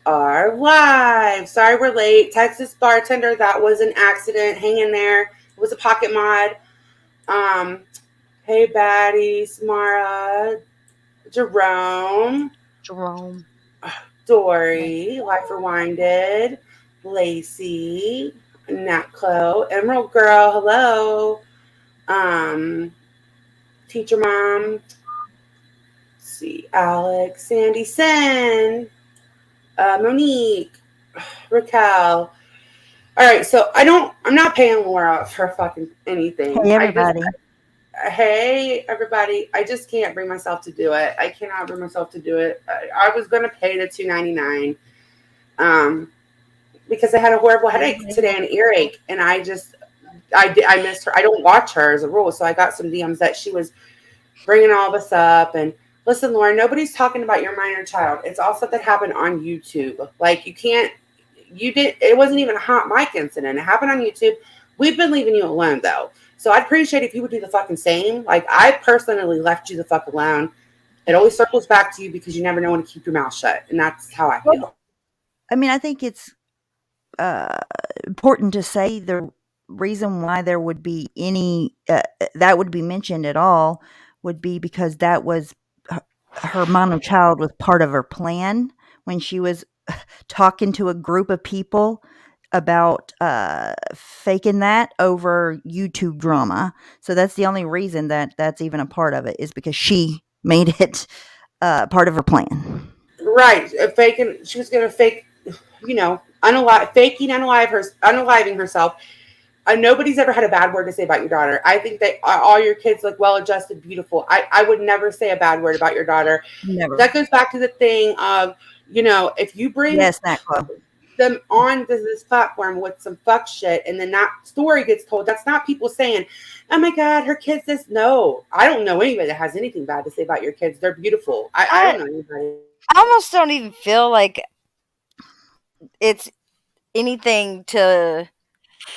Are live. Sorry we're late. Texas bartender, that was an accident. Hang in there. It was a pocket mod. Um, hey Batty, Samara, Jerome, Jerome, Dory, Life Rewinded, Lacey, Natclo, Emerald Girl, hello. Um, Teacher Mom, let's see, Alex, Sandy Sen, Monique, Raquel. All right, so I'm not paying Laura for fucking anything. Hey, everybody. Hey, everybody. I just can't bring myself to do it. I cannot bring myself to do it. I was going to pay the $2.99 because I had a horrible headache today, an earache, and I missed her. I don't watch her as a rule, so I got some DMs that she was bringing all this up. And listen, Laura, nobody's talking about your minor child. It's all stuff that happened on YouTube. Like, it wasn't even a hot mic incident. It happened on YouTube. We've been leaving you alone, though. So I'd appreciate if you would do the fucking same. Like, I personally left you the fuck alone. It always circles back to you because you never know when to keep your mouth shut. And that's how I feel. I mean, I think it's important to say the reason why there would be any that would be mentioned at all would be because that was her minor child was part of her plan when she was talking to a group of people about faking that over YouTube drama. So that's the only reason that that's even a part of it, is because she made it part of her plan. Right. She was going to fake, unaliving herself. Nobody's ever had a bad word to say about your daughter. I think that all your kids look well-adjusted, beautiful. I would never say a bad word about your daughter. Never. That goes back to the thing of, if you bring them on to this platform with some fuck shit and then that story gets told, that's not people saying, oh my God, her kids this. No, I don't know anybody that has anything bad to say about your kids. They're beautiful. I don't know anybody. I almost don't even feel like it's anything to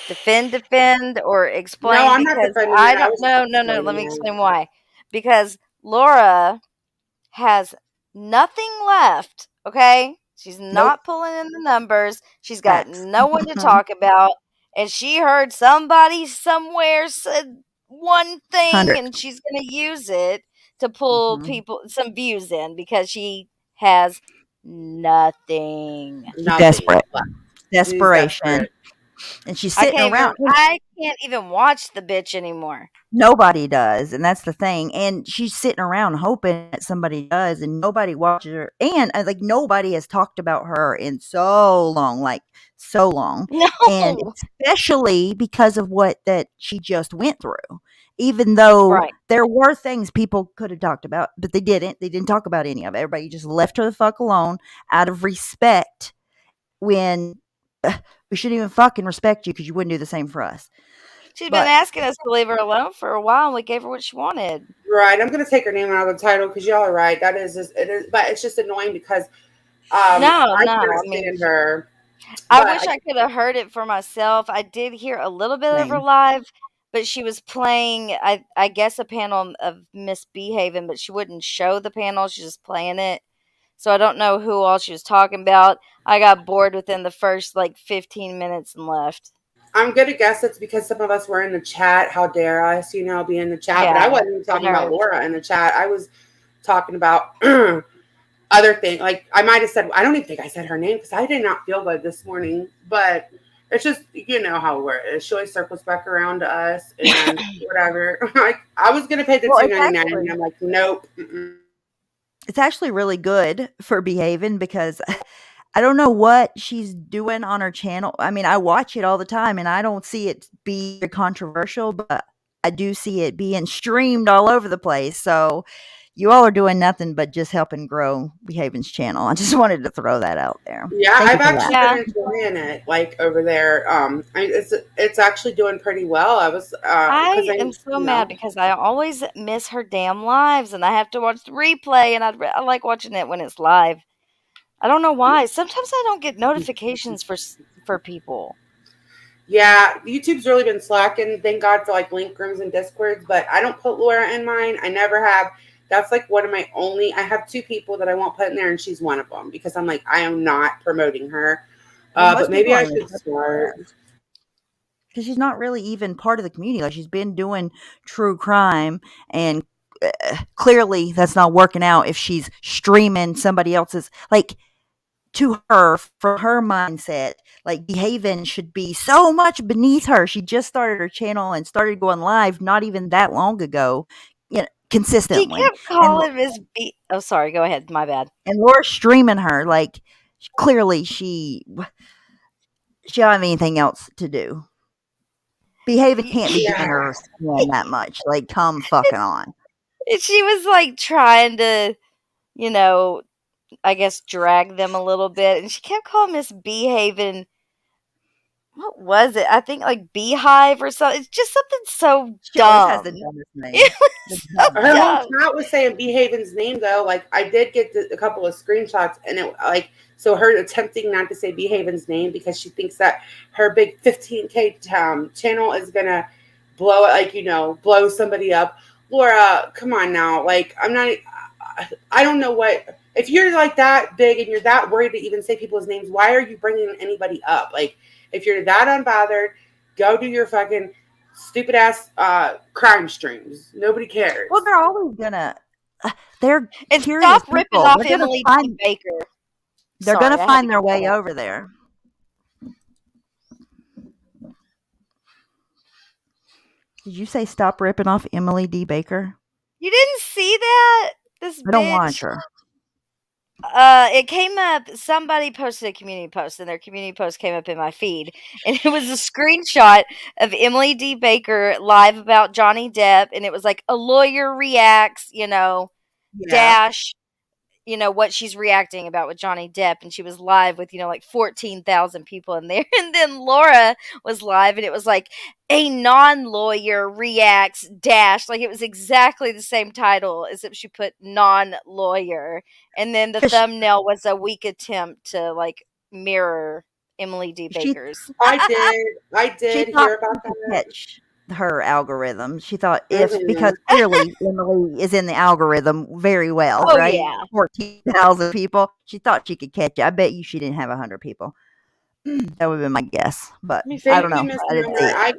defend or explain. No, I'm not defending it. I don't know. No. Let me explain why. Because Laura has nothing left. Okay, she's not pulling in the numbers. She's got no one to talk about, and she heard somebody somewhere said one thing, and she's going to use it to pull some views in because she has nothing. Desperation. And she's sitting around. I can't even watch the bitch anymore. Nobody does, and that's the thing. And she's sitting around hoping that somebody does, and nobody watches her. And like nobody has talked about her in so long, No. And especially because of what that she just went through. Even though there were things people could have talked about, but they didn't. They didn't talk about any of it. Everybody just left her the fuck alone out of respect. When we shouldn't even fucking respect you because you wouldn't do the same for us. She's been asking us to leave her alone for a while, and we gave her what she wanted. Right. I'm going to take her name out of the title because y'all are right. It is, but it's just annoying because I understand her. I wish I could have heard it for myself. I did hear a little bit of her live, but she was playing, I guess, a panel of misbehaving, but she wouldn't show the panel. She's just playing it. So I don't know who all she was talking about. I got bored within the first 15 minutes and left. I'm going to guess it's because some of us were in the chat. How dare us, be in the chat. Yeah, but I wasn't even talking about Laura in the chat. I was talking about other things. Like I might have said, I don't even think I said her name because I did not feel good this morning. But it's just, how it she always circles back around to us and whatever. I was going to pay the $2.99 and I'm like, nope. Mm-mm. It's actually really good for behaving because I don't know what she's doing on her channel. I mean, I watch it all the time and I don't see it be controversial, but I do see it being streamed all over the place. So you all are doing nothing but just helping grow Behaving's channel. I just wanted to throw that out there. Yeah, I've actually been enjoying it, over there. It's actually doing pretty well. I am so mad because I always miss her damn lives, and I have to watch the replay, and I like watching it when it's live. I don't know why. Sometimes I don't get notifications for people. Yeah, YouTube's really been slacking. Thank God for link rooms and Discords, but I don't put Laura in mine. I never have. That's like one of my only. I have two people that I won't put in there, and she's one of them because I'm like I am not promoting her. Well, But most maybe people I aren't even should start. because she's not really even part of the community. Like she's been doing true crime, and clearly that's not working out. If she's streaming somebody else's, like to her, from her mindset, like behaving should be so much beneath her. She just started her channel and started going live not even that long ago, you know, She consistently. kept calling Miss B. Oh, sorry. Go ahead. My bad. And Laura's streaming her like clearly she don't have anything else to do. Behaving can't be getting Yeah. her skin that much. Like, come fucking on. She was like trying to, you know, I guess drag them a little bit, and she kept calling Miss Behaving. What was it? I think like Beehive or something. It's just something so She always has the dumb. dumbest name. It The was so dumbest. Her whole dumb. chat was saying Behaven's name though. Like I did get a couple of screenshots, and it like so her attempting not to say Behaven's name because she thinks that her big 15K channel is gonna blow it, like blow somebody up. Laura, come on now. Like I'm not. I don't know what. If you're like that big and you're that worried to even say people's names, why are you bringing anybody up? Like if you're that unbothered, go do your fucking stupid ass crime streams. Nobody cares. Well, they're always gonna. They're And curious stop ripping people. off Emily D. Baker. They're Sorry, gonna I had to find their get that way out. over there. Did you say stop ripping off Emily D. Baker? You didn't see that? This I don't watch bitch. her. It came up. Somebody posted a community post, and their community post came up in my feed, and it was a screenshot of Emily D. Baker live about Johnny Depp, and it was like a lawyer reacts, Yeah. dash, what she's reacting about with Johnny Depp, and she was live with, like 14,000 people in there. And then Laura was live, and it was like a non-lawyer reacts dash, like it was exactly the same title as if she put non-lawyer, and then the 'Cause thumbnail was a weak attempt to like mirror Emily D. she Baker's. I she did thought hear about she could that. catch her algorithm. She thought because Mhm. clearly Emily is in the algorithm very well, Oh right? yeah. 14,000 people. She thought she could catch it. I bet you she didn't have 100 people. That would have been my guess, but Let me I see. don't Thank you, know. Miss I didn't see Miller. it.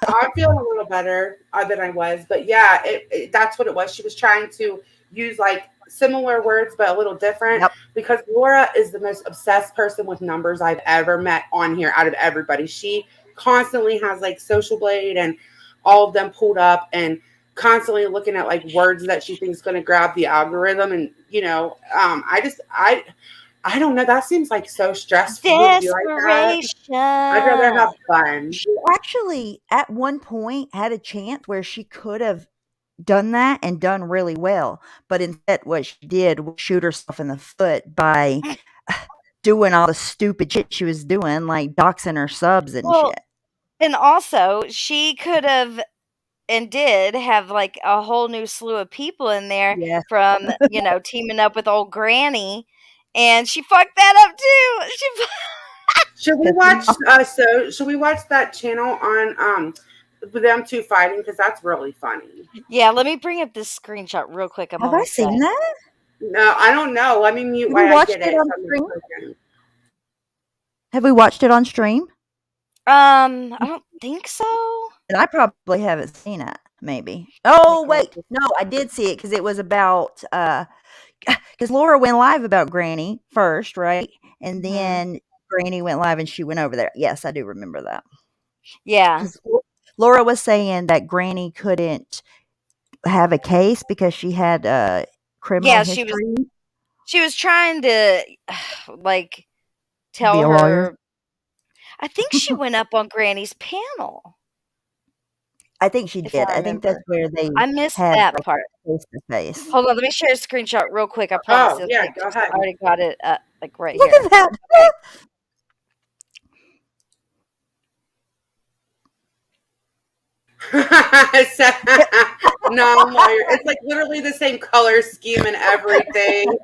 I'm feeling a little better than I was, but yeah, that's what it was. She was trying to use like similar words but a little different Yep. because Laura is the most obsessed person with numbers I've ever met on here out of everybody. She constantly has like Social Blade and all of them pulled up and constantly looking at like words that she thinks going to grab the algorithm. And I don't know. That seems like so stressful to be like that. I'd rather Desperation. have fun. She actually, at one point, had a chance where she could have done that and done really well. But instead, what she did was shoot herself in the foot by doing all the stupid shit she was doing, like doxing her subs and Well, shit. and also she could have and did have like a whole new slew of people in there Yeah. from, teaming up with old Granny, and she fucked that up too. Should we watch? Should we watch that channel on with them two fighting? Because that's really funny. Yeah, let me bring up this screenshot real quick. I'm Have I almost done. seen that? No, I don't know. Let me mute Have we while I watched get it it. on So I'm not stream? clicking. Have we watched it on stream? I don't think so. And I probably haven't seen it, maybe. Oh, Let me wait. No, I did see it because it was about, because Laura went live about Granny first, right? And Mhm. then Granny went live and she went over there. Yes, I do remember that. Yeah. Because Laura was saying that Granny couldn't have a case because she had a criminal Yeah, history. she was trying to like tell Be a lawyer. her. I think she went up on Granny's panel. I think she If did. I I think that's remember. where they I missed had that like part. face to face. Hold on, let me share a screenshot real quick. I promise Oh it'll yeah, take go just I ahead. already got it like right Look here. at that. Okay. Non-lawyer. It's like literally the same color scheme and everything.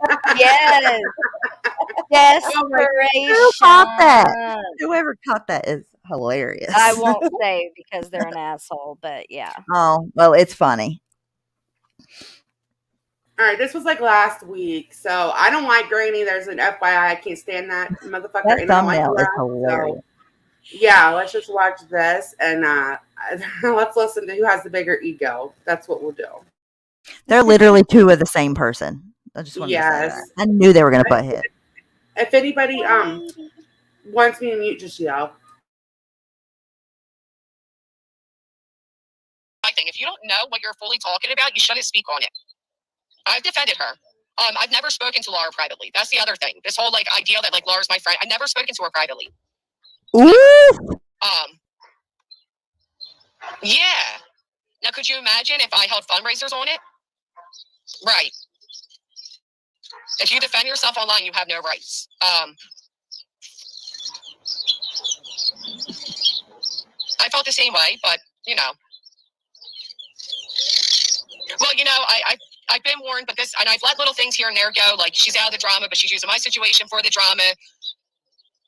Yes. Oh my! Who caught that? Desperation. Whoever caught that is hilarious. I won't say because they're an asshole, but yeah. Oh, well, it's funny. All right, this was like last week, so I don't like Granny. There's an FYI, I can't stand that motherfucker, That and I don't like thumbnail is Laura. So hilarious. yeah, let's just watch this and let's listen to who has the bigger ego. That's what we'll do. They're literally two of the same person. I just wanted to say that. Yes. I knew they were going to butt heads. If anybody wants me to mute, just yell. I think if you don't know what you're fully talking about, you shouldn't speak on it. I've defended her. I've never spoken to Laura privately. That's the other thing. This whole like idea that like Laura's my friend. I've never spoken to her privately. Ooh! Yeah. Now, could you imagine if I held fundraisers on it? Right. If you defend yourself online, you have no rights. I felt the same way, but you know. Well, you know, I've been warned, but this, and I've let little things here and there go. Like she's out of the drama, but she's using my situation for the drama.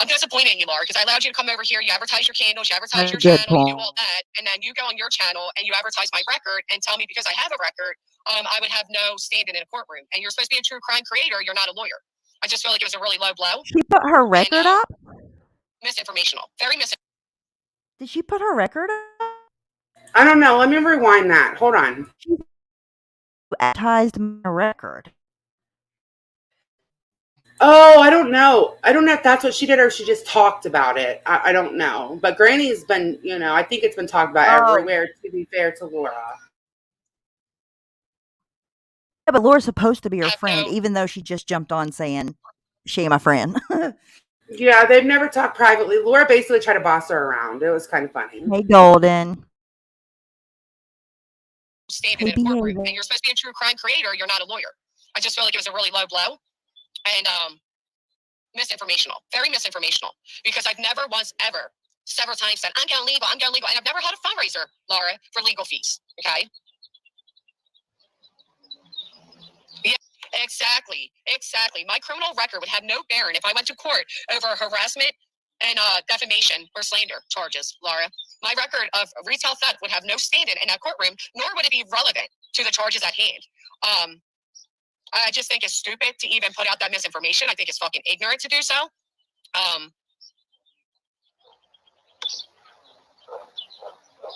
I'm disappointed in you, Laura, because I allowed you to come over here. You advertise your candles, you advertise your channel, you do all that, and then you go on your channel and you advertise my record and tell me because I have a record, I would have no standing in a courtroom. And you're supposed to be a true crime creator. You're not a lawyer. I just feel like it was a really low blow. She put her record up? Misinformational. Very misinformational. Did she put her record up? I don't know. Let me rewind that. Hold on. She advertised my record. Oh, I don't know. I don't know if that's what she did or she just talked about it. I don't know. But Granny's been, you know, I think it's been talked about everywhere, to be fair to Laura. Yeah, but Laura's supposed to be her friend, even though she just jumped on saying, she ain't my friend. Yeah, they've never talked privately. Laura basically tried to boss her around. It was kind of funny. Hey, Golden. Standing in a courtroom, and you're supposed to be a true crime creator. You're not a lawyer. I just feel like it was a really low blow, and misinformational, very misinformational. Because I've never once ever, several times said I'm going legal, and I've never had a fundraiser, Laura, for legal fees. Okay. Yeah, exactly. My criminal record would have no bearing if I went to court over harassment and defamation or slander charges, Laura. My record of retail theft would have no standing in that courtroom, nor would it be relevant to the charges at hand. I just think it's stupid to even put out that misinformation. I think it's fucking ignorant to do so.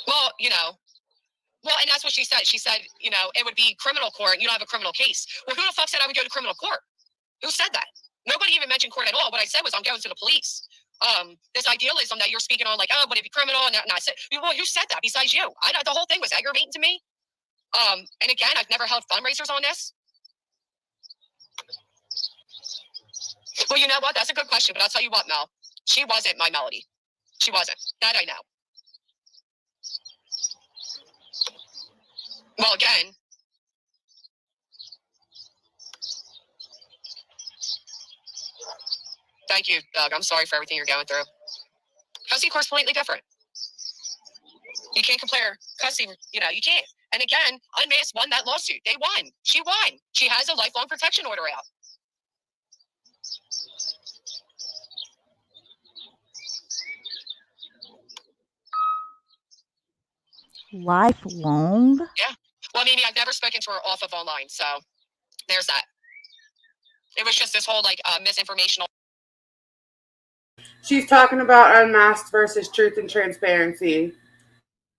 Well, you know, and that's what she said. She said, you know, it would be criminal court. You don't have a criminal case. Well, who the fuck said I would go to criminal court? Who said that? Nobody even mentioned court at all. What I said was I'm going to the police. This idealism that you're speaking on, like, oh, would it be criminal? And I said, well, who said that besides you? The whole thing was aggravating to me. And again, I've never held fundraisers on this. Well, you know what? That's a good question, but I'll tell you what, Mel. She wasn't my Melody. She wasn't. That I know. Well, again, thank you, Doug. I'm sorry for everything you're going through. Custody court's completely different. You can't compare custody, you know, you can't. And again, Unmasked won that lawsuit. They won. She won. She has a lifelong protection order out. Lifelong? Yeah. Well, Mimi, I've never spoken to her off of online, so there's that. It was just this whole like misinformational. She's talking about unmasked versus truth and transparency.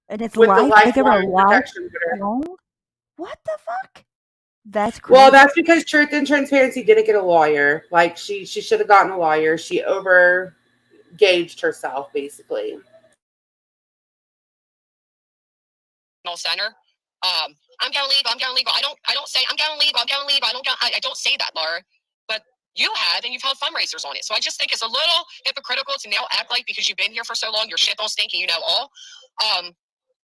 And it's with lifelong protection order. What the fuck? That's crazy. Well, that's because truth and transparency didn't get a lawyer. Like she should have gotten a lawyer. She over gauged herself, basically. Center. I'm going legal. I don't say I'm going legal. I don't say that, Laura. But you have, and you've held fundraisers on it. So I just think it's a little hypocritical to now act like because you've been here for so long, your shit don't stink and you know all.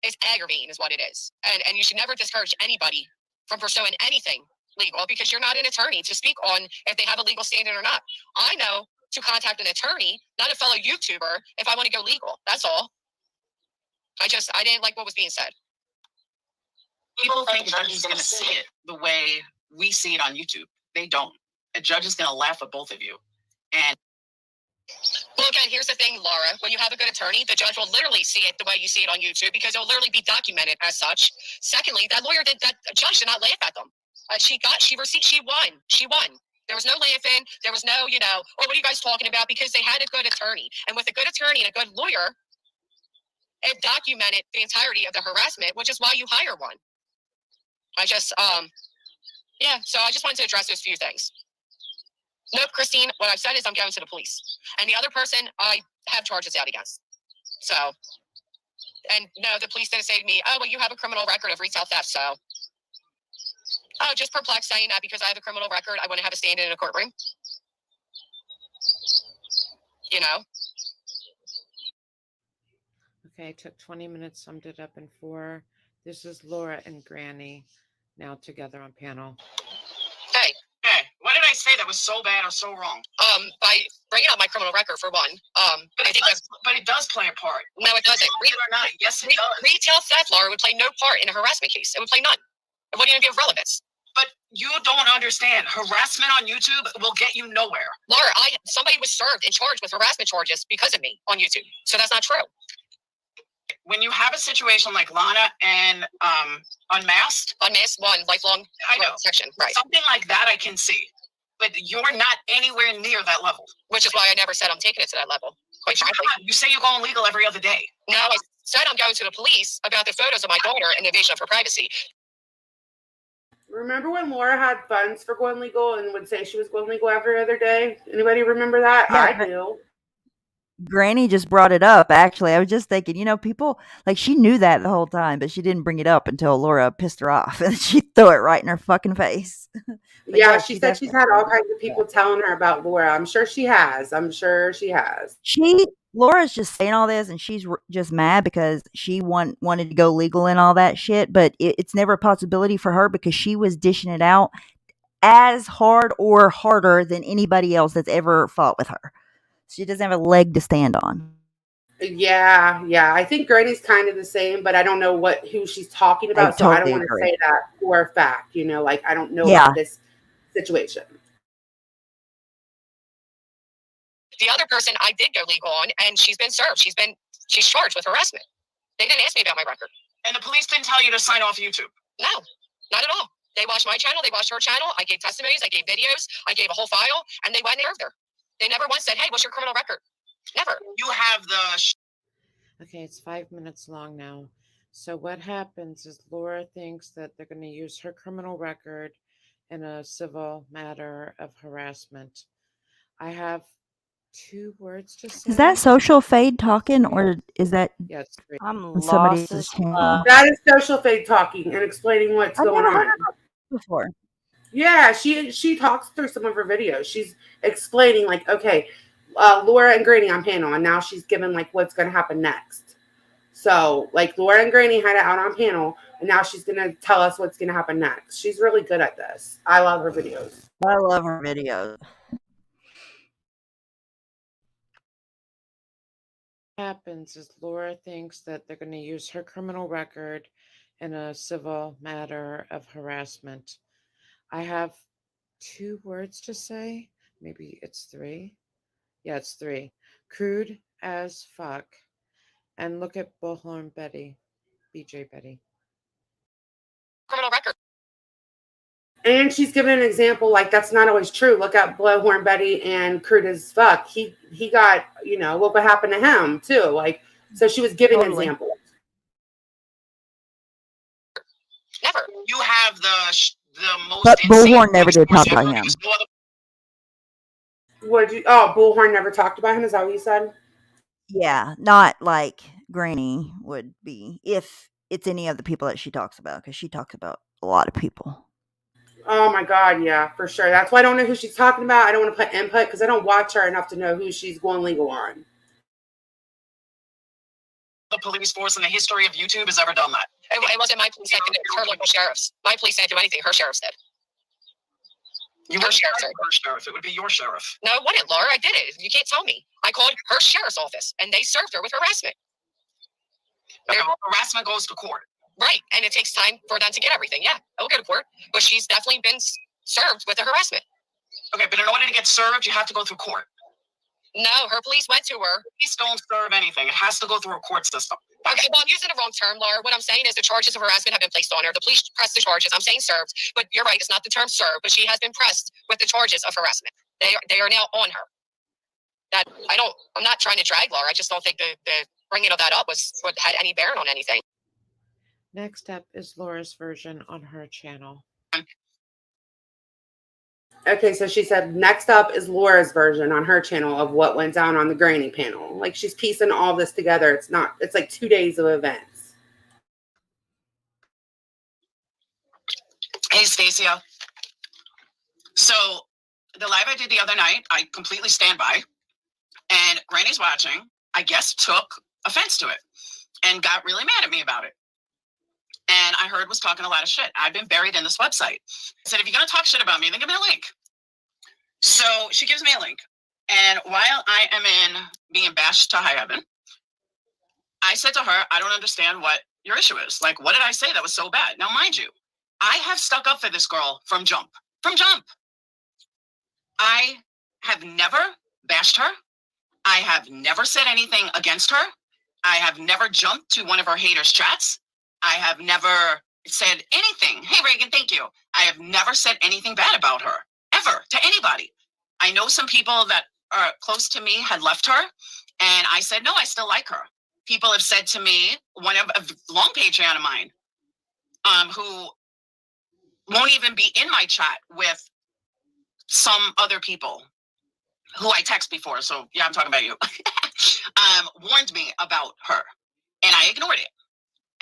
It's aggravating, is what it is. And you should never discourage anybody from pursuing anything legal because you're not an attorney to speak on if they have a legal standing or not. I know to contact an attorney, not a fellow YouTuber, if I want to go legal. That's all. I didn't like what was being said. People think the judge is going to see it the way we see it on YouTube. They don't. A judge is going to laugh at both of you. And well, again, here's the thing, Laura. When you have a good attorney, the judge will literally see it the way you see it on YouTube because it'll literally be documented as such. Secondly, that judge did not laugh at them. She won. She won. There was no laughing. There was no, oh, what are you guys talking about? Because they had a good attorney. And with a good attorney and a good lawyer, it documented the entirety of the harassment, which is why you hire one. So I just wanted to address those few things. Nope, Christine, what I've said is I'm going to the police. And the other person, I have charges out against. So, and no, the police didn't say to me, oh, well, you have a criminal record of retail theft, so. Oh, just perplexed saying that because I have a criminal record, I wouldn't have a stand in a courtroom. Okay, took 20 minutes, summed it up in 4. This is Laura and Granny now together on panel. Hey, what did I say that was so bad or so wrong? By bringing up my criminal record for one. But it does play a part. No, it doesn't. Yes, it does. Retail theft, Laura, would play no part in a harassment case. It would play none. It wouldn't even be of relevance. But you don't understand. Harassment on YouTube will get you nowhere. Laura, somebody was served and charged with harassment charges because of me on YouTube. So that's not true. When you have a situation like Lana and Unmasked one, lifelong section, right? Something like that I can see. But you're not anywhere near that level. Which is why I never said I'm taking it to that level. Quite frankly. You say you're going legal every other day. No, I said I'm going to the police about the photos of my daughter and the invasion of her privacy. Remember when Laura had funds for going legal and would say she was going legal every other day? Anybody remember that? Yeah, I do. Granny just brought it up, actually. I was just thinking, people, like, she knew that the whole time, but she didn't bring it up until Laura pissed her off, and she threw it right in her fucking face. Yeah, she said she's had all kinds of people telling her about Laura. I'm sure she has. Laura's just saying all this, and she's just mad because she wanted to go legal and all that shit, but it's never a possibility for her because she was dishing it out as hard or harder than anybody else that's ever fought with her. She doesn't have a leg to stand on. Yeah. I think Granny's kind of the same, but I don't know who she's talking about, so I don't want to say that for a fact. I don't know about this situation. The other person I did go legal on, and she's been served. She's charged with harassment. They didn't ask me about my record. And the police didn't tell you to sign off YouTube? No, not at all. They watched my channel. They watched her channel. I gave testimonies. I gave videos. I gave a whole file, and they went and served her. They never once said, hey, what's your criminal record? Never. You have the... Okay, it's 5 minutes long now. So what happens is Laura thinks that they're going to use her criminal record in a civil matter of harassment. I have 2 words to say. Is that Social Fade talking, or is that? Yeah, it's great. I'm lost as fuck. That is Social Fade talking and explaining what's going on. Before. Yeah, she talks through some of her videos. She's explaining okay, Laura and Granny on panel, and now she's given what's going to happen next. So Laura and Granny had it out on panel, and now she's going to tell us what's going to happen next. She's really good at this. I love her videos. I love her videos. What happens is Laura thinks that they're going to use her criminal record in a civil matter of harassment. I have 2 words to say. Maybe it's 3. Yeah, it's 3. Crude as fuck. And look at Bullhorn Betty. BJ Betty. Criminal record. And she's given an example that's not always true. Look at Blowhorn Betty and Crude as fuck. He got, look what happened to him too. So she was giving examples. Never. You have the most. But Bullhorn never did talk about him. Bullhorn never talked about him? Is that what you said? Yeah, not like Granny would be if it's any of the people that she talks about, because she talks about a lot of people. Oh my God, yeah, for sure. That's why I don't know who she's talking about. I don't want to put input because I don't watch her enough to know who she's going legal on. The police force in the history of YouTube has ever done that. It wasn't my police that did it. It was her local sheriffs. My police didn't do anything. Her sheriffs did. Her sheriff did. Her sheriff. It would be your sheriff. No, it wouldn't, Laura. I did it. You can't tell me. I called her sheriff's office, and they served her with harassment. Okay, harassment goes to court. Right, and it takes time for them to get everything. Yeah, it'll go to court, but she's definitely been served with the harassment. Okay, but in order to get served, you have to go through court. No, her police went to her. Police don't serve anything. It has to go through a court system. Okay, well, I'm using the wrong term, Laura. What I'm saying is the charges of harassment have been placed on her. The police pressed the charges. I'm saying served, but you're right. It's not the term served, but she has been pressed with the charges of harassment. They are now on her. I'm not trying to drag Laura. I just don't think the bringing of that up was what had any bearing on anything. Next up is Laura's version on her channel. Okay, so she said next up is Laura's version on her channel of what went down on the Granny panel. Like she's piecing all this together. It's like 2 days of events. Hey, Stacia. So the live I did the other night, I completely stand by. And Granny's watching, I guess, took offense to it and got really mad at me about it. And I heard was talking a lot of shit. I've been buried in this website. I said, if you're going to talk shit about me, then give me a link. So she gives me a link. And while I am in being bashed to high heaven, I said to her, I don't understand what your issue is. Like, what did I say that was so bad? Now, mind you, I have stuck up for this girl from jump. From jump. I have never bashed her. I have never said anything against her. I have never jumped to one of her haters' chats. I have never said anything. Hey, Reagan, thank you. I have never said anything bad about her, ever, to anybody. I know some people that are close to me had left her, and I said, no, I still like her. People have said to me, one of a long Patreon of mine, who won't even be in my chat with some other people who I text before. So yeah, I'm talking about you. Warned me about her, and I ignored it.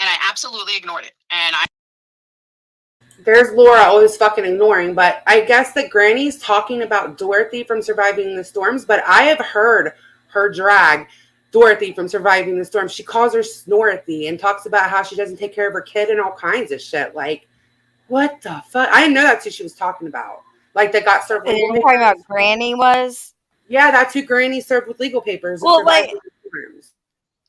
And I absolutely ignored it. And There's Laura always fucking ignoring, but I guess that Granny's talking about Dorothy from Surviving the Storms, but I have heard her drag Dorothy from Surviving the Storms. She calls her Snorothy and talks about how she doesn't take care of her kid and all kinds of shit. Like, what the fuck? I didn't know that's who she was talking about. Like, they got served with legal You're papers. talking about Granny was? Yeah, that's who Granny served with legal papers. Well, like, Surviving the Storms.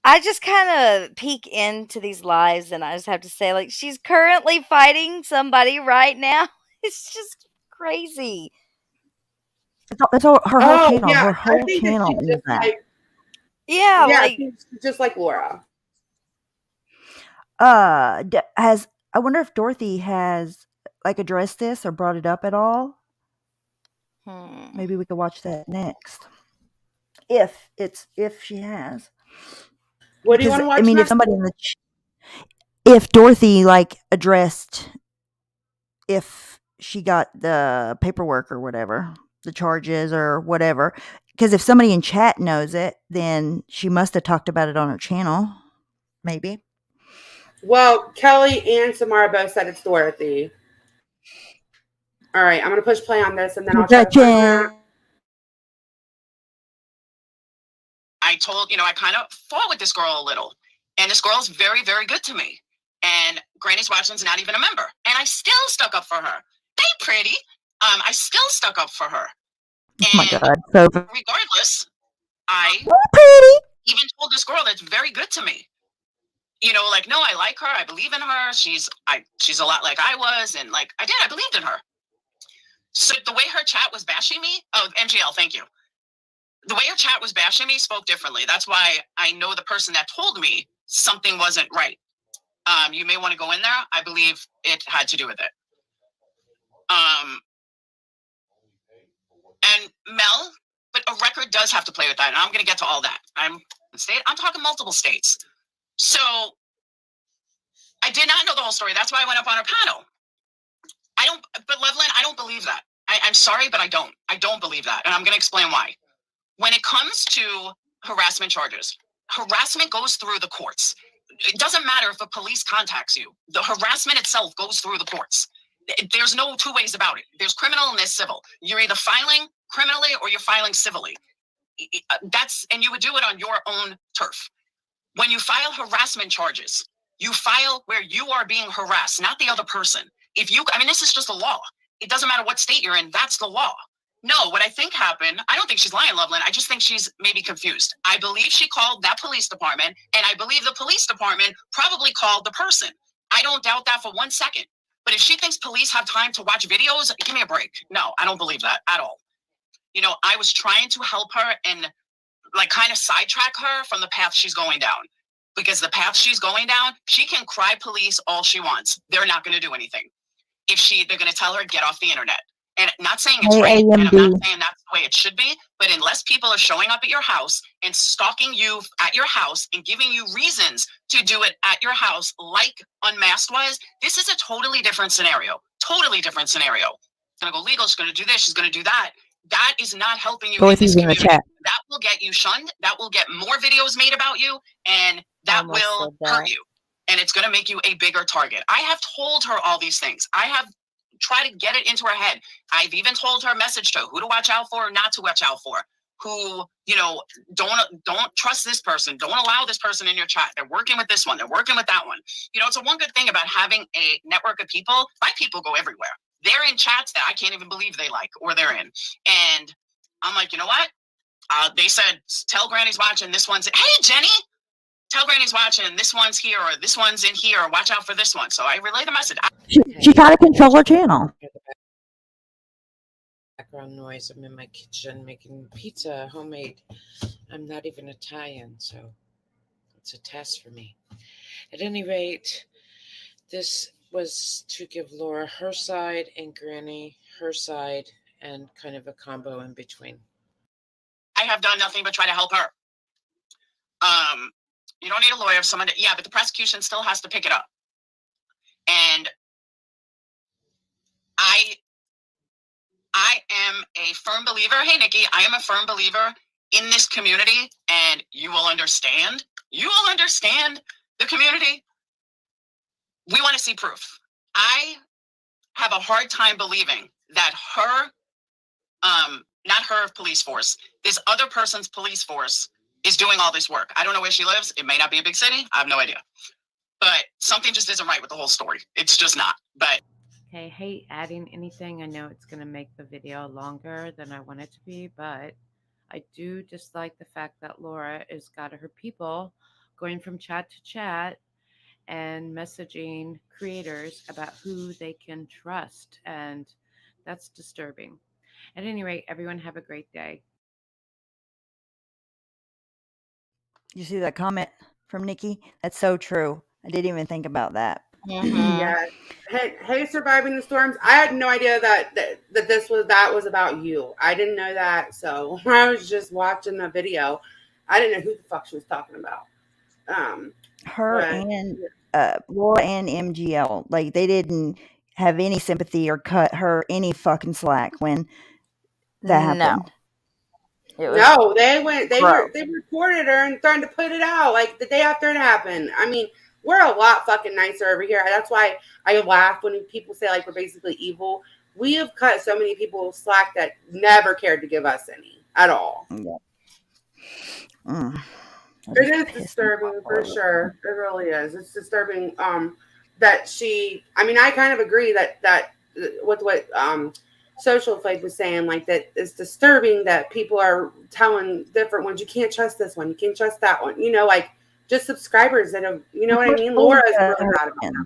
I just kind of peek into these lives, and I just have to say, like, she's currently fighting somebody right now. It's just crazy. That's all, her whole channel. Yeah, Her I whole think channel that she's is just that. like, Yeah, yeah, like, she's just like Laura. I wonder if Dorothy has like addressed this or brought it up at all. Maybe we could watch that next. If she has. What do you want to watch? I mean, next? if somebody in the if Dorothy like addressed if she got the paperwork or whatever, the charges or whatever, because if somebody in chat knows it, then she must have talked about it on her channel. Maybe. Well, Kelly and Samara both said it's Dorothy. All right, I'm going to push play on this, and then I'll try to find that. I told, I kind of fought with this girl a little. And this girl's very, very good to me. And Granny's Watching's not even a member. And I still stuck up for her. Hey, pretty. I still stuck up for her. And oh my God. So regardless, I even told this girl that's very good to me. Like, no, I like her. I believe in her. She's a lot like I was. And like, I believed in her. So the way her chat was bashing me, MGL, thank you. The way her chat was bashing me spoke differently. That's why I know the person that told me something wasn't right. You may want to go in there. I believe it had to do with it. And Mel, but a record does have to play with that. And I'm going to get to all that. I'm talking multiple states. So I did not know the whole story. That's why I went up on her panel. But Loveland, I don't believe that. I'm sorry, but I don't. I don't believe that. And I'm going to explain why. When it comes to harassment charges, harassment goes through the courts. It doesn't matter if the police contacts you. The harassment itself goes through the courts. There's no two ways about it. There's criminal and there's civil. You're either filing criminally or you're filing civilly. And you would do it on your own turf. When you file harassment charges, you file where you are being harassed, not the other person. This is just a law. It doesn't matter what state you're in. That's the law. No, what I think happened, I don't think she's lying, Loveland. I just think she's maybe confused. I believe she called that police department, and I believe the police department probably called the person. I don't doubt that for 1 second. But if she thinks police have time to watch videos, give me a break. No, I don't believe that at all. I was trying to help her and like kind of sidetrack her from the path she's going down. Because the path she's going down, she can cry police all she wants. They're not going to do anything. They're going to tell her, get off the internet. And not saying it's right, and I'm not saying that's the way it should be, but unless people are showing up at your house and stalking you at your house and giving you reasons to do it at your house, like Unmasked was, this is a totally different scenario. Totally different scenario. She's going to go legal. She's going to do this. She's going to do that. That is not helping you in this community. That will get you shunned. That will get more videos made about you, and that will hurt you. And it's going to make you a bigger target. I have told her all these things. I have tried to get it into her head. I've even told her, message her who to watch out for or not to watch out for. Who, don't trust this person. Don't allow this person in your chat. They're working with this one. They're working with that one. It's a one good thing about having a network of people. My people go everywhere. They're in chats that I can't even believe they like or they're in. And I'm like, you know what? They said, tell Granny's watching. This one's, hey, Jenny. Tell Granny's watching, this one's here, or this one's in here, or watch out for this one. So I relay the message. She tried to control her channel. Background noise. I'm in my kitchen making pizza, homemade. I'm not even Italian, so it's a test for me. At any rate, this was to give Laura her side and Granny her side and kind of a combo in between. I have done nothing but try to help her. You don't need a lawyer, but the prosecution still has to pick it up. And I am a firm believer. Hey, Nikki, I am a firm believer in this community, and you will understand. You will understand the community. We want to see proof. I have a hard time believing that her, not her police force, this other person's police force is doing all this work. I don't know where she lives. It may not be a big city. I have no idea. But something just isn't right with the whole story. It's just not. But Okay, hate adding anything. I know it's going to make the video longer than I want it to be, but I do dislike the fact that Laura has got her people going from chat to chat and messaging creators about who they can trust, and that's disturbing. At any rate, everyone have a great day. You see that comment from Nikki? That's so true. I didn't even think about that. Yeah. Hey, surviving the storms. I had no idea that that was about you. I didn't know that, so I was just watching the video. I didn't know who the fuck she was talking about. Her and Laura and MGL, like they didn't have any sympathy or cut her any fucking slack when that happened. No, they reported her and started to put it out like the day after it happened. I mean, we're a lot fucking nicer over here. That's why I laugh when people say like we're basically evil. We have cut so many people slack that never cared to give us any at all. Yeah. It is disturbing for sure. It really is. It's disturbing that she. I mean, I kind of agree that with what Social Flake was saying, like that it's disturbing that people are telling different ones. You can't trust this one. You can't trust that one. Like just subscribers that have. You know what I mean? Laura's really bad about that.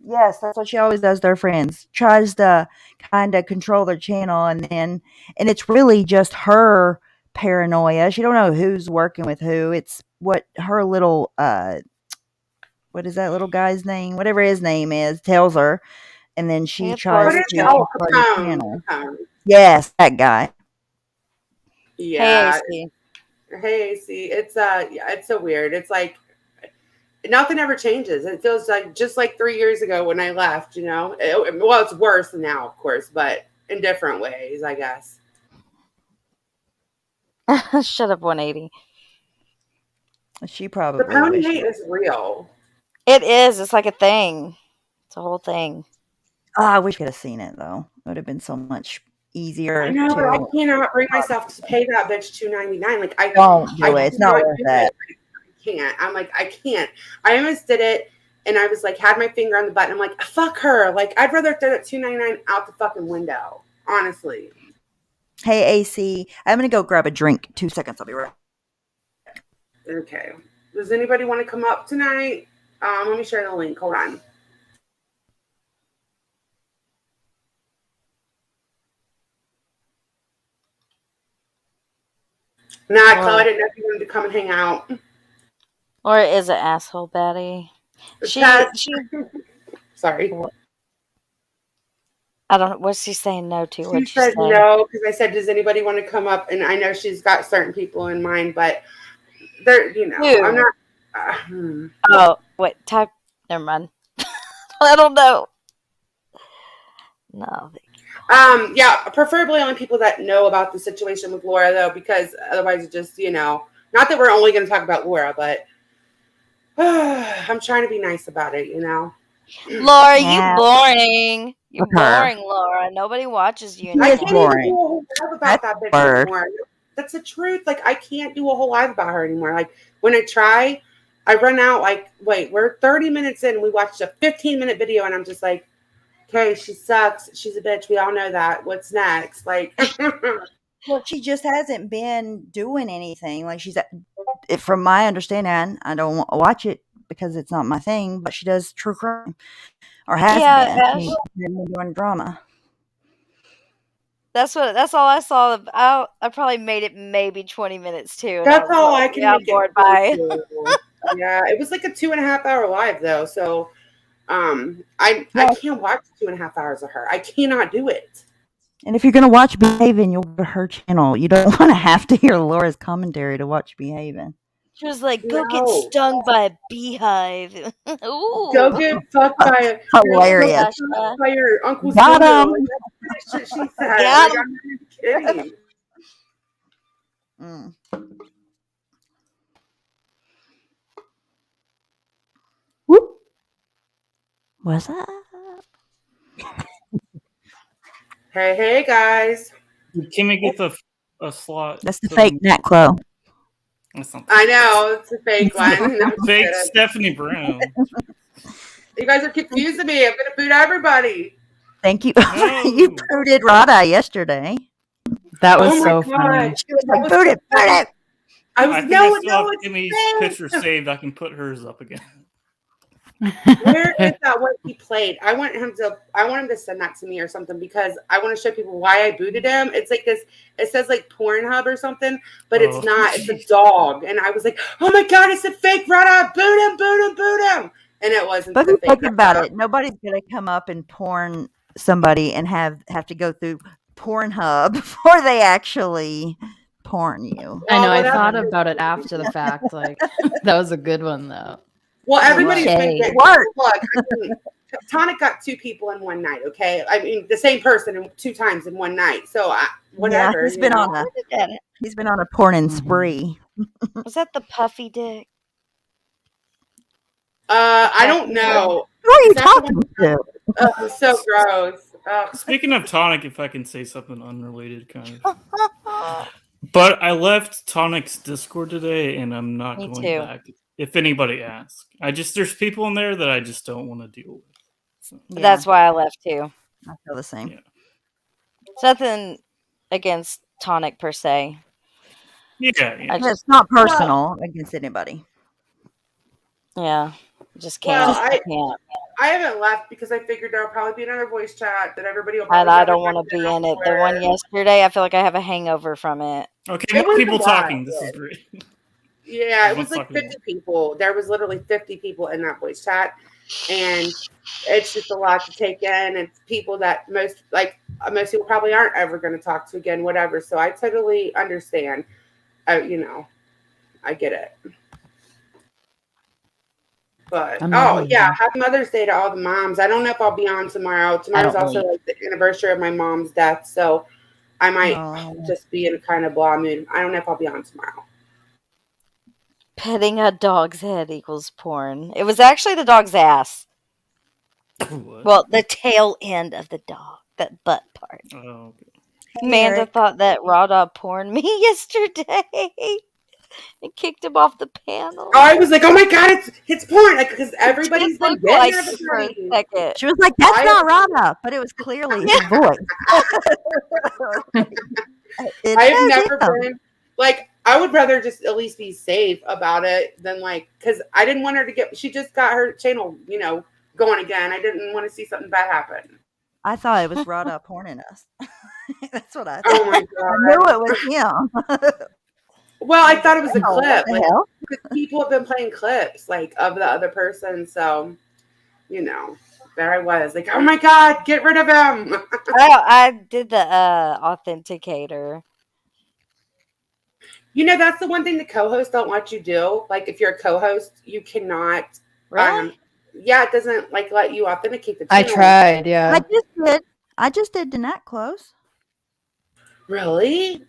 Yes, that's what she always does to her friends. Tries to kind of control their channel, and it's really just her paranoia. She don't know who's working with who. It's what her little what is that little guy's name? Whatever his name is, tells her, and then she tries to control the channel. Yes, that guy. Yeah. Hey, AC. It's it's so weird. It's like nothing ever changes. It feels like just like 3 years ago when I left, well, it's worse now, of course, but in different ways, I guess. Shut up, 180. She probably the pony hate is real. It is. It's like a thing. It's a whole thing. Oh, I wish we could have seen it though. It would have been so much easier. I know, but I cannot bring myself to pay that bitch $2.99. Like I don't do it. It's not worth that. I can't. I'm like, I can't. I almost did it, and I was like, had my finger on the button. I'm like, fuck her. Like, I'd rather throw that $2.99 out the fucking window. Honestly. Hey, AC, I'm gonna go grab a drink. 2 seconds. I'll be right back. Okay. Does anybody want to come up tonight? Let me share the link. Hold on. Nah, Chloe, I didn't know if you wanted to come and hang out. Laura is an asshole, Betty. Tess. Sorry. I don't know. What's she saying no to? She said no, because I said, does anybody want to come up? And I know she's got certain people in mind, but they're, I'm not. Oh, wait, type. Never mind. I don't know. No. Yeah, preferably only people that know about the situation with Laura, though, because otherwise it just, not that we're only going to talk about Laura, but I'm trying to be nice about it, Laura, you boring. You're boring, Laura. Nobody watches you anymore. I can't even do a whole live about that bitch anymore. That's the truth. Like, I can't do a whole live about her anymore. Like, when I try, I run out, like, wait, we're 30 minutes in. We watched a 15-minute video, and I'm just like, okay, she sucks. She's a bitch. We all know that. What's next? Like, well, she just hasn't been doing anything. Like, from my understanding, I don't watch it because it's not my thing, but she does true crime or has been. She's been doing drama. That's all I saw. I probably made it maybe 20 minutes too. That's all I can make bored by. Yeah, it was like a 2.5 hour live though. So I can't watch 2.5 hours of her. I cannot do it. And if you're going to watch Behaving, you'll go to her channel. You don't want to have to hear Laura's commentary to watch Behaving. She was like, go get stung by a beehive. Ooh. Go get fucked by hilarious. By your uncle's got him. She said. Like, I'm not kidding. Whoop. What's up? Hey, guys. Did Kimmy get a slot? That's the fake Nat Chloe. I know, it's a fake one. Fake Stephanie Brown. You guys are confusing me. I'm going to boot everybody. Thank you. No. You booted Rada yesterday. That was so funny. She was like, boot it. I was no, Kimmy's picture saved. I can put hers up again. Where is that? What he played? I want him to send that to me or something because I want to show people why I booted him. It's like this. It says like Pornhub or something, but it's not. It's a dog, and I was like, "Oh my god, it's a fake Rada! Boot him!" And it wasn't. But think about it. Nobody's gonna come up and porn somebody and have to go through Pornhub before they actually porn you. I know. I thought about it after the fact. Like that was a good one though. Well, everybody's been getting look. Tonic got 2 people in one night. Okay, I mean the same person 2 times in one night. So whatever. Yeah, he's been on a porning spree. Was that the puffy dick? I don't know. Who are you talking to? So gross. Speaking of Tonic, if I can say something unrelated, kind of. But I left Tonic's Discord today, and I'm not going back. If anybody asks, there's people in there that I just don't want to deal with. So. Yeah. That's why I left too. I feel the same. Yeah. It's nothing against Tonic per se. Yeah. It's not personal against anybody. Yeah. Just can't. Well, I haven't left because I figured there'll probably be another voice chat that everybody will probably. And I don't want to be in it. The one yesterday, I feel like I have a hangover from it. Okay, more people talking. This is great. Yeah, it was like 50 people. There was literally 50 people in that voice chat. And it's just a lot to take in. It's people that most people probably aren't ever going to talk to again, whatever. So I totally understand. I get it. But happy Mother's Day to all the moms. I don't know if I'll be on tomorrow. Tomorrow's also like the anniversary of my mom's death, so I might just be in a kind of blah mood. I don't know if I'll be on tomorrow. Petting a dog's head equals porn. It was actually the dog's ass. What? Well, the tail end of the dog, that butt part. Oh, okay. Amanda thought that Rada porned me yesterday. It kicked him off the panel. I was like, "Oh my god, it's porn!" Like because everybody's been getting it for a second. She was like, "That's not Rada," but it was clearly his voice. I've never been like. I would rather just at least be safe about it than because I didn't want her to get. She just got her channel, going again. I didn't want to see something bad happen. I thought it was Rada porning us. That's what I thought. Oh my god! I knew it was him. Well, I thought it was a Oh, clip. what the Like, hell? people have been playing clips like of the other person, so there I was, like, oh my god, get rid of him. I did the authenticator. That's the one thing the co-hosts don't let you do. Like, if you're a co-host, you cannot. Really? Yeah, it doesn't like let you authenticate the I channel. tried, yeah. I just did Danette close. Really?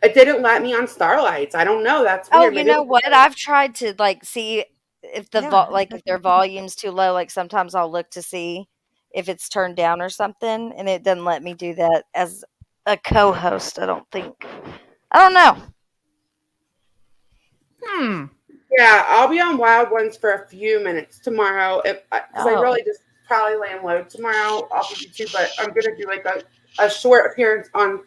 It didn't let me on Starlights. I don't know. That's Oh, weird. you Maybe know what? I've tried to see if the Yeah, if their volume's too low. Like sometimes I'll look to see if it's turned down or something, and it doesn't let me do that as a co-host. I don't think. I don't know. Yeah, I'll be on Wild Ones for a few minutes tomorrow, because I really just probably laying low tomorrow off of YouTube. But I'm gonna do like a short appearance on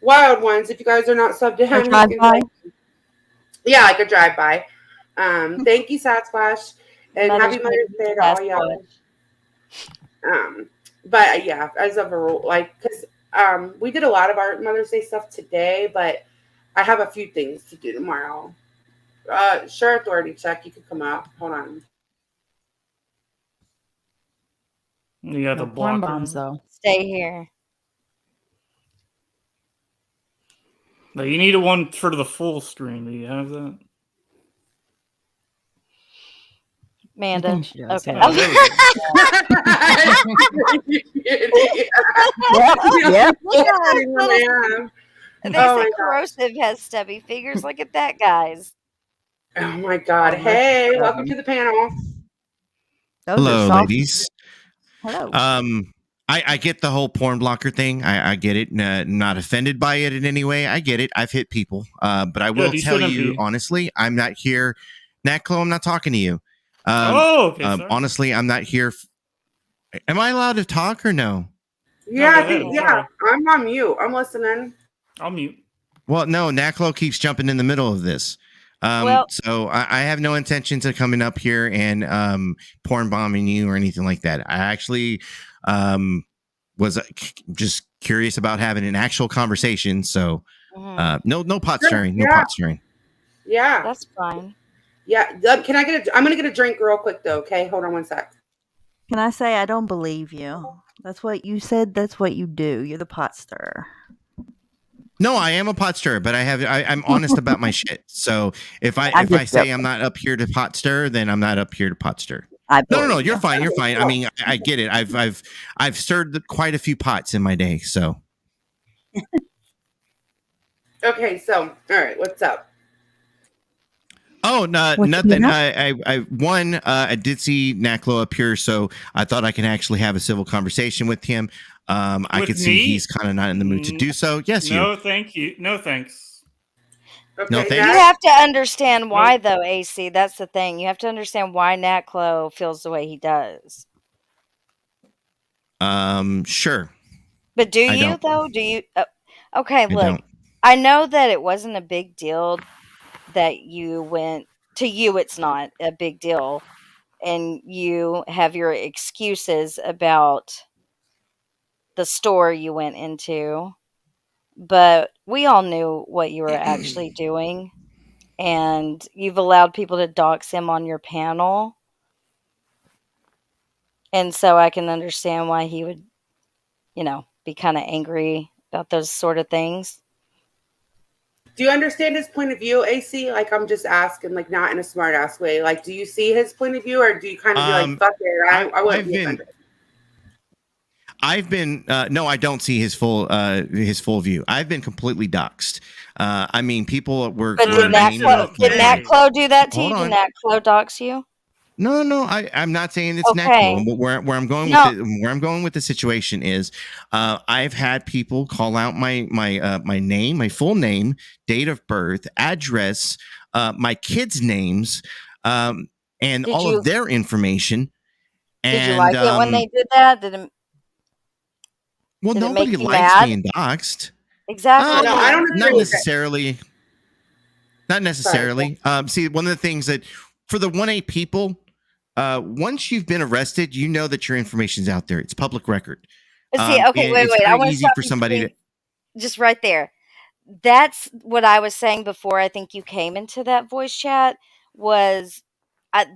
Wild Ones. If you guys are not subbed in, you can yeah, like a drive by. Thank you, Sasquatch, and happy Mother's Day to all y'all. But yeah, as of a rule, like, because we did a lot of our Mother's Day stuff today, but I have a few things to do tomorrow. Sure, authority check. You can come up. Hold on. You got the porn block bombs though. Stay here. No, you need one for the full screen. Do you have that? Amanda. I think she does. Okay. Yeah. Oh, there we go. They say corrosive has stubby fingers. Look at that, guys. Oh my god. Hey, welcome to the panel. Hello, ladies. Hello. I get the whole porn blocker thing. I get it. Not offended by it in any way. I get it. I've hit people. But I will tell you honestly, I'm not here. Naklo, I'm not talking to you. Okay. Honestly, I'm not here. Am I allowed to talk or no? Yeah, I'm on mute. I'm listening. I'll mute. Well, no, Naklo keeps jumping in the middle of this. So I have no intentions of coming up here and porn bombing you or anything like that. I actually was just curious about having an actual conversation. So no pot stirring, no pot stirring. Yeah, that's fine. Yeah, can I get I'm gonna get a drink real quick though. Okay, hold on one sec. Can I say I don't believe you? That's what you said. That's what you do. You're the pot stirrer. No, I am a pot stirrer, but I'm honest about my shit. So if I say I'm not up here to pot stir, then I'm not up here to pot stir. No, you're fine. You're fine. I mean, I get it. I've stirred quite a few pots in my day. So. Okay, so all right, what's up? Oh, no, nothing. I did see Naklo up here, so I thought I could actually have a civil conversation with him. I could see he's kind of not in the mood to do so. Yes, no, thank you. No, thanks. Okay, no, thanks. You have to understand why, though, AC. That's the thing. You have to understand why Naklo feels the way he does. Sure. But do you, though? Do you? Okay, look. I know that it wasn't a big deal that you went to you. It's not a big deal, and you have your excuses about the store you went into, but we all knew what you were actually doing, and you've allowed people to dox him on your panel, and so I can understand why he would, be kind of angry about those sort of things. Do you understand his point of view, AC? Like, I'm just asking, like, not in a smart ass way. Like, do you see his point of view, or do you kind of be like, fuck it, I wouldn't be offended? No, I don't see his full view. I've been completely doxxed. I mean, people were. But did Naklo do that to you? Did Naklo dox you? No. I'm not saying it's Naklo. Where I'm going with the situation is, I've had people call out my name, my full name, date of birth, address, my kids' names, and all of their information. Did you like it when they did that? Well, nobody likes being doxxed. Exactly. No, I don't agree not with necessarily. Not necessarily. See, one of the things that for the 1A people, once you've been arrested, you know that your information's out there. It's public record. See, okay, wait. It's I very want easy for somebody to just right there. that's what I was saying before. I think you came into that voice chat was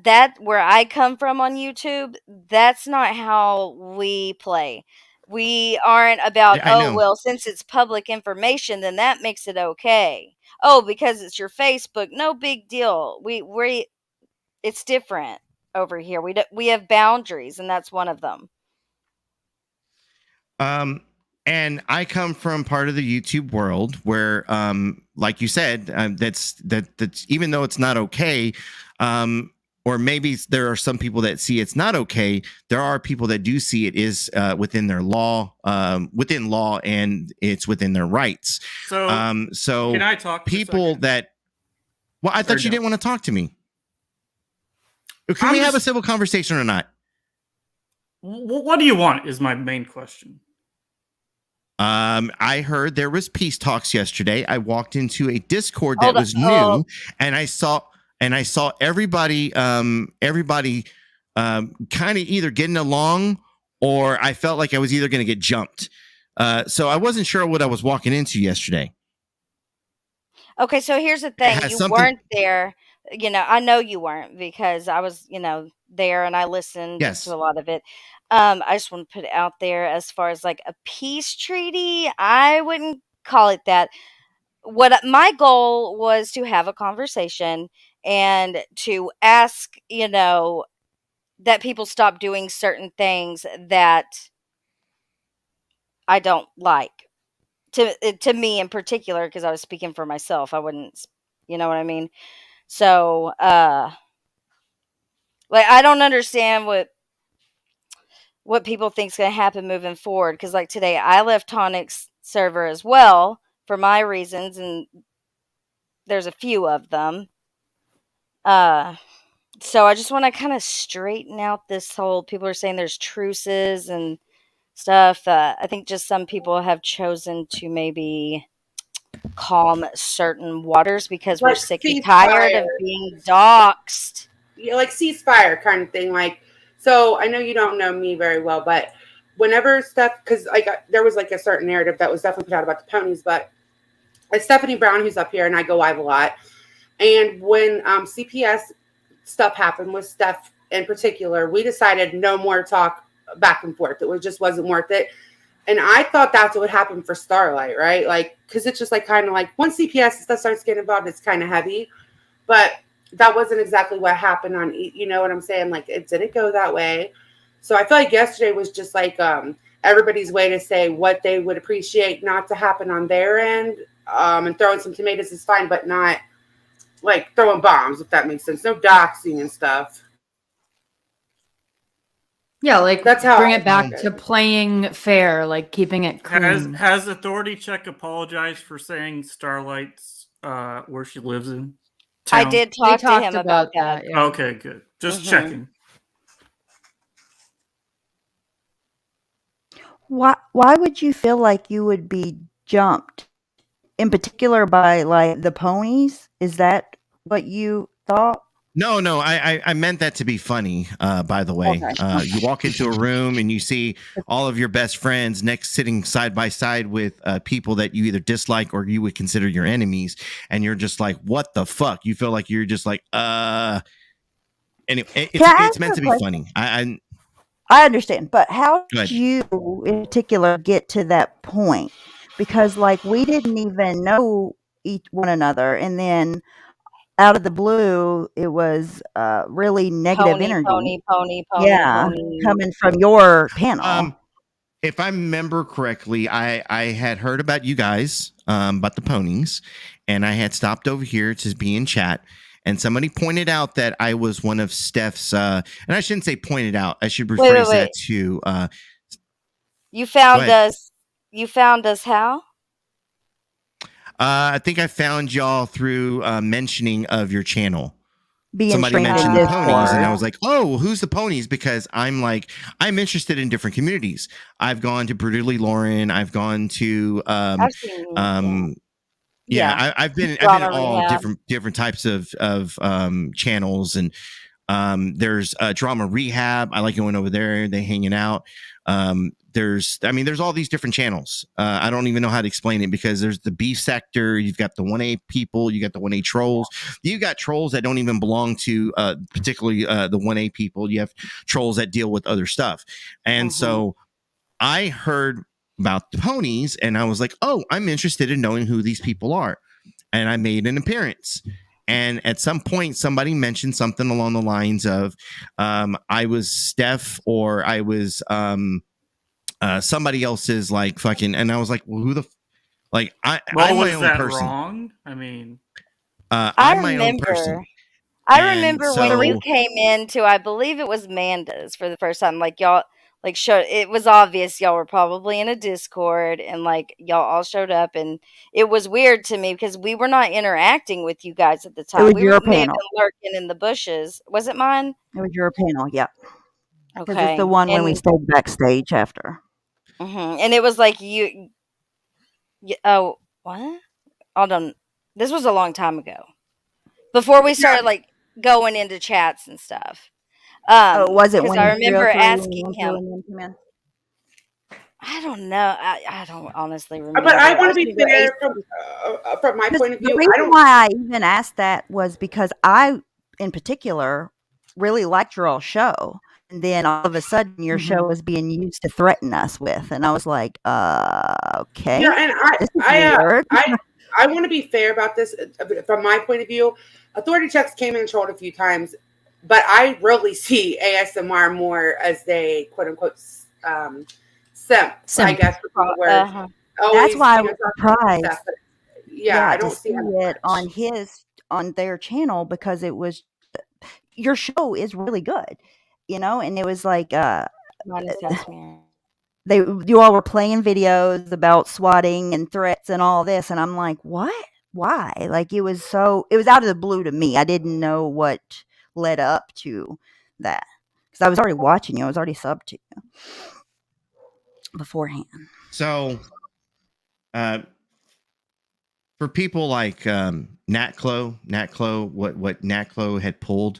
that where I come from on YouTube. That's not how we play. We aren't about, I oh, know. well, since it's public information, then that makes it okay. Oh, because it's your Facebook, no big deal. It's different over here. We have boundaries, and that's one of them. And I come from part of the YouTube world where, like you said, that's even though it's not okay, or maybe there are some people that see it's not okay. There are people that do see it is within their law, within law, and it's within their rights. So can I talk? People that, well, I thought you didn't want to talk to me. Can we have a civil conversation or not? What do you want? Is my main question. I heard there was peace talks yesterday. I walked into a Discord that was new, and I saw everybody kind of either getting along, or I felt like I was either going to get jumped. So I wasn't sure what I was walking into yesterday. Okay, so here's the thing. You weren't there. I know you weren't because I was, there and I listened to a lot of it. I just want to put it out there as far as like a peace treaty. I wouldn't call it that. What my goal was to have a conversation and to ask, that people stop doing certain things that I don't like. To me in particular, because I was speaking for myself. I wouldn't, you know what I mean? So, like, I don't understand what people think's going to happen moving forward. Because, like, today I left Tonic's server as well for my reasons, and there's a few of them. So I just want to kind of straighten out this whole. People are saying there's truces and stuff. I think just some people have chosen to maybe calm certain waters because we're sick and tired of being doxxed. Yeah, like ceasefire kind of thing. Like, so I know you don't know me very well, but whenever stuff, because like there was like a certain narrative that was definitely put out about the ponies, but it's Stephanie Brown who's up here, and I go live a lot. And when CPS stuff happened with Steph in particular, we decided no more talk back and forth. It just wasn't worth it. And I thought that's what would happen for Starlight, right? Like, because it's just like kind of like once CPS stuff starts getting involved, it's kind of heavy. But that wasn't exactly what happened on, you know what I'm saying? Like, it didn't go that way. So I feel like yesterday was just like everybody's way to say what they would appreciate not to happen on their end. And throwing some tomatoes is fine, but not like throwing bombs, if that makes sense. No doxing and stuff. Yeah, like that's how bring it back to playing fair, like keeping it clean. Has Authority Check apologized for saying Starlight's where she lives in town? I did talk to him about that. Yeah. Okay, good. Just checking. Why would you feel like you would be jumped in particular by like the ponies? Is that what you thought? No, I meant that to be funny, by the way. Okay. You walk into a room and you see all of your best friends sitting side by side with people that you either dislike or you would consider your enemies. And you're just like, what the fuck? You feel like you're just like, anyway, it's meant to be funny. I understand, but how did you in particular get to that point? Because like we didn't even know one another, and then out of the blue, it was really negative energy. Pony, coming from your panel. If I remember correctly, I had heard about you guys, about the ponies, and I had stopped over here to be in chat. And somebody pointed out that I was one of Steph's, and I shouldn't say pointed out. I should rephrase that to. You found us. You found us how? I think I found y'all through mentioning of your channel. Somebody mentioned the ponies, and I was like, "Oh, who's the ponies?" Because I'm interested in different communities. I've gone to Brutally Lauren. I've gone to I've been in all different types of channels, and There's Drama Rehab. I like going over there. They hanging out. There's all these different channels. I don't even know how to explain it because there's the beef sector. You've got the 1A people. You got the 1A trolls. You got trolls that don't even belong to particularly the 1A people. You have trolls that deal with other stuff. And so I heard about the ponies and I was like, oh, I'm interested in knowing who these people are. And I made an appearance. And at some point, somebody mentioned something along the lines of I was Steph or I was somebody else's like fucking. And I was like, well, who the like I'm my own person. Wrong? I mean, I'm my own person. I remember when you came into, I believe it was Manda's for the first time. Like y'all, like it was obvious y'all were probably in a Discord, and like y'all all showed up, and it was weird to me because we were not interacting with you guys at the time. It was your panel. Lurking in the bushes. Was it mine? It was your panel, yeah. Okay, because it's the one when we stayed backstage after. And it was like you. Oh, what? Hold on. This was a long time ago. Before we started like going into chats and stuff. Was it when I remember asking him. I don't know. I don't honestly remember. But I want to be fair from my point of view. The reason why I even asked that was because I, in particular, really liked your all show. And then all of a sudden your show was being used to threaten us with. And I was like, okay. Yeah, and I want to be fair about this from my point of view. Authority checks came and trolled a few times, but I really see ASMR more as they quote unquote simp. I guess that's why I was surprised. Yeah, I don't see it on their channel because it was your show is really good, and it was like you all were playing videos about swatting and threats and all this, and I'm like, what? Why? Like it was out of the blue to me. I didn't know what led up to that because I was already watching you. I was already subbed to you beforehand. So, for people like Natclo, what Natclo had pulled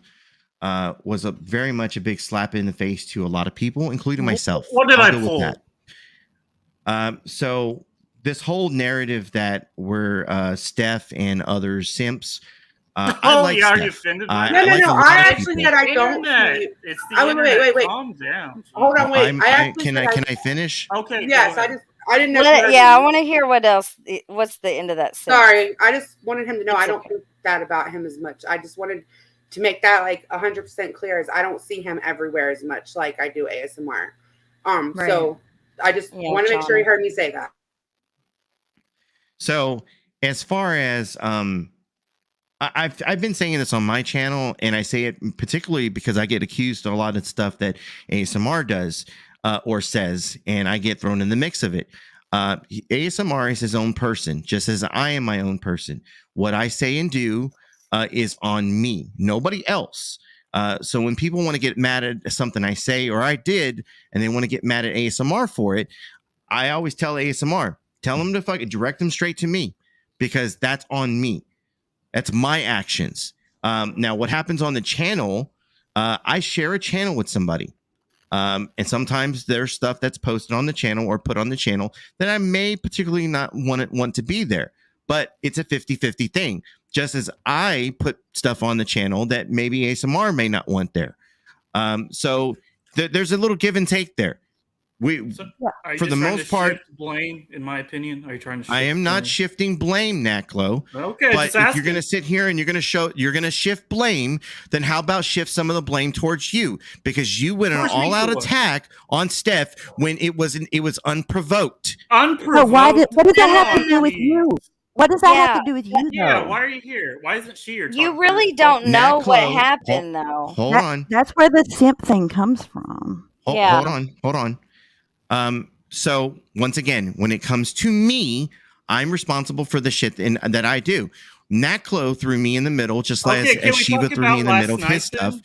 was very much a big slap in the face to a lot of people, including myself. What did I pull? So this whole narrative that we're Steph and others simps. I like are you offended? No. I actually said I don't. It's the internet. Wait. Calm down. Hold on, wait. Can I finish? Okay. Yes, I didn't know. I want to hear what else. What's the end of that sentence? Sorry, I just wanted him to know I don't think that about him as much. I just wanted to make that like 100% clear. As I don't see him everywhere as much like I do ASMR. Right. So I just want to make sure you heard me say that. So as far as I've been saying this on my channel, and I say it particularly because I get accused of a lot of stuff that ASMR does or says, and I get thrown in the mix of it. ASMR is his own person, just as I am my own person. What I say and do is on me, nobody else. So when people want to get mad at something I say or I did, and they want to get mad at ASMR for it, I always tell ASMR, tell them to fucking direct them straight to me, because that's on me. That's my actions. Now, what happens on the channel, I share a channel with somebody. And sometimes there's stuff that's posted on the channel or put on the channel that I may particularly not want to be there. But it's a 50-50 thing. Just as I put stuff on the channel that maybe ASMR may not want there. So there's a little give and take there. For the most part, blame, in my opinion, are you trying to shift I am not blame? Shifting blame, Naklo. Okay, but if you're going to sit here and you're going to shift blame, then how about shift some of the blame towards you, because you went an all-out attack on Steph when it was unprovoked. Unprovoked. What does that have to do with you? What does that have to do with you? Yeah, why are you here? Why isn't she here? You really don't know what happened, though. Hold on. That's where the simp thing comes from. Hold on. So once again, when it comes to me, I'm responsible for the shit that I do. Naklo threw me in the middle, just like as Shiva threw me in the middle of his stuff.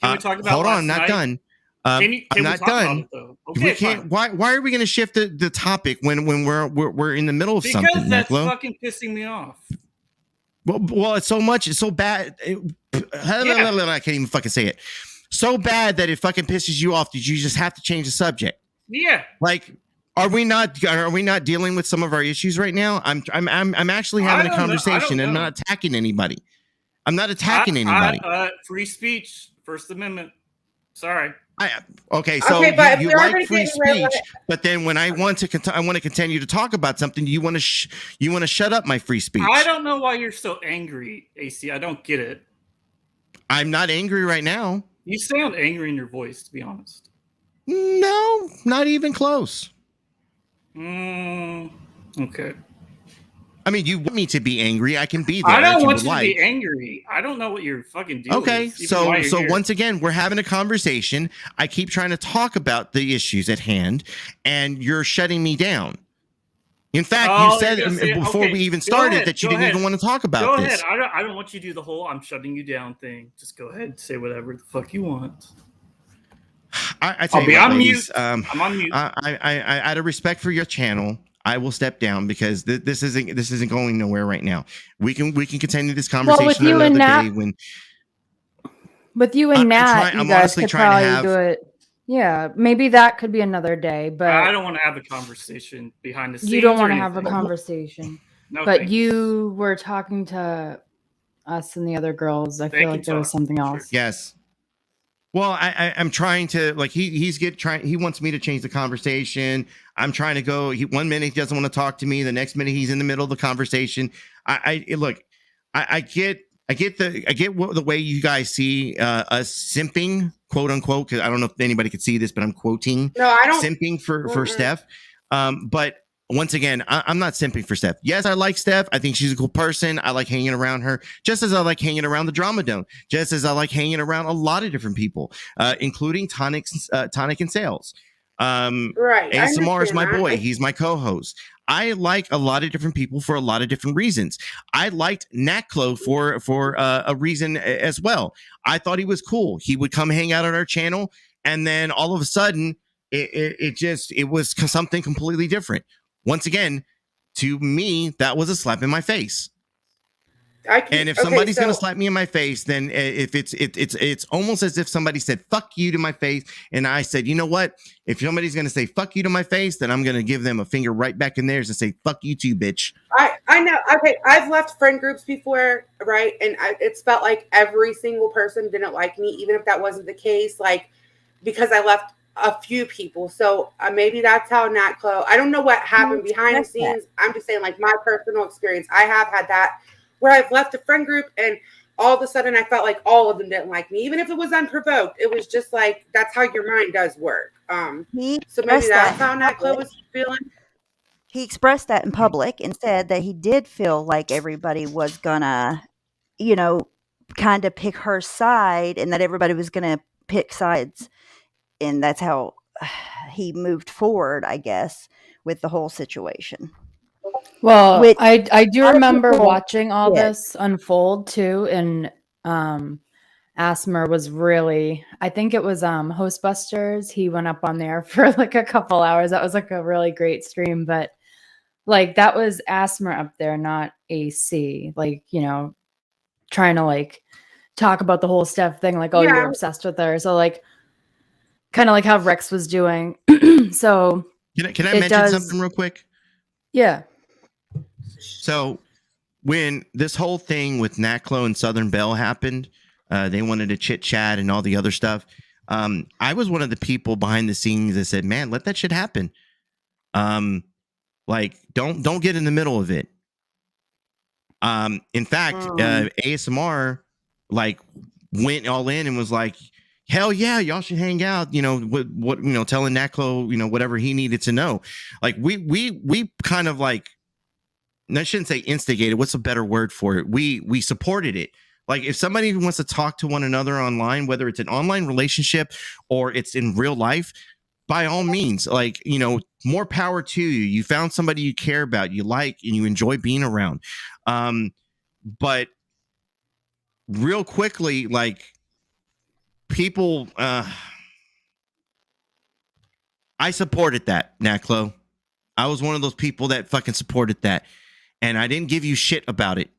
Can we talk about hold on, I'm not done. I'm not done. We can't. Why are we going to shift the topic when we're in the middle of something? Because that's Naklo? fucking pissing me off. Well, it's so much. It's so bad. I can't even fucking say it. So bad that it fucking pisses you off that you just have to change the subject. Yeah. Like, are we not dealing with some of our issues right now? I'm actually having a conversation and not attacking anybody. I'm not attacking anybody. Free speech, First Amendment. Sorry. So you like free speech, but then when I want to continue to talk about something, you want to shut up my free speech. I don't know why you're so angry, AC. I don't get it. I'm not angry right now. You sound angry in your voice, to be honest. No, not even close. Okay. I mean, you want me to be angry? I can be there. I don't want you to be angry. I don't know what you're fucking doing. Okay, so once again, we're having a conversation. I keep trying to talk about the issues at hand, and you're shutting me down. In fact, you said before we even started that you didn't even want to talk about this. Go ahead. I don't want you to do the whole "I'm shutting you down" thing. Just go ahead and say whatever the fuck you want. I tell you what, what, ladies, I'm on mute. I out of respect for your channel, I will step down because this isn't going nowhere right now. We can continue this conversation another day with you and Nat, you guys could probably do it. Yeah, maybe that could be another day, but I don't want to have a conversation behind the scenes. You don't want to have a conversation. No, but you were talking to us and the other girls. I feel like there was something else. Yes. Well, I'm trying to, like, he wants me to change the conversation. I'm trying to go. 1 minute he doesn't want to talk to me. The next minute he's in the middle of the conversation. I get the way you guys see us simping, quote unquote, because I don't know if anybody could see this, but I'm quoting. No, I don't. Simping for Steph. But once again, I'm not simping for Steph. Yes, I like Steph. I think she's a cool person. I like hanging around her, just as I like hanging around the Drama Dome, just as I like hanging around a lot of different people, including Tonic and Sales. Right. ASMR is my boy. He's my co-host. I like a lot of different people for a lot of different reasons. I liked Natclo for a reason as well. I thought he was cool. He would come hang out on our channel, and then all of a sudden, it was something completely different. Once again, to me, that was a slap in my face. And if somebody's going to slap me in my face, then if it's almost as if somebody said "fuck you" to my face, and I said, you know what? If somebody's going to say "fuck you" to my face, then I'm going to give them a finger right back in theirs and say "fuck you too, bitch." I know. Okay, I've left friend groups before, right? And it's felt like every single person didn't like me, even if that wasn't the case. Like, because I left a few people. So maybe that's how Natclo. I don't know what happened behind the scenes. I'm just saying, like, my personal experience. I have had that where I've left a friend group and all of a sudden I felt like all of them didn't like me, even if it was unprovoked. It was just like, that's how your mind does work. So maybe that's how Natclo was feeling. He expressed that in public and said that he did feel like everybody was gonna, kind of pick her side, and that everybody was gonna pick sides. And that's how he moved forward, I guess, with the whole situation. Well, I do remember watching all this unfold too, and Asmer was really, I think it was Hostbusters. He went up on there for like a couple hours. That was like a really great stream, but like that was Asmer up there, not AC. Like, trying to like talk about the whole Steph thing, like, oh, you're obsessed with her. So like, kind of like how Rex was doing. So can I mention something real quick? Yeah. So when this whole thing with Natclo and Southern Belle happened, they wanted to chit chat and all the other stuff. I was one of the people behind the scenes that said, man, let that shit happen. Like, don't get in the middle of it. In fact, ASMR like went all in and was like, hell yeah, y'all should hang out, what telling Natclo, whatever he needed to know. Like we kind of like, I shouldn't say instigated. What's a better word for it? We supported it. Like, if somebody wants to talk to one another online, whether it's an online relationship or it's in real life, by all means, like, more power to you. You found somebody you care about, you like, and you enjoy being around. But real quickly, like, people, I supported that, Natclo. I was one of those people that fucking supported that. And I didn't give you shit about it.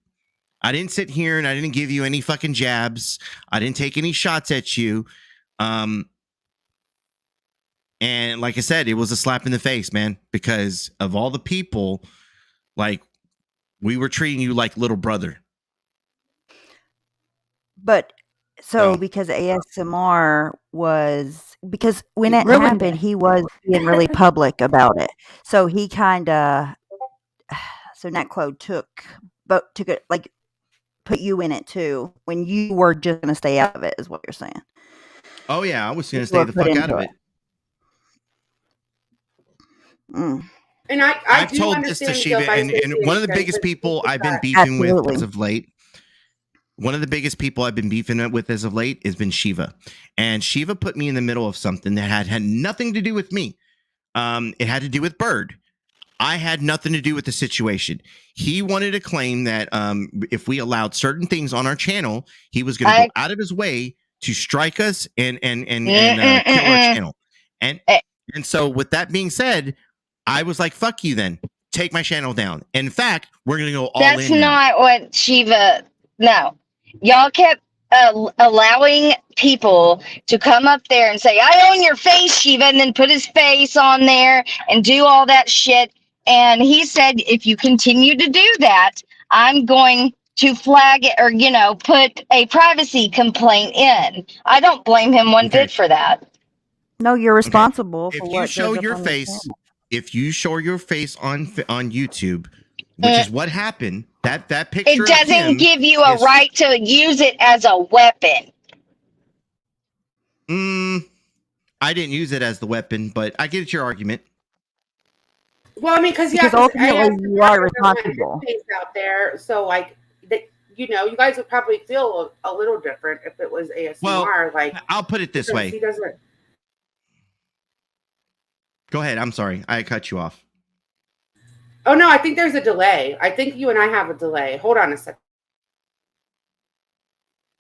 I didn't sit here and I didn't give you any fucking jabs. I didn't take any shots at you. And like I said, it was a slap in the face, man, because of all the people, like, we were treating you like little brother. But so because ASMR was, because when it happened, he was being really public about it. So he kind of, so NatClo took it, like, put you in it too, when you were just going to stay out of it, is what you're saying. Oh yeah, I was going to stay the fuck out of it. And I've told this to Shiva, and one of the biggest people I've been beefing with as of late. One of the biggest people I've been beefing with as of late has been Shiva, and Shiva put me in the middle of something that had nothing to do with me. It had to do with Bird. I had nothing to do with the situation. He wanted to claim that if we allowed certain things on our channel, he was going to go out of his way to strike us and kill our channel. And so, with that being said, I was like, "Fuck you, then take my channel down." In fact, we're going to go all in. That's not what Shiva. No, y'all kept allowing people to come up there and say, "I own your face, Shiva," and then put his face on there and do all that shit. And he said, if you continue to do that, I'm going to flag it, or, put a privacy complaint in. I don't blame him one bit for that. No, you're responsible for if what you show goes up your on face. If you show your face on YouTube, which is what happened, that picture. It doesn't give you a right to use it as a weapon. I didn't use it as the weapon, but I get your argument. Well, I mean, because ultimately you are responsible. Out there, so like, you guys would probably feel a little different if it was ASMR. Well, like, I'll put it this way. He doesn't. Go ahead. I'm sorry, I cut you off. Oh no, I think there's a delay. I think you and I have a delay. Hold on a second.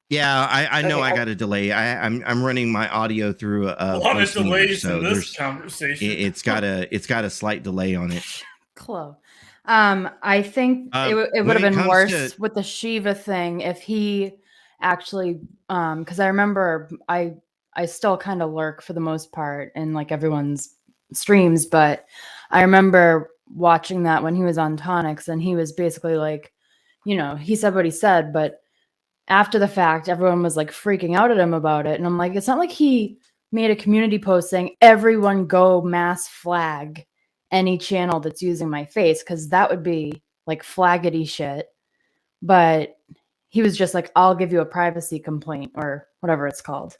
Yeah, I know I got a delay. I'm running my audio through a lot of delays in this conversation. It's got a slight delay on it. Chloe. I think it would have been worse with the Shiva thing if he actually, because I remember I still kind of lurk for the most part in like everyone's streams, but I remember watching that when he was on Tonics, and he was basically like, he said what he said, but after the fact, everyone was like freaking out at him about it. And I'm like, it's not like he made a community post saying, everyone go mass flag any channel that's using my face, because that would be like flaggity shit. But he was just like, I'll give you a privacy complaint or whatever it's called.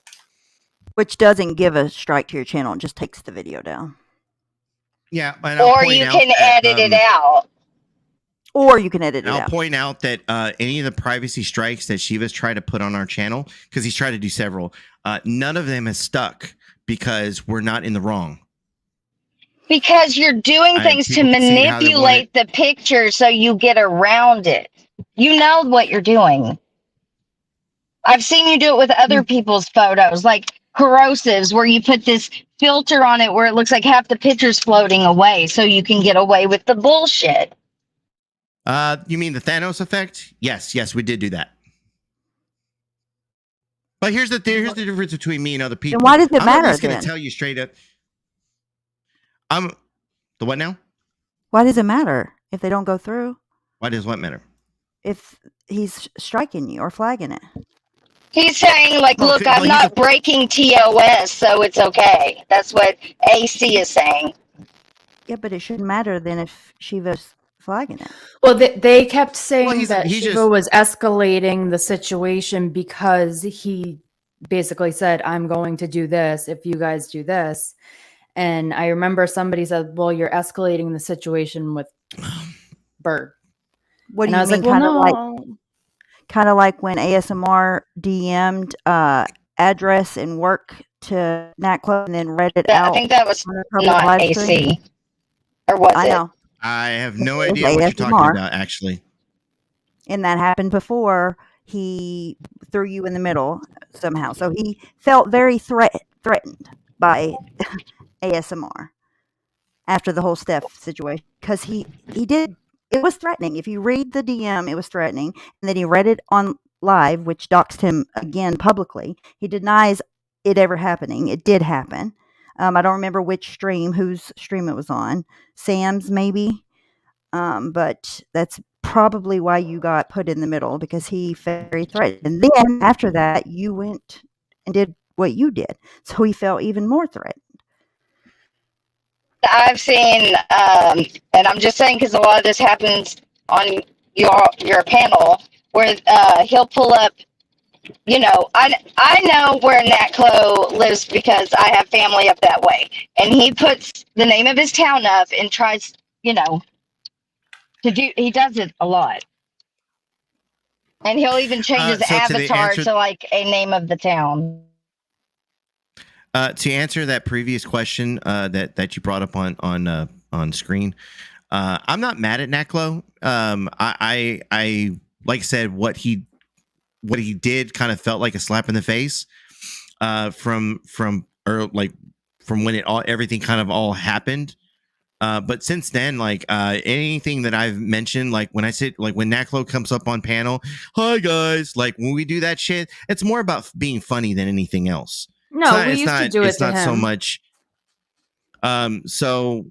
Which doesn't give a strike to your channel. It just takes the video down. Yeah. Or you can edit it out. Or you can edit it out. I'll point out that any of the privacy strikes that Shiva's tried to put on our channel, because he's tried to do several, none of them has stuck because we're not in the wrong. Because you're doing things to manipulate the picture so you get around it. You know what you're doing. I've seen you do it with other people's photos, like corrosives, where you put this filter on it where it looks like half the picture's floating away so you can get away with the bullshit. You mean the Thanos effect? Yes, we did do that. But here's the difference between me and other people. Then why does it matter? I'm just going to tell you straight up. The what now? Why does it matter if they don't go through? Why does what matter? If he's striking you or flagging it. He's saying, like, look, I'm not breaking TOS, so it's okay. That's what AC is saying. Yeah, but it shouldn't matter then if Shiva's flagging it. Well, they kept saying that Shiva was escalating the situation because he basically said, I'm going to do this if you guys do this. And I remember somebody said, well, you're escalating the situation with Bird. What do you mean? Kind of like when ASMR DM'd address and work to NatClo and then read it out. I think that was not AC. Or was it? I know. I have no idea what you're talking about, actually. And that happened before he threw you in the middle somehow. So he felt very threatened by ASMR after the whole Steph situation. Because he did it was threatening. If you read the DM, it was threatening. And then he read it on live, which doxed him again publicly. He denies it ever happening. It did happen. I don't remember which stream, whose stream it was on. Sam's, maybe. But that's probably why you got put in the middle, because he felt very threatened. And then after that, you went and did what you did. So he felt even more threatened. I've seen, and I'm just saying because a lot of this happens on your panel, where he'll pull up. You know, I know where Natclo lives because I have family up that way, and he puts the name of his town up and tries, you know, to do. He does it a lot, and he'll even change his avatar to like a name of the town. To answer that previous question that you brought up on screen, I'm not mad at Natclo. I like I said, what he did kind of felt like a slap in the face from when everything kind of all happened. But since then, like anything that I've mentioned, like when I said, like when Natclo comes up on panel, hi guys, like when we do that shit, it's more about being funny than anything else. No, we used to do it it's to not him. so much. So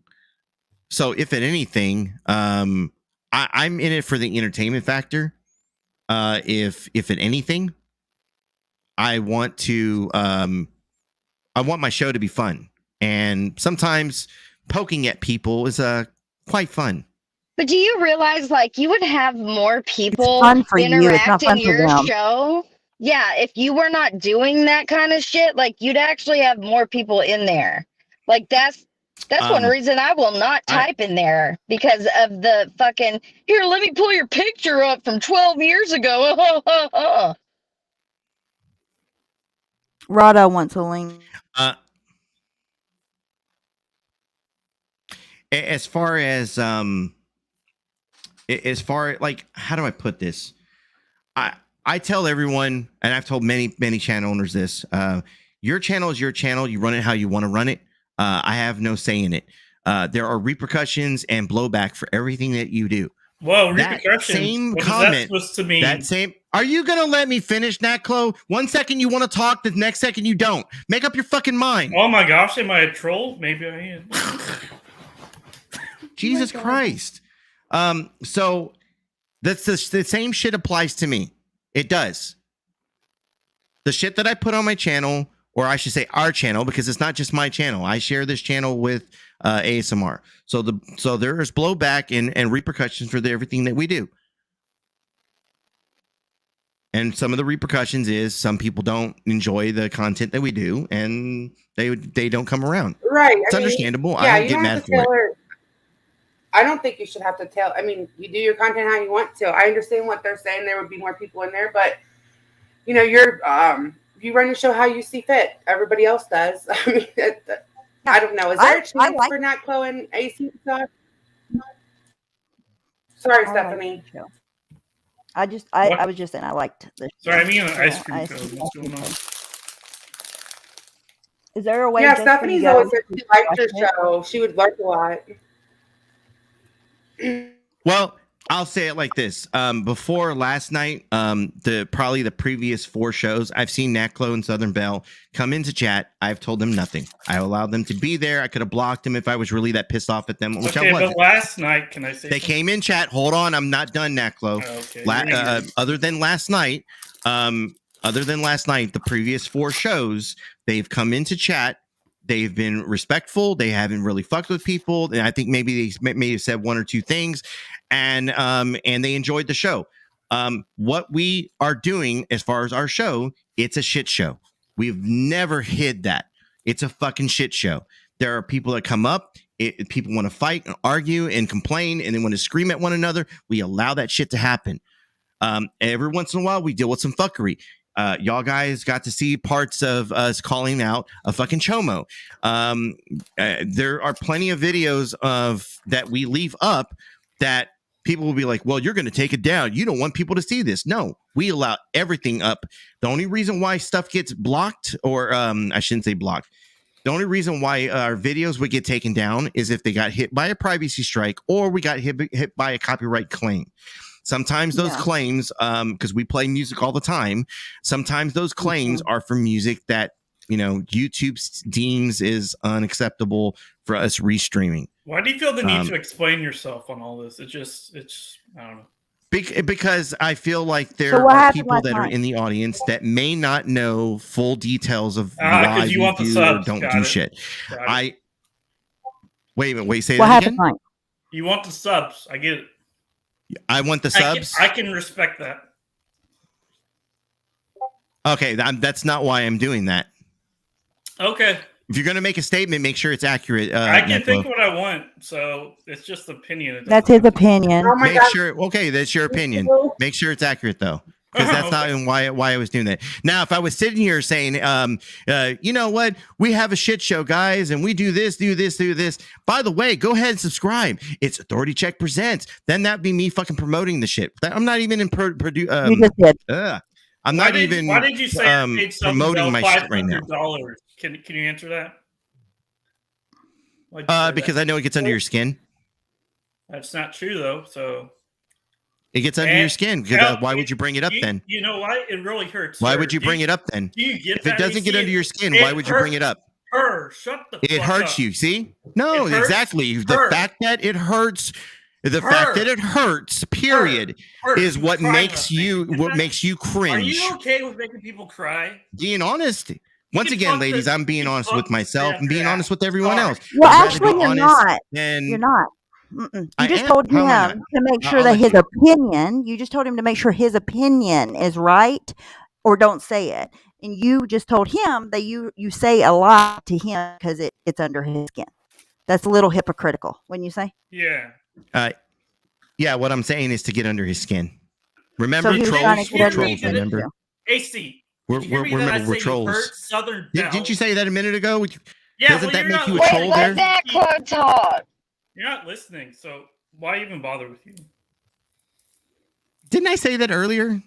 if at anything, I'm in it for the entertainment factor. If at anything, I want my show to be fun, and sometimes poking at people is quite fun. But do you realize, like, you would have more people interact in your show? Yeah, if you were not doing that kind of shit, like, you'd actually have more people in there. Like, that's one reason I will not type in there, because of the fucking, here, let me pull your picture up from 12 years ago. Rada wants a link. As far like, how do I put this? I tell everyone, and I've told many channel owners this, your channel is your channel. You run it how you want to run it. I have no say in it. There are repercussions and blowback for everything that you do. Whoa, repercussions. Same what comment. Is that supposed to mean? That same. Are you gonna let me finish, Natclo? 1 second you want to talk, the next second you don't. Make up your fucking mind. Oh my gosh, am I a troll? Maybe I am. Jesus Christ. So that's the same shit applies to me. It does. The shit that I put on my channel, or I should say our channel, because it's not just my channel. I share this channel with ASMR. So there is blowback and repercussions for everything that we do. And some of the repercussions is some people don't enjoy the content that we do, and they don't come around. Right. It's understandable. Yeah, I don't get mad for it. I don't think you should have to tell. I mean, you do your content how you want to. I understand what they're saying. There would be more people in there, but you know, you run your show how you see fit. Everybody else does. I mean, I don't know. Is there a chance for Natclo and AC to talk? Sorry, Stephanie. I was just saying I liked the show. Sorry, I mean an ice cream cone. What's going on? Is there a way? Yeah, Stephanie's always said she liked your show. She would like a lot. Well, I'll say it like this. Before last night, probably the previous 4 shows, I've seen Natclo and Southern Belle come into chat. I've told them nothing. I allowed them to be there. I could have blocked them if I was really that pissed off at them, which I wasn't. But last night, can I say they came in chat. Hold on, I'm not done, Natclo. Okay. Other than last night, the previous 4 shows, they've come into chat. They've been respectful. They haven't really fucked with people. And I think maybe they may have said 1 or 2 things, and they enjoyed the show. What we are doing as far as our show, it's a shit show. We've never hid that. It's a fucking shit show. There are people that come up. People want to fight and argue and complain, and they want to scream at one another. We allow that shit to happen. Every once in a while, we deal with some fuckery. Y'all guys got to see parts of us calling out a fucking chomo. There are plenty of videos that we leave up that people will be like, well, you're going to take it down. You don't want people to see this. No, we allow everything up. The only reason why stuff gets blocked, or I shouldn't say blocked. The only reason why our videos would get taken down is if they got hit by a privacy strike or we got hit by a copyright claim. Sometimes those claims, because we play music all the time, sometimes those claims are for music that, YouTube deems is unacceptable for us restreaming. Why do you feel the need to explain yourself on all this? It's I don't know. Because I feel like there are people that are in the audience that may not know full details of why we do or don't do shit. Wait, say that again? You want the subs. I get it. I want the subs? I can respect that. Okay, that's not why I'm doing that. Okay. If you're going to make a statement, make sure it's accurate. I can think what I want, so it's just opinion. That's his opinion. Oh make sure. Okay, that's your opinion. Make sure it's accurate, though, because that's not why I was doing that. Now, if I was sitting here saying, you know what, we have a shit show, guys, and we do this. By the way, go ahead and subscribe. It's Authority Check Presents. Then that'd be me fucking promoting the shit. I'm not even in you just did. I'm not even. Why did you say promoting my shit right now? Can you answer that? Because I know it gets under your skin. That's not true though. So it gets under your skin. Because why would you bring it up then? You know why? It really hurts. Why would you bring it up then? Do you get if it doesn't get under your skin, why would you bring it up? Shut the It fuck hurts up. you. See? No, exactly. The fact that it hurts. The fact that it hurts, period, is what makes you cringe. Are you okay with making people cry? Being honest. Once again, ladies, I'm being honest with myself and being honest with everyone else. Well, actually, you're not. You're not. You just told him to make sure that his opinion. You just told him to make sure his opinion is right, or don't say it. And you just told him that you say a lot to him because it's under his skin. That's a little hypocritical, wouldn't you say? Yeah. Yeah, what I'm saying is to get under his skin. Remember, trolls. Remember, AC. We're trolls. Didn't you say that a minute ago? Yeah, doesn't that make you a troll there? That quote talk. You're not listening, so why even bother with you? Didn't I say that earlier?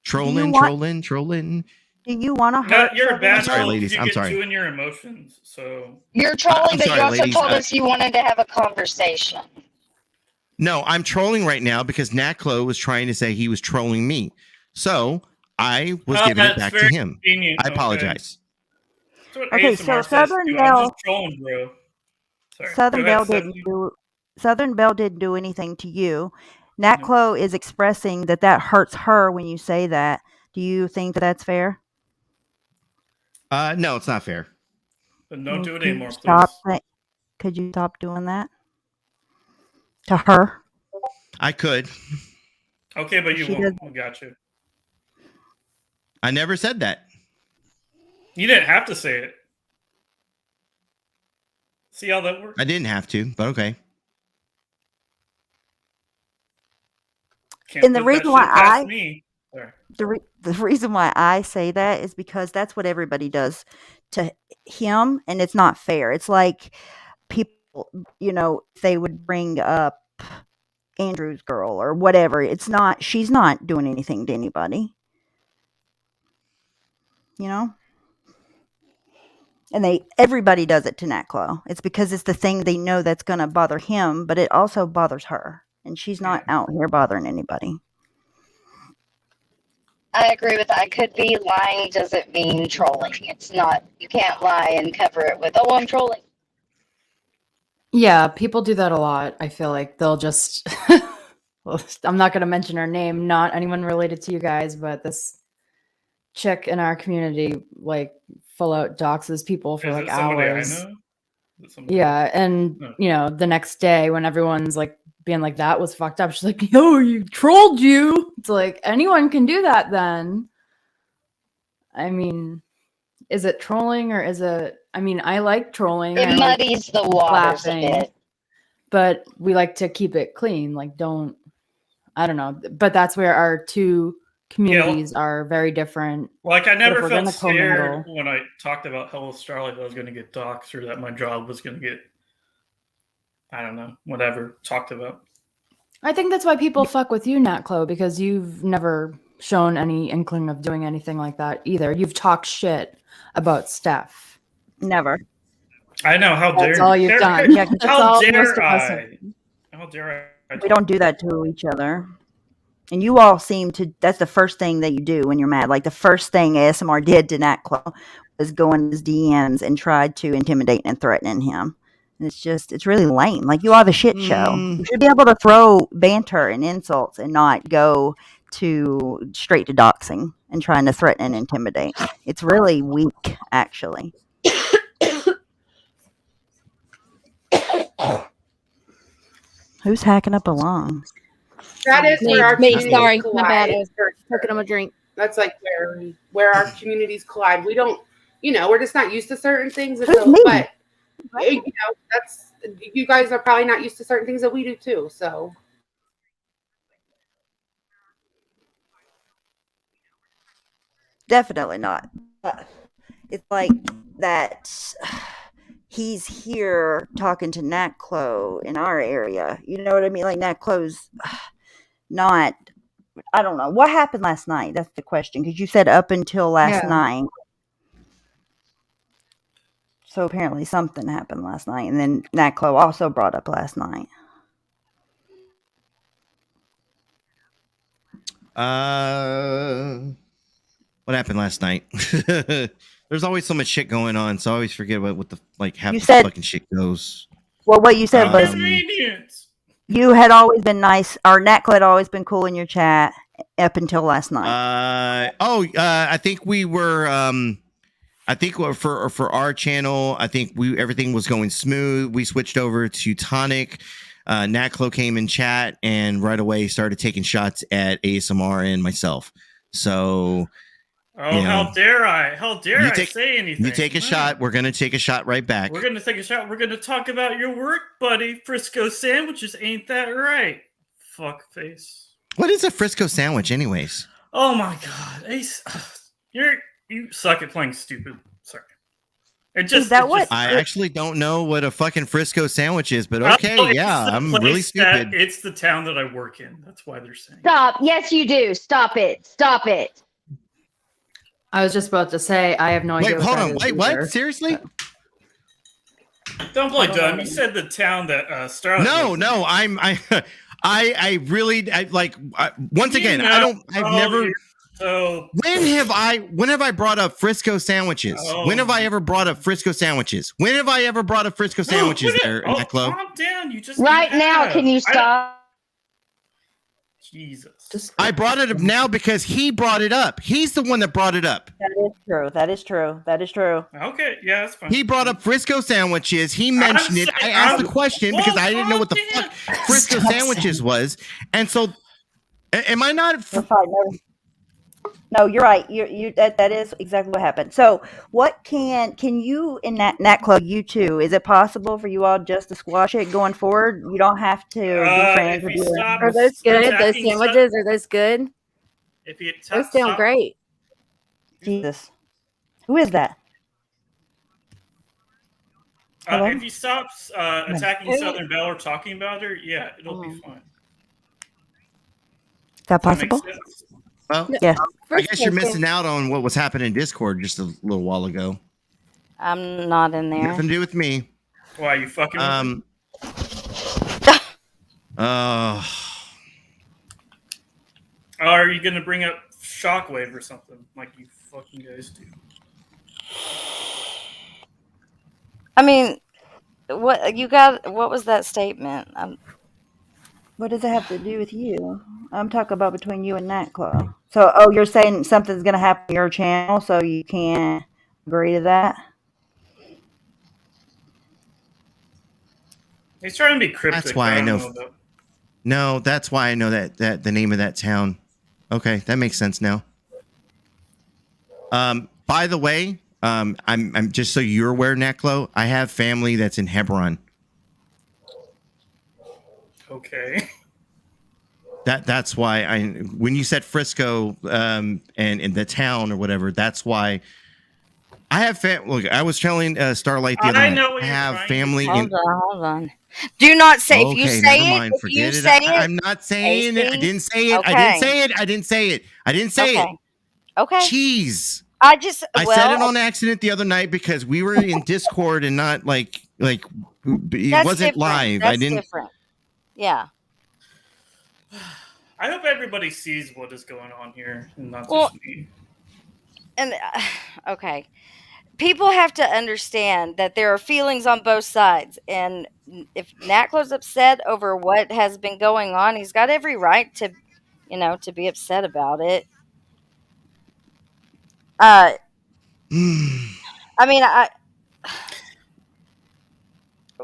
Trolling. Do you want to hurt? You're a bad troll. ladies. I'm sorry. Too in your emotions, so you're trolling, but you also told us you wanted to have a conversation. No, I'm trolling right now because Naklo was trying to say he was trolling me. So I was giving it back to him. I apologize. Okay, so Southern Belle didn't do anything to you. Naklo is expressing that hurts her when you say that. Do you think that's fair? No, it's not fair. Then don't do it anymore, please. Could you stop doing that to her? I could. Okay, but you won't. I got you. I never said that. You didn't have to say it. See how that works? I didn't have to, but okay. And the reason why the reason why I say that is because that's what everybody does to him, and it's not fair. It's like people, they would bring up Andrew's girl or whatever. She's not doing anything to anybody. And everybody does it to Naklo. It's because it's the thing they know that's going to bother him, but it also bothers her. And she's not out here bothering anybody. I agree with that. I could be lying doesn't mean trolling. It's not. You can't lie and cover it with, I'm trolling. Yeah, people do that a lot. I feel like they'll just... well, I'm not going to mention her name, not anyone related to you guys, but this chick in our community, full out doxes people for hours. Yeah, and the next day when everyone's being that was fucked up, she's like, yo, you trolled you. It's like, anyone can do that then. I mean, is it trolling or is it, I like trolling. It muddies the waters a bit. But we like to keep it clean. I don't know. But that's where our two communities are very different. I never felt scared when I talked about Hello Starlight that I was going to get doxxed or that my job was going to get, I don't know, whatever talked about. I think that's why people fuck with you, Naklo, because you've never shown any inkling of doing anything like that either. You've talked shit about Steph. Never. I know. How dare That's all you've done. Yeah, That's How all dare most of us have I? How dare I? we don't do that to each other. And you all seem to, that's the first thing that you do when you're mad. Like the first thing ASMR did to Nat Clo was go in his DMs and tried to intimidate and threaten him. And it's really lame. Like you all have a shit show. You should be able to throw banter and insults and not go straight to doxing and trying to threaten and intimidate. It's really weak, actually. Who's hacking up a lung? That is where our communities Sorry, collide. my bad. I was cooking him a drink. That's like where our communities collide. We don't, we're just not used to certain things. Who's So, me? but that's, you guys are probably not used to certain things that we do too. So Definitely not. It's like that. He's here talking to Nat Clo in our area. You know what I mean? Like Nat Clo's not. I don't know what happened last night. That's the question, because you said up until last night. So apparently something happened last night, and then Nat Clo also brought up last night. What happened last night? There's always so much shit going on, so I always forget what the half the fucking shit goes. Well, what you said was you had always been nice, or Nat Clo had always been cool in your chat up until last night. I think we were. I think for our channel, I think everything was going smooth. We switched over to Tonic. Nat Clo came in chat and right away started taking shots at ASMR and myself. So, how dare I? How dare I say anything? You take a shot. We're gonna take a shot right back. We're gonna take a shot. We're gonna talk about your work, buddy. Frisco sandwiches, ain't that right? Fuck face. What is a Frisco sandwich, anyways? Oh my god, Ace, you suck at playing stupid. Sorry. I actually don't know what a fucking Frisco sandwich is, but okay, I'm really stupid. It's the town that I work in. That's why they're saying. Stop. Yes, you do. Stop it. Stop it. I was just about to say, I have no idea. Wait, hold on. Wait, what? Seriously? Don't play dumb. You said the town that Starlight. No. I really like. Once again, I've never. So when have I brought up Frisco sandwiches? When have I ever brought up Frisco sandwiches? When have I ever brought up Frisco sandwiches there, Clo? Calm down. You just now. Can you stop? Jesus. I brought it up now because he brought it up. He's the one that brought it up. That is true. Okay, yeah, that's fine. He brought up Frisco sandwiches. He mentioned it. I asked the question because I didn't know what the fuck Frisco sandwiches was. And so, am I not? No, you're right. That is exactly what happened. So, what can you in Nat Clo, you two? Is it possible for you all just to squash it going forward? You don't have to be friends with you. Are those good? Those sandwiches are those good? Those sound great. Jesus, who is that? If he stops attacking Southern Belle or talking about her, yeah, it'll be fine. Is that possible? Well, yes. I guess you're missing out on what was happening in Discord just a little while ago. I'm not in there. Nothing to do with me. Why, you fucking are you gonna bring up Shockwave or something like you fucking guys do? I mean, what was that statement? What does it have to do with you? I'm talking about between you and Nat Clo. So, you're saying something's going to happen to your channel, so you can't agree to that? He's trying to be cryptic. That's why I know. No, that's why I know that the name of that town. Okay, that makes sense now. By the way, I'm just so you're aware, Nat Clo, I have family that's in Hebron. Okay. That's why when you said Frisco and in the town or whatever, that's why I have look, I was telling Starlight the other night. I have family Hold on. Do not say if you say mind. it. Forget if you it. say it. I'm not saying it. I didn't say it. Okay. I didn't say it. I didn't say it. Okay. Jeez. I said it on accident the other night because we were in Discord and not like it wasn't different. live. That's different. Yeah. I hope everybody sees what is going on here and not just me. And okay. People have to understand that there are feelings on both sides, and if Nackler's upset over what has been going on, he's got every right to, to be upset about it. I mean,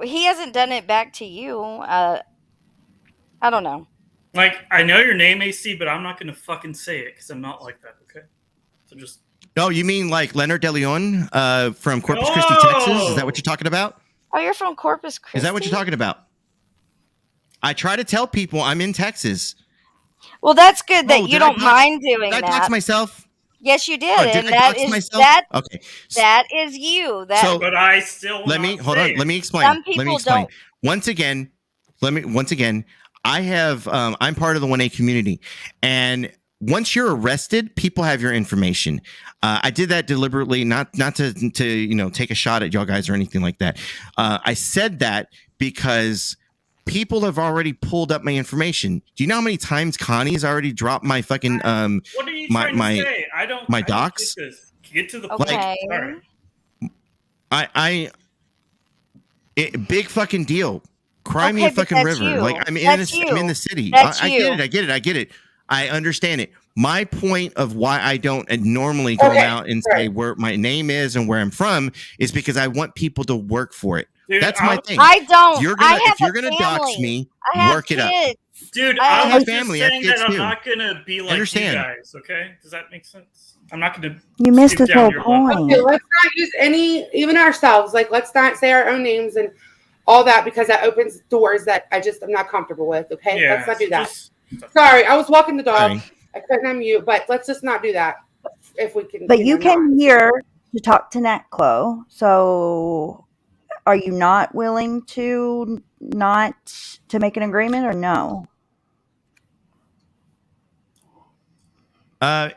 he hasn't done it back to you. I don't know. Like, I know your name, AC, but I'm not going to fucking say it because I'm not like that, okay? So just... Oh, you mean like Leonard DeLeon from Corpus Christi, Texas? Is that what you're talking about? Oh, you're from Corpus Christi? Is that what you're talking about? I try to tell people I'm in Texas. Well, that's good that you don't mind doing that. Did I dox myself? Yes, you did. Did And I dox myself? Okay. That is you. But I still let me explain. Some people don't. Once again, I have I'm part of the 1A community, and once you're arrested, people have your information. I did that deliberately, not to take a shot at y'all guys or anything like that. I said that because people have already pulled up my information. Do you know how many times Connie's already dropped my fucking what are you trying to say? My docs? Get to the point. Big fucking deal. Cry me a fucking river. You. Like I'm in the city. I get it. I understand it. My point of why I don't normally go out and say where my name is and where I'm from is because I want people to work for it. Dude, that's my thing. I don't. If you're gonna dox me, work it up. Dude, I was just saying that I'm not gonna be like you guys. Okay, does that make sense? I'm not gonna. You missed the whole point. Okay, let's not use even ourselves. Like, let's not say our own names and all that because that opens doors that I'm not comfortable with. Okay, let's not do that. Sorry, I was walking the dog. Sorry. I couldn't unmute, but let's just not do that if we can. But you came here to talk to Natclo, so are you not willing to make an agreement or no?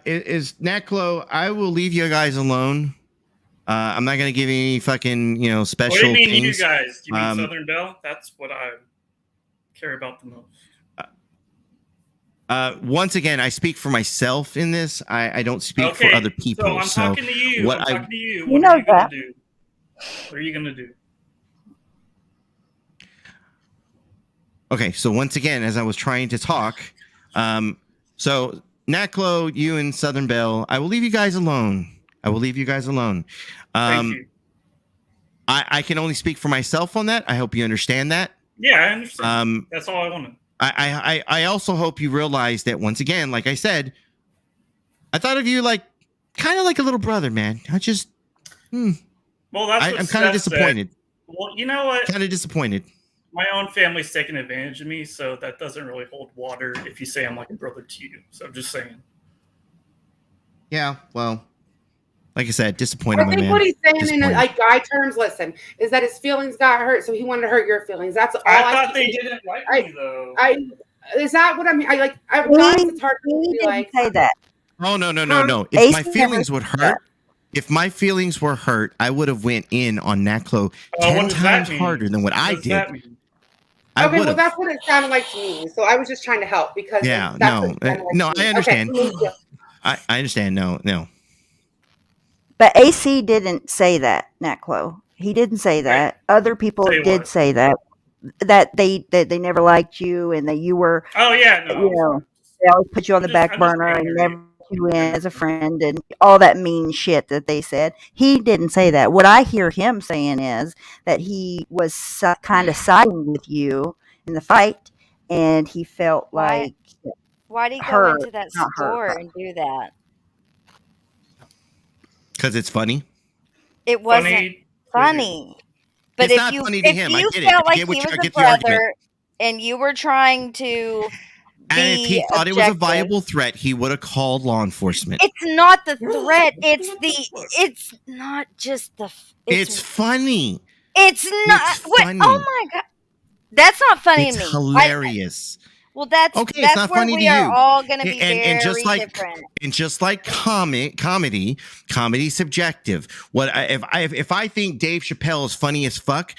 Is Natclo? I will leave you guys alone. I'm not gonna give you any fucking special. What do you mean, things. you guys? You mean Southern Belle? That's what I care about the most. Once again, I speak for myself in this. I don't speak for other people. So I'm talking to you. What are you gonna do? What are you gonna do? Okay, so once again, as I was trying to talk, so Natclo, you and Southern Belle, I will leave you guys alone. Thank you. I can only speak for myself on that. I hope you understand that. Yeah, I understand. That's all I wanted. I also hope you realize that once again, like I said, I thought of you like kind of like a little brother, man. I'm kind of disappointed. Well, you know what? Kind of disappointed. My own family's taking advantage of me, so that doesn't really hold water if you say I'm like a brother to you. So I'm just saying. Yeah, well, like I said, disappointed. I think what he's saying in like guy terms, listen, is that his feelings got hurt, so he wanted to hurt your feelings. That's all. I thought they didn't like me though. Is that what I mean? Guys, it's hard to be like say that. Oh no. If my feelings would hurt. If my feelings were hurt, I would have went in on Natclo 10 times harder than what I did. Okay, well, that's what it sounded like to me. So I was just trying to help because I understand. Okay, I understand. No. But AC didn't say that, Natclo. He didn't say that. Other people did say that. That they never liked you and that you were. Oh yeah, no. They always put you on the back burner and never you in as a friend and all that mean shit that they said. He didn't say that. What I hear him saying is that he was kind of siding with you in the fight, and he felt like. Why did he go into that store and do that? Because it's funny. It wasn't funny. But it's not funny to him. I get it. Felt like he was a brother, and you were trying to. And if he thought it was a viable threat, he would have called law enforcement. It's not the threat. It's not just the. It's funny. It's not. It's funny. Oh my god, that's not funny to me. It's hilarious. Well, that's okay, it's not where funny we to are you. all going to be And very different. And just like comedy subjective. If I think Dave Chappelle is funny as fuck,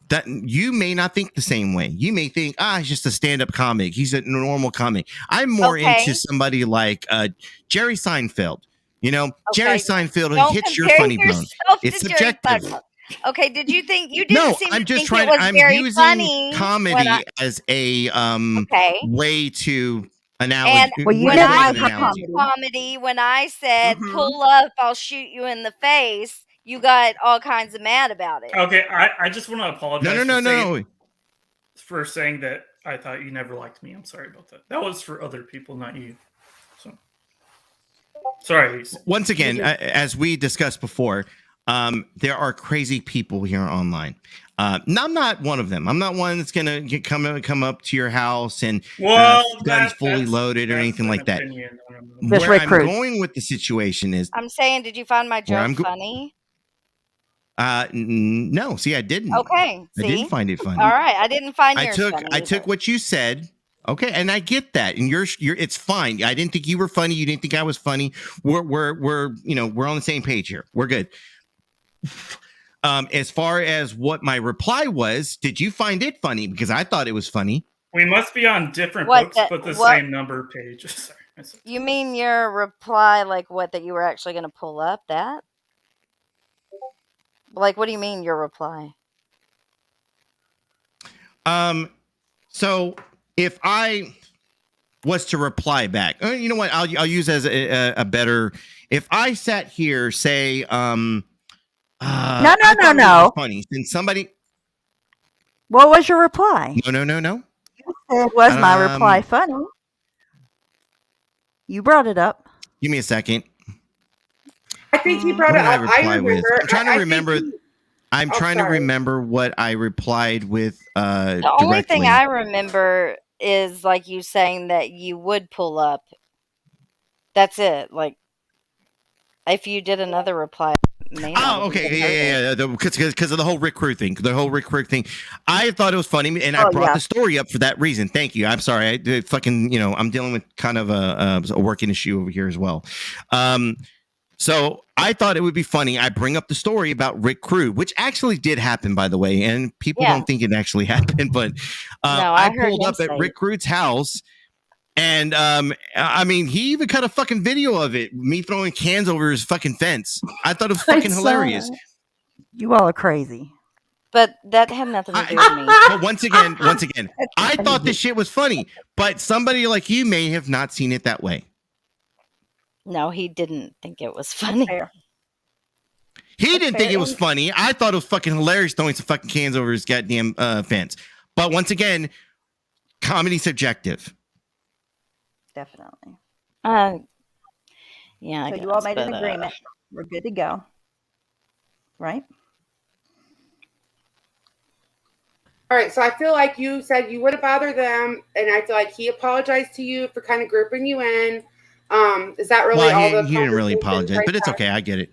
that you may not think the same way. You may think, he's just a stand-up comic. He's a normal comic. I'm more into somebody like Jerry Seinfeld. You know, Jerry Seinfeld hits your funny bone. It's subjective. Okay, did you think you No, didn't seem I'm to just think trying. it was I'm very using funny comedy as a way to analogy. And when I analogy. comedy, when I said pull up, I'll shoot you in the face, you got all kinds of mad about it. Okay, I just want to apologize No. For saying that I thought you never liked me. I'm sorry about that. That was for other people, not you. So sorry. Once again, as we discussed before, there are crazy people here online. I'm not one of them. I'm not one that's gonna come up to your house and guns fully loaded or anything like that. Where I'm going with the situation is, I'm saying, did you find my joke funny? No. See, I didn't. Okay. I didn't find it funny. All right, I didn't find yours funny. I took what you said. Okay, and I get that, and you're it's fine. I didn't think you were funny. You didn't think I was funny. We're on the same page here. We're good. As far as what my reply was, did you find it funny? Because I thought it was funny. We must be on different books, but the same number of pages. You mean your reply, like what, that you were actually going to pull up that? Like, what do you mean your reply? So if I was to reply back, you know what? I'll use as a better. If I sat here, say, no. Funny. Then somebody. What was your reply? No. It was my reply funny. You brought it up. Give me a second. I think he brought it up. I remember. I'm trying to remember. I'm trying to remember what I replied with. The only thing I remember is like you saying that you would pull up. That's it. Like, if you did another reply. Okay, yeah. Because of the whole Rick Crew thing. I thought it was funny, and I brought the story up for that reason. Thank you. I'm sorry. I'm dealing with kind of a working issue over here as well. So I thought it would be funny. I bring up the story about Rick Crew, which actually did happen, by the way, and people don't think it actually happened. But I pulled up at Rick Crew's house. And I mean, he even cut a fucking video of it, me throwing cans over his fucking fence. I thought it was fucking hilarious. You all are crazy. But that had nothing to do with me. But once again, I thought this shit was funny, but somebody like you may have not seen it that way. No, he didn't think it was funny. He didn't think it was funny. I thought it was fucking hilarious throwing some fucking cans over his goddamn fence. But once again, comedy subjective. Definitely. Yeah. So you all made an agreement. We're good to go. Right? All right. So I feel like you said you wouldn't bother them, and I feel like he apologized to you for kind of grouping you in. Is that really all he didn't really apologize, but it's okay. I get it.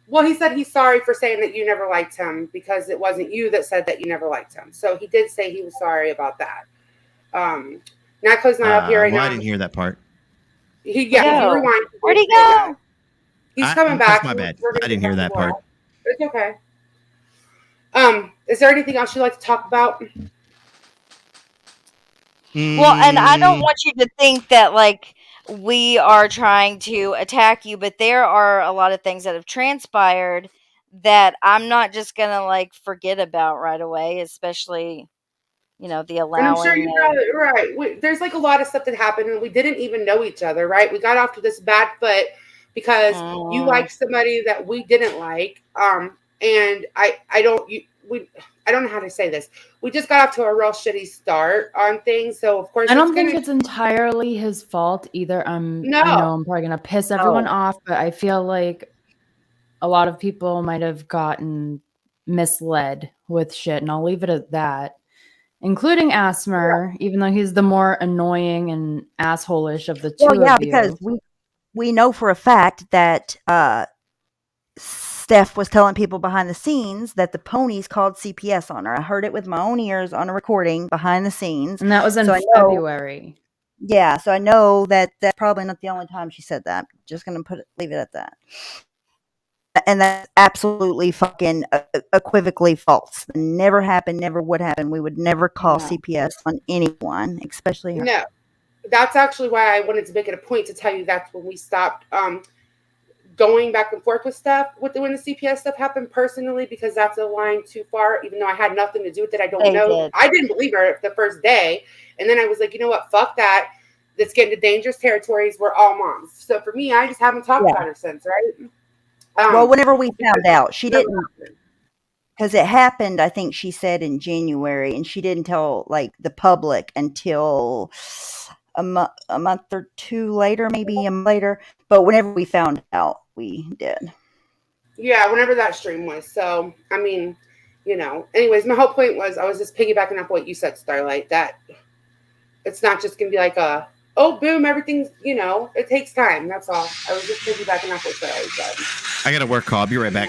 Well, he said he's sorry for saying that you never liked him because it wasn't you that said that you never liked him. So he did say he was sorry about that. Nako's not up here right now. I didn't hear that part. If you rewind. Where'd he go? He's coming back. That's my bad. I didn't hear that part. It's okay. Is there anything else you'd like to talk about? Well, and I don't want you to think that like we are trying to attack you, but there are a lot of things that have transpired that I'm not just gonna like forget about right away, especially the allowing. And I'm sure you're probably right. There's like a lot of stuff that happened, and we didn't even know each other, right? We got off to this bad foot because you liked somebody that we didn't like, and I don't know how to say this. We just got off to a real shitty start on things, so of course I don't think it's entirely his fault either. I know I'm probably gonna piss everyone off, but I feel like a lot of people might have gotten misled with shit, and I'll leave it at that. Including Asmer, even though he's the more annoying and asshole-ish of the two of you. Because we know for a fact that Steph was telling people behind the scenes that the ponies called CPS on her. I heard it with my own ears on a recording behind the scenes. And that was in February. Yeah, so I know that that's probably not the only time she said that. I'm just going to leave it at that. And that's absolutely fucking equivocally false. Never happened, never would happen. We would never call CPS on anyone, especially her. No. That's actually why I wanted to make it a point to tell you that's when we stopped going back and forth with stuff when the CPS stuff happened personally, because that's a line too far, even though I had nothing to do with it. I don't know. I didn't believe her the first day. And then I was like, you know what? Fuck that. Let's get into dangerous territories. We're all moms. So for me, I just haven't talked about her since, right? Well, whenever we found out, she didn't, because it happened, I think she said in January, and she didn't tell like the public until a month or two later, maybe a month later. But whenever we found out, we did. Yeah, whenever that stream was. So, I mean, you know, anyways, my whole point was I was just piggybacking off what you said, Starlight, that it's not just going to be like oh, boom, everything's, you know, it takes time. That's all. I was just piggybacking off what Starlight said. I got to work call. I'll be right back.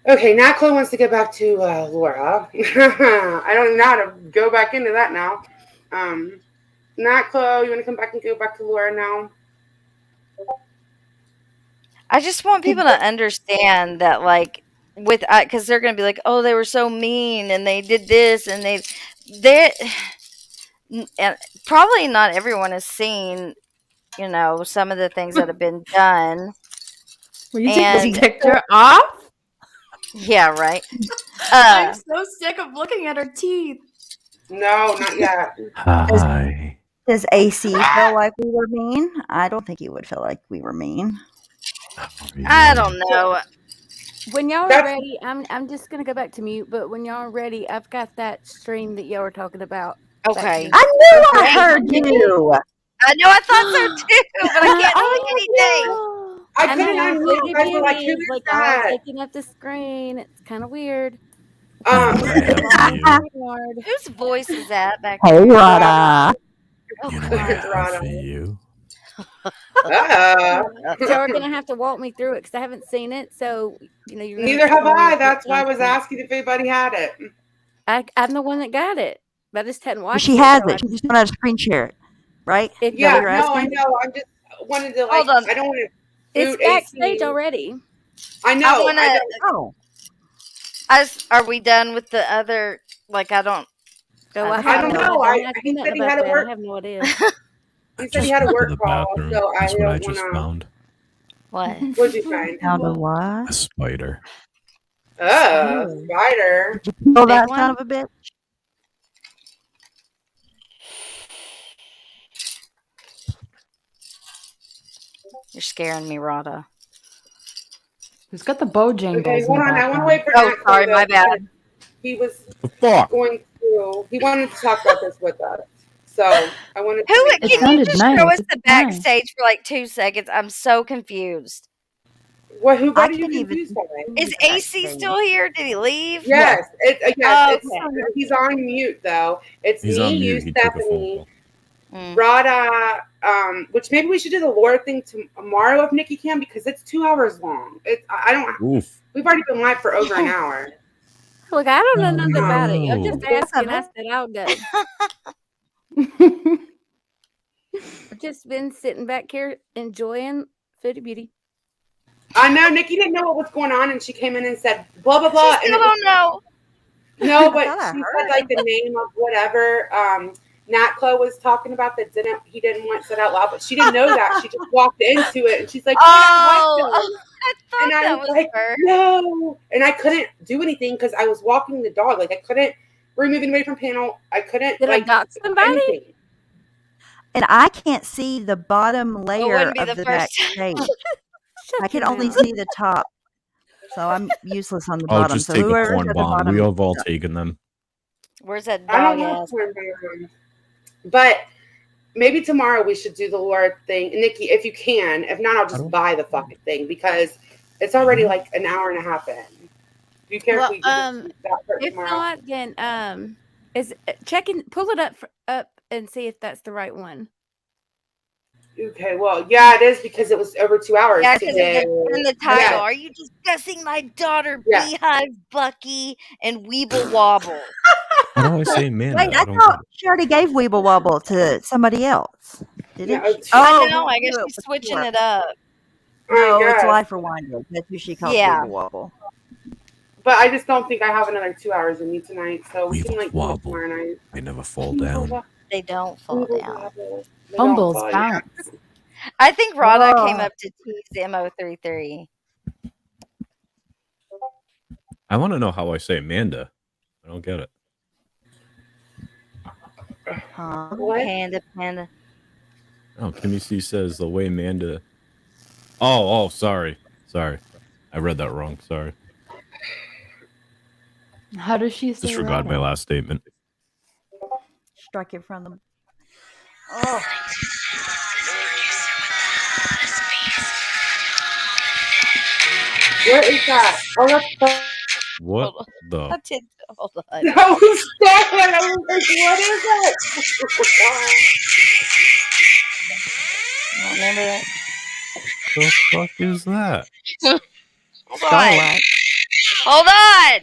Okay, now Chloe wants to get back to Laura. I don't even know how to go back into that now. Not Chloe, you want to come back and go back to Laura now? I just want people to understand that, like, because they're going to be like, oh, they were so mean and they did this and and probably not everyone has seen, you know, some of the things that have been done. Will you take the picture off? Yeah, right. I'm so sick of looking at her teeth. No, not yet. Hi. Does AC feel like we were mean? I don't think he would feel like we were mean. I don't know. When y'all are ready, I'm just gonna go back to mute. But when y'all are ready, I've got that stream that y'all were talking about. Okay. I knew I heard you. I know, I thought so too, but I can't see anything. I couldn't unmute. I feel like, who is like that? all taking up the screen. It's kind of weird. Whose voice is that back there? Hey, Rada. Oh, you know God. for you. So we're gonna have to walk me through it because I haven't seen it. So you know, you're neither have I. That's why I was asking if anybody had it. I'm the one that got it, but I just hadn't watched. She has it. She just don't have to screen share it, right? Yeah, no, I know. I just wanted to like. I don't want to. It's backstage already. I know. Are we done with the other? Like, I don't. I don't know. He said he had to work. I have no idea. He said he had a work the call, bathroom. so That's I what I don't just want to. found. What? What'd you find? Found a what? A spider. Oh, spider. Oh, that son of a bitch. You're scaring me, Rada. Who's got the Bojangles? Okay, hold on. I want to wait for. Oh, sorry, my bad. He was going to. He wanted to talk about this with us, so I wanted. Can you just show us the backstage for like 2 seconds? I'm so confused. What? Who got you confused by? Is AC still here? Did he leave? Yes. Yes. He's on mute though. It's He's me, on you, mute. He took a phone Stephanie, call. Rada. Which maybe we should do the Laura thing tomorrow if Nikki can, because it's 2 hours long. I don't. Oof. We've already been live for over an hour. Look, I don't know nothing about it. You're just asking. I said I'll go. I've just been sitting back here enjoying Foodie Beauty. I know Nikki didn't know what was going on, and she came in and said blah blah blah. Still don't know. No, but she said like the name of whatever Nat Chloe was talking about that he didn't want said out loud, but she didn't know that. She just walked into it and she's like, I thought and I was like, her. no, and I couldn't do anything because I was walking the dog. Like I couldn't remove anybody from panel. I couldn't like dox somebody. Anything. And I can't see the bottom layer of the backstage. I can only see the top. So I'm useless on the Oh, bottom. just So take a whoever's corn at the bomb. bottom. We have all taken them. Where's that I don't dog know ass? But maybe tomorrow we should do the Laura thing. And Nikki, if you can. If not, I'll just buy the fucking thing because it's already like an hour and a half in. Do you care if we do that if tomorrow? not, then pull it up and see if that's the right one. Okay, well, yeah, it is because it was over 2 hours Yeah, to because get. in the title, are you discussing my daughter, Yeah. Beehive, Bucky, and Weeble Wobble? How do I say Amanda? Wait, I thought she already gave Weeble Wobble to somebody else. Didn't she? I know. I guess she's switching it up. No, it's guess. Life Rewinded. That's who she calls Yeah. Weeble Wobble. But I just don't think I have another 2 hours in me tonight, so we can like do it Wobble. tomorrow night. They never fall down. They don't fall down. Humbles bounce. I think Rada came up to tease MO33. I want to know how I say Amanda. I don't get it. What? Panda. Oh, Kimmy C says the way Amanda. Oh, sorry. I read that wrong. Sorry. How does she say Disregard my last statement. Strike it from them. Oh. What is that? Oh, that's What the? Hold on. I was staring. I was like, what is it? Remember that? The fuck is that? Hold on. Hold on.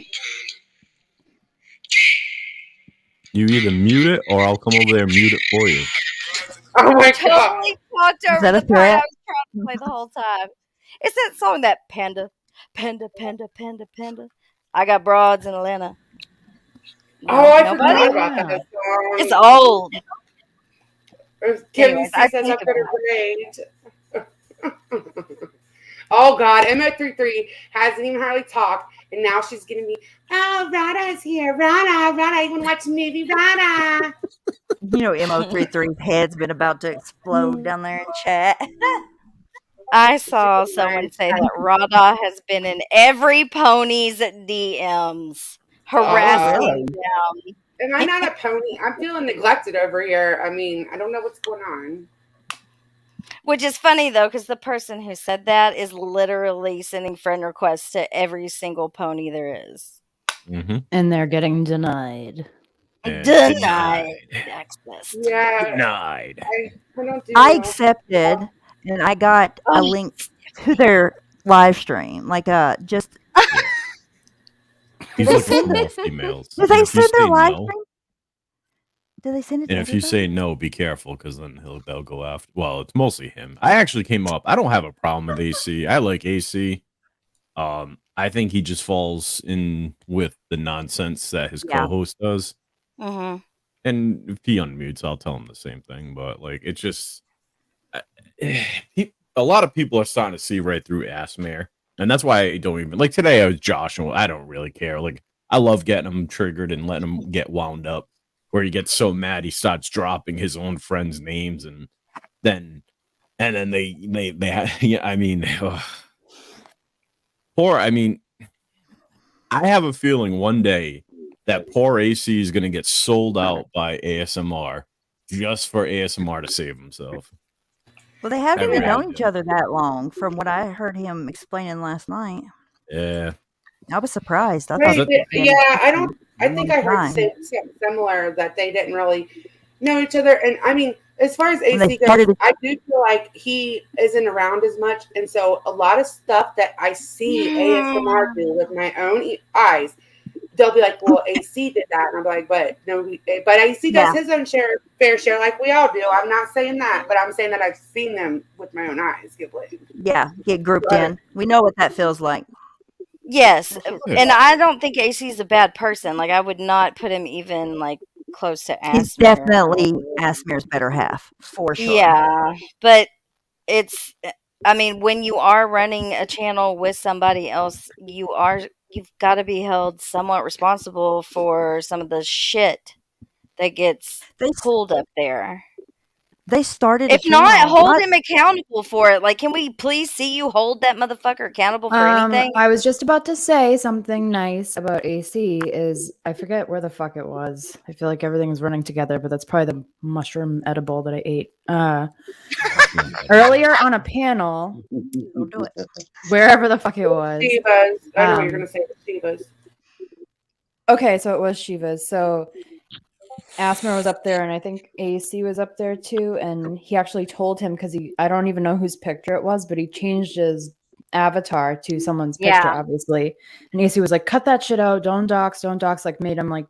You either mute it or I'll come over there and mute it for you. Oh my God. Totally talked over that a the part I threat? was trying to play the whole time. It's that song that Panda. I got broads in Atlanta. No, I nobody? forgot about that song. It's old. Kimmy C says I've got a grenade. Oh God, MO33 hasn't even hardly talked, and now she's gonna be, oh, Rada's here. Rada, you wanna watch a movie, Rada? You know, MO33's head's been about to explode down there in chat. I saw someone say that Rada has been in every pony's DMs, harassing them. Am I not a pony? I'm feeling neglected over here. I mean, I don't know what's going on. Which is funny though, because the person who said that is literally sending friend requests to every single pony there is. Mm-hmm. And they're getting denied. Denied access. Yeah. Denied. I accepted, and I got a link to their live stream. Like, just. He's looking for more females. Did they send their live no, stream? Did they send it? And if you say no, be careful, because then they'll go after. Well, it's mostly him. I actually came up. I don't have a problem with AC. I like AC. I think he just falls in with the nonsense that his co-host does. Mm-hmm. And if he unmutes, I'll tell him the same thing. But like, it's just a lot of people are starting to see right through Asmare, and that's why I don't even like today. I was Josh, and I don't really care. Like, I love getting him triggered and letting him get wound up, where he gets so mad he starts dropping his own friends' names, and then they yeah, I mean, I have a feeling one day that poor AC is going to get sold out by ASMR just for ASMR to save himself. Well, they haven't even known each other that long, from what I heard him explaining last night. Yeah, I was surprised. I Right, thought I think I heard something similar, that they didn't really know each other. And I mean, as far as AC goes, I do feel like he isn't around as much, and so a lot of stuff that I see ASMR do with my own eyes, they'll be like, "Well, AC did that," and I'm like, "But no, but AC does his own fair share, like we all do." I'm not saying that, but I'm saying that I've seen them with my own eyes get blamed. Yeah, get grouped in. We know what that feels like. Yes, and I don't think AC is a bad person. Like, I would not put him even like close to Asmare. He's definitely Asmare's better half, for sure. Yeah, but it's, I mean, when you are running a channel with somebody else, you've got to be held somewhat responsible for some of the shit that gets pulled up there. They started. If not, hold him accountable for it. Like, can we please see you hold that motherfucker accountable for anything? I was just about to say something nice about AC. Is I forget where the fuck it was. I feel like everything is running together, but that's probably the mushroom edible that I ate. Earlier on a panel, wherever the fuck it was. Shiva's. I know what you're gonna say. Shiva's. Okay, so it was Shiva's. So Asmer was up there, and I think AC was up there too. And he actually told him because I don't even know whose picture it was, but he changed his avatar to someone's picture, obviously. And AC was like, "Cut that shit out! Don't dox, don't dox!" Like made him like,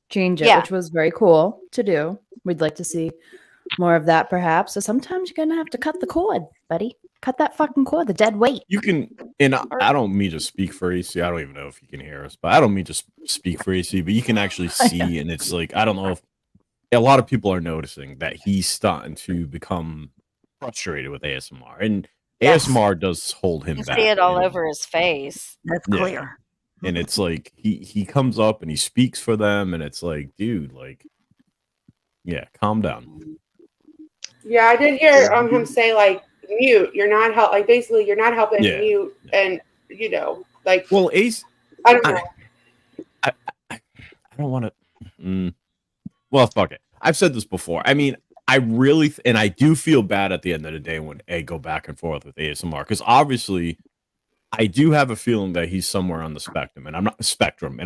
change it, which was very cool to do. We'd like to see more of that, perhaps. So sometimes you're gonna have to cut the cord, buddy. Cut that fucking cord, the dead weight. You can, and I don't mean to speak for AC. I don't even know if you can hear us, but I don't mean to speak for AC. But you can actually see, and it's like I don't know if a lot of people are noticing that he's starting to become frustrated with ASMR, and ASMR does hold him back. You see it all over his face. That's clear. And it's like he comes up and he speaks for them, and it's like, dude, like, yeah, calm down. Yeah, I did hear him say like, mute. You're not help. Like basically, you're not helping. Mute, and like. Well, Ace. I don't know. I don't want to. Well, fuck it. I've said this before. I mean, I really and I do feel bad at the end of the day when I go back and forth with ASMR because obviously, I do have a feeling that he's somewhere on the spectrum, and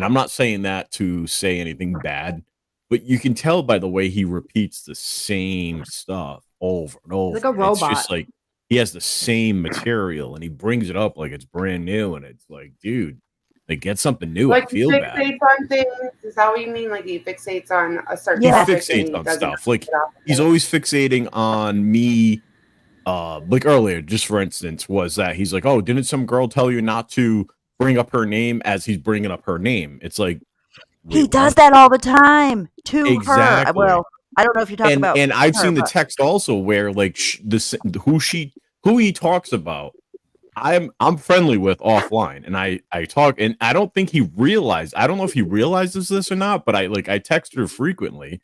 I'm not saying that to say anything bad, but you can tell by the way he repeats the same stuff over and over. Like a robot. It's just like he has the same material and he brings it up like it's brand new, and it's like, dude, like get something new. Like I feel he bad. fixates on things. Is that what you mean? Like he fixates on a certain topic. He fixates on stuff. Like he's always fixating on me. Like earlier, just for instance, was that he's like, oh, didn't some girl tell you not to bring up her name as he's bringing up her name? It's like he does that all the time to her. Well, I don't know if you're talking about. And I've seen the text also where like who he talks about. I'm friendly with offline, and I talk, and I don't think he realized. I don't know if he realizes this or not, but I text her frequently,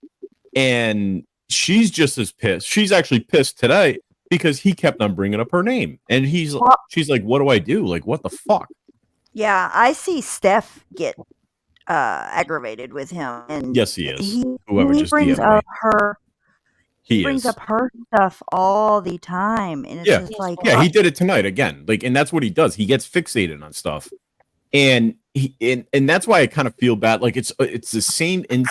and she's just as pissed. She's actually pissed today because he kept on bringing up her name, and she's like, "What do I do? Like, what the fuck?" Yeah, I see Steph get aggravated with him, and yes, he is. He brings up her. He brings up her stuff all the time, and it's just like, he did it tonight again. Like, and that's what he does. He gets fixated on stuff, and and that's why I kind of feel bad. Like, it's the same and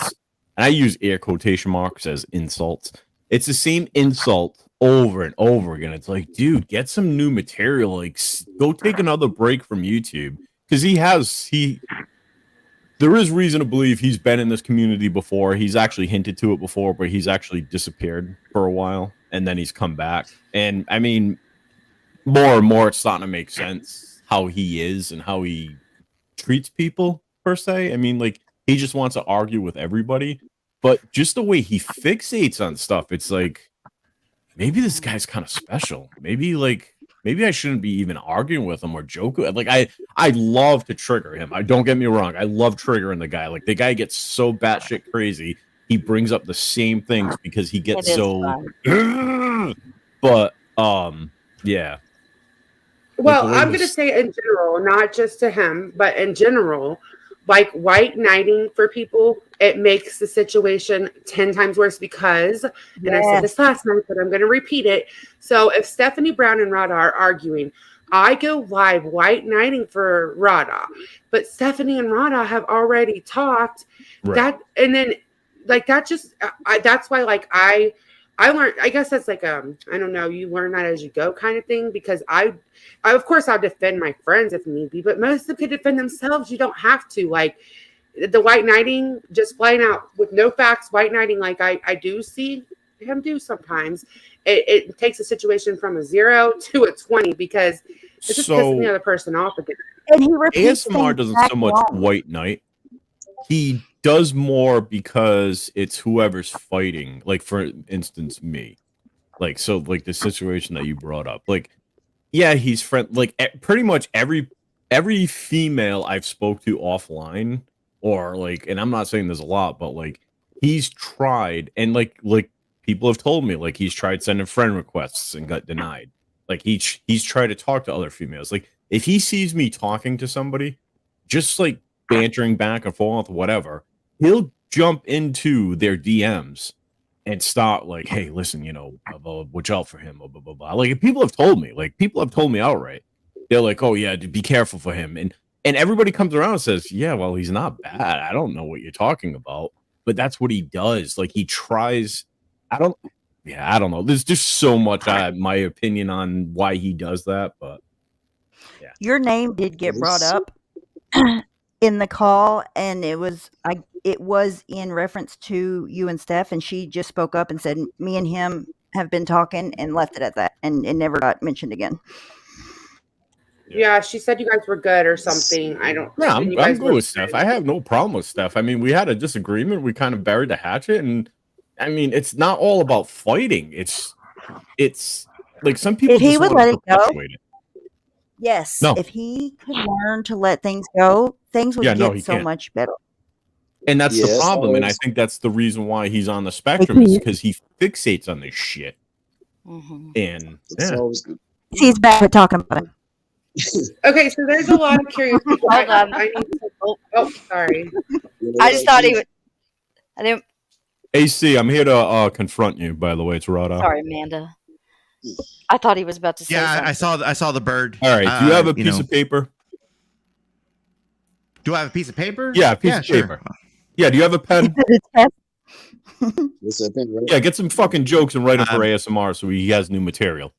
I use air quotation marks as insults. It's the same insult over and over again. It's like, dude, get some new material. Like, go take another break from YouTube because there is reason to believe he's been in this community before. He's actually hinted to it before, but he's actually disappeared for a while, and then he's come back. And, I mean, more and more it's starting to make sense how he is and how he treats people, per se. I mean, like, he just wants to argue with everybody. But just the way he fixates on stuff, it's like, maybe this guy's kind of special. Maybe I shouldn't be even arguing with him or joking. Like I love to trigger him. Don't get me wrong. I love triggering the guy. Like the guy gets so batshit crazy. He brings up the same things because he gets so. But yeah. Well, I'm going to say in general, not just to him, but in general, like white knighting for people, it makes the situation 10 times worse because, and I said this last night, but I'm going to repeat it. So if Stephanie Brown and Rada are arguing, I go live white knighting for Rada, but Stephanie and Rada have already talked that. And then like, that just, that's why, like, I learned, I guess that's like, I don't know, you learn that as you go kind of thing, because I of course I'll defend my friends if need be, but most of them can defend themselves. You don't have to. Like the white knighting, just playing out with no facts, white knighting, like I do see him do sometimes. It takes a situation from a 0 to a 20 because it just pisses the other person off again. And he repeats ASMR doesn't so much white knight. He does more because it's whoever's fighting. Like, for instance, me. Like, so, like, the situation that you brought up. Like, yeah, he's like, pretty much every female I've spoke to offline, or, like, and I'm not saying there's a lot, but, like, he's tried, and, like, people have told me, like, he's tried sending friend requests and got denied. Like, he's tried to talk to other females. Like, if he sees me talking to somebody, just, like, bantering back and forth, whatever, he'll jump into their DMs and start like, hey, listen, you know, watch out for him, blah, blah, blah, blah. Like, people have told me outright. They're like, oh yeah, be careful for him. And everybody comes around and says, yeah, well, he's not bad. I don't know what you're talking about. but that's what he does. Like he tries. I don't know. There's just so much my opinion on why he does that, but yeah. Your name did get brought up in the call, and it was in reference to you and Steph, and she just spoke up and said me and him have been talking and left it at that, and it never got mentioned again. Yeah, she said you guys were good or something. I don't. Yeah, I'm good with Steph. I have no problem with Steph. I mean, we had a disagreement. We kind of buried the hatchet, and I mean, it's not all about fighting. It's like some people. If he would let it go. It. Yes. No. If he could learn to let things go, things would get so much better. And that's the problem. And I think that's the reason why he's on the spectrum is because he fixates on this shit. Mm-hmm. And he's bad at talking about it. Okay, so there's a lot of curiosity. Hold on. I need to, sorry. I just thought he would. I didn't. AC, I'm here to confront you. By the way, it's Rada. Sorry, Amanda. I thought he was about to say. Yeah, something. I saw the bird. All right. Do you have a piece of paper? Do I have a piece of paper? Yeah, a piece of paper. Yeah. Do you have a pen? Yeah, get some fucking jokes and write them for ASMR so he has new material.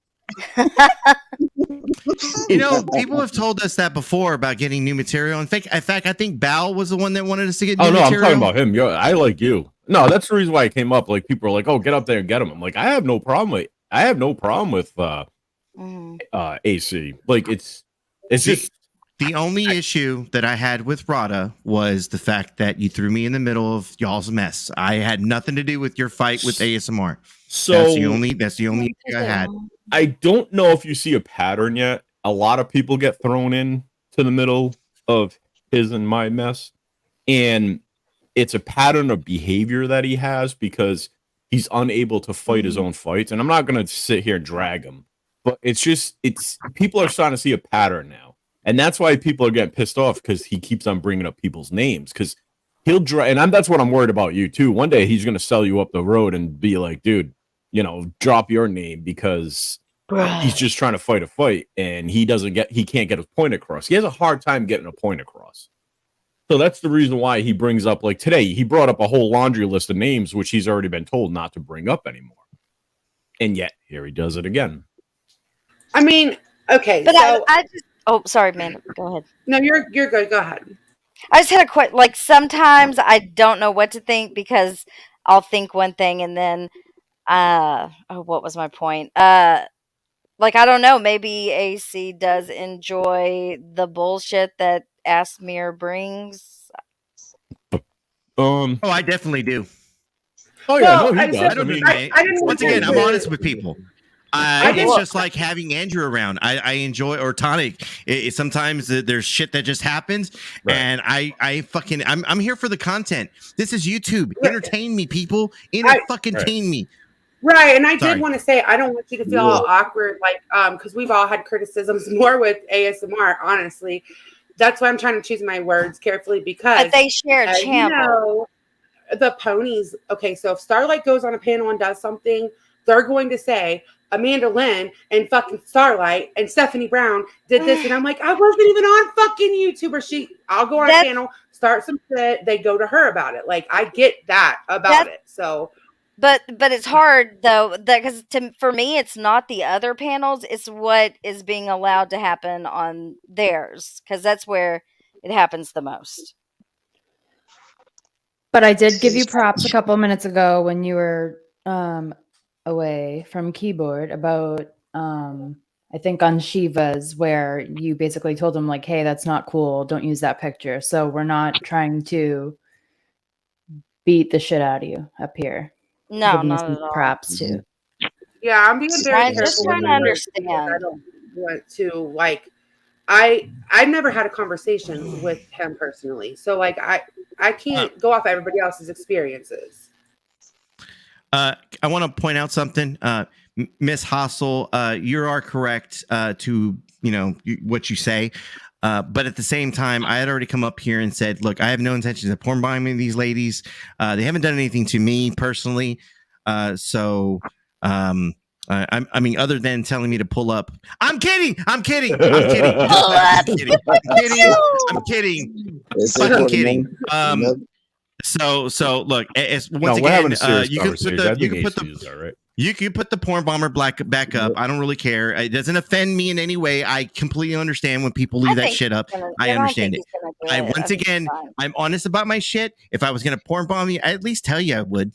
People have told us that before about getting new material. In fact, I think Bal was the one that wanted us to get new material. I'm talking about him. I like you. No, that's the reason why I came up. Like people are like, "Oh, get up there and get him." I'm like, I have no problem with AC. Like it's just the only issue that I had with Rada was the fact that you threw me in the middle of y'all's mess. I had nothing to do with your fight with ASMR. So that's the only thing I had. I don't know if you see a pattern yet. A lot of people get thrown in to the middle of his and my mess, and it's a pattern of behavior that he has because he's unable to fight his own fights. And I'm not going to sit here and drag him, but it's people are starting to see a pattern now. And that's why people are getting pissed off because he keeps on bringing up people's names because he'll drag. And that's what I'm worried about you too. One day he's going to sell you up the road and be like, dude, drop your name because he's just trying to fight a fight and he can't get his point across. He has a hard time getting a point across. So that's the reason why he brings up, like today, he brought up a whole laundry list of names, which he's already been told not to bring up anymore. And yet, here he does it again. I mean, okay. But so sorry, man. Go ahead. No, you're good. Go ahead. I just had a question. Like, sometimes I don't know what to think because I'll think one thing and then, what was my point? Like, I don't know. Maybe AC does enjoy the bullshit that Asmir brings. I definitely do. Oh yeah, he does. I mean, once again, I'm honest with people. It's just like having Andrew around. I enjoy, or Tonic. Sometimes there's shit that just happens, right. And I'm here for the content. This is YouTube. Entertain me, people. Entertain me. Right, and I did want to say I don't want you to feel all awkward, like because we've all had criticisms more with ASMR. Honestly, that's why I'm trying to choose my words carefully because they share a channel. The ponies. Okay, so if Starlight goes on a panel and does something, they're going to say Amanda Lynn and fucking Starlight and Stephanie Brown did this, and I'm like, I wasn't even on fucking YouTube. Or I'll go on a panel, start some shit. They go to her about it. Like I get that about it. So. But it's hard though because for me it's not the other panels, it's what is being allowed to happen on theirs because that's where it happens the most. But I did give you props a couple minutes ago when you were away from keyboard about I think on Shiva's where you basically told him like, hey, that's not cool, don't use that picture. So we're not trying to beat the shit out of you up here. No, not at all. Props too. Yeah, I'm being very careful. Just trying to understand. I don't want to I've never had a conversation with him personally, so like I can't go off everybody else's experiences. I want to point out something, Miss Hossel. You are correct to what you say. But at the same time, I had already come up here and said, look, I have no intentions of porn bombing these ladies. They haven't done anything to me personally. I mean, other than telling me to pull up. I'm kidding. I'm kidding. I'm kidding. So look, it's No, once we're having again, a serious you can put conversation. I the you think can put AC is the all right. you can put the porn bomber back up. I don't really care. It doesn't offend me in any way. I completely understand when people leave that shit up. I understand it. Once again, I'm honest about my shit. If I was gonna porn bomb you, I'd at least tell you I would.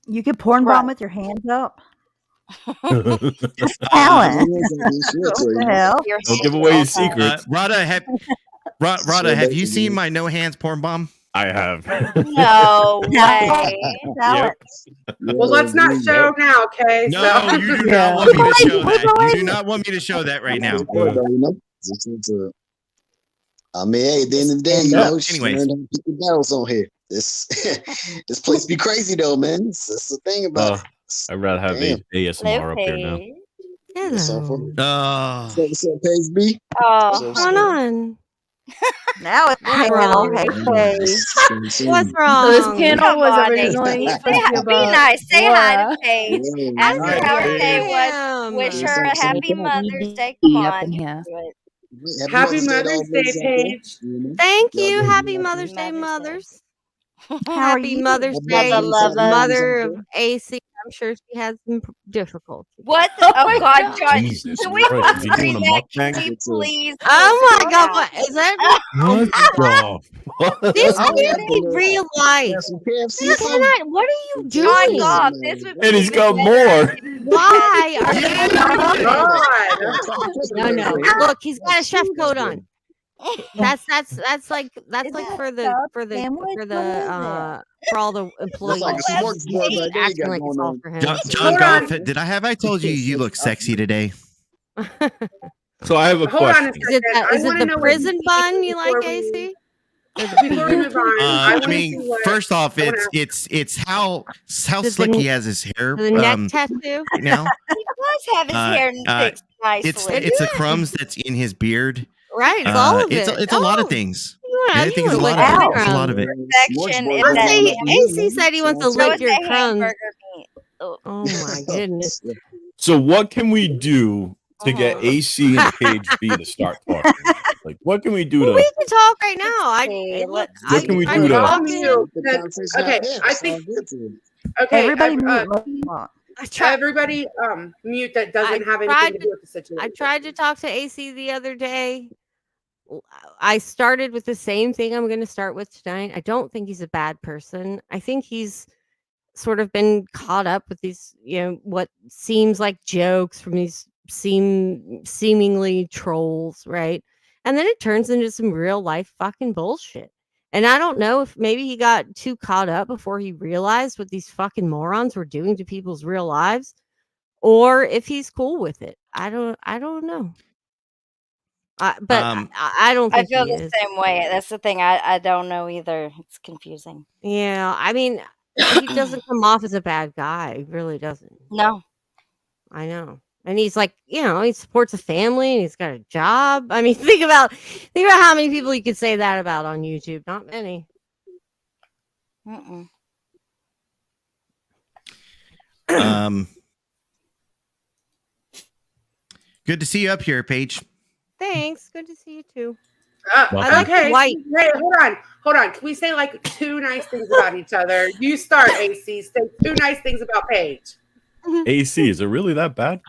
You could porn bomb with your hands up. Alan, What the hell? Don't give away your secrets. Rada, have you seen my no hands porn bomb? I have. No way. Yep. Well, let's not show now, okay? No, you do not want me to show that. You do not want me to show that right now. I mean, hey, at the end of the day, you know, anyways, people battles on here. This this place be crazy though, man. That's the thing about it. I'd rather have ASMR up here now. What's up, Paige B? What's going on? Now it's wrong. What's wrong? So this panel was originally supposed to be about Be nice. Say Laura. hi to Paige. Ask her how her day was. Wish her a happy Mother's Day. Come on. Happy Mother's Day, Paige. Thank you. Happy Mother's Day, mothers. Happy Mother's Day, mother of AC. I'm sure she has some difficulty. What? Oh God, John! Jesus Can we Christ, is he doing a can mukbang? we please? Oh my God! What is that? What the This fuck? can't be real life. This cannot. What are you doing? My God, this would And he's got more. Why are you? No. Look, he's got a chef coat on. That's like for all the employees. Like a smorgasbord right there. Acting like it's all for him. John Goff, have I told you you look sexy today? So I have a Hold on a question. second. Is it the prison bun you like, AC? Before we move on, I mean, first off, it's how slick he has his hair. The neck tattoo. Right now. He does have his hair fixed nicely. It's the crumbs that's in his beard. Right, it's all of it. It's a lot of things. I think it's a lot of it. It's a lot of it. Perfection is that AC said he wants to lick your crumbs. hamburger meat. Oh my goodness. So what can we do to get AC and Paige B to start talking? Like, what can we do to? We can talk right now. What can we do to? Okay, I think. Okay, everybody, everybody, mute that doesn't have anything to do with the situation. I tried to talk to AC the other day. I started with the same thing I'm going to start with tonight. I don't think he's a bad person. I think he's sort of been caught up with these, what seems like jokes from these seemingly trolls, right? And then it turns into some real life fucking bullshit. And I don't know if maybe he got too caught up before he realized what these fucking morons were doing to people's real lives, or if he's cool with it. I don't know. But I don't think I feel the same way. That's the thing. I don't know either. It's confusing. Yeah, I mean, he doesn't come off as a bad guy. He really doesn't. No. I know. And he's like, he supports a family and he's got a job. I mean, think about how many people you could say that about on YouTube. Not many. Good to see you up here, Paige. Thanks. Good to see you too. Okay. Hey, hold on. Can we say like two nice things about each other? You start, AC. Say two nice things about Paige. AC, is it really that bad?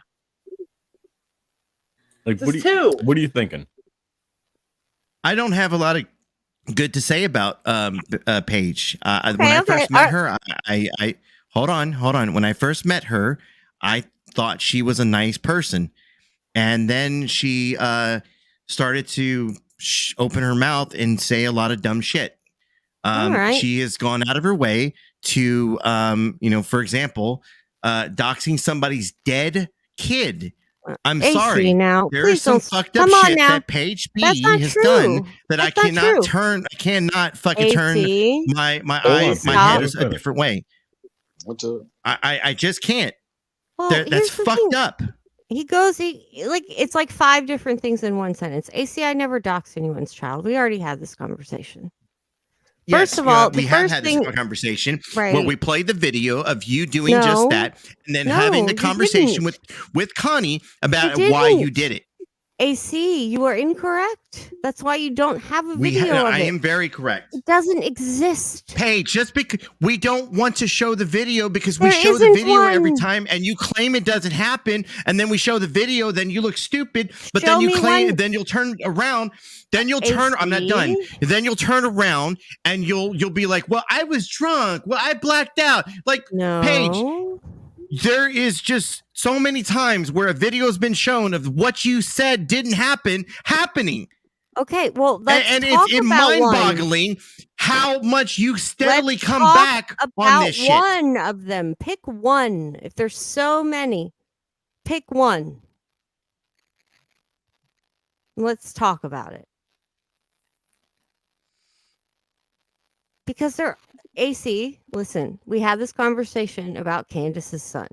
Like, what are you thinking? I don't have a lot of good to say about Paige. When I first met her, I hold on. When I first met her, I thought she was a nice person, and then she started to open her mouth and say a lot of dumb shit. She has gone out of her way to, for example, doxing somebody's dead kid. I'm AC sorry. Now, there's some fucked up shit that Paige B has done that I cannot turn. I cannot fucking turn my head a different way. I just can't. Well, that's fucked up. It's like 5 different things in one sentence. AC, I never doxed anyone's child. We already had this conversation. First of all, we have had this conversation where we played the video of you doing just that, and then having the conversation with Connie about why you did it. AC, you are incorrect. That's why you don't have a video of it. I am very correct. It doesn't exist. Paige, just because we don't want to show the video because There we show the isn't video every one. time and you claim it doesn't happen, and then we show the video, then you look stupid, but Show then you me claim, one. then you'll turn around, then you'll turn, I'm not done. Then you'll turn around and you'll be like, well, I was drunk. Well, I blacked out. Like, No. Paige, there is just so many times where a video has been shown of what you said didn't happen happening. Okay, well, let's and talk it's about mind-boggling how much you steadily Let's come talk back on this shit. one of them. Pick one. If there's so many, pick one. Let's talk about it. Because AC, listen, we had this conversation about Candace's son.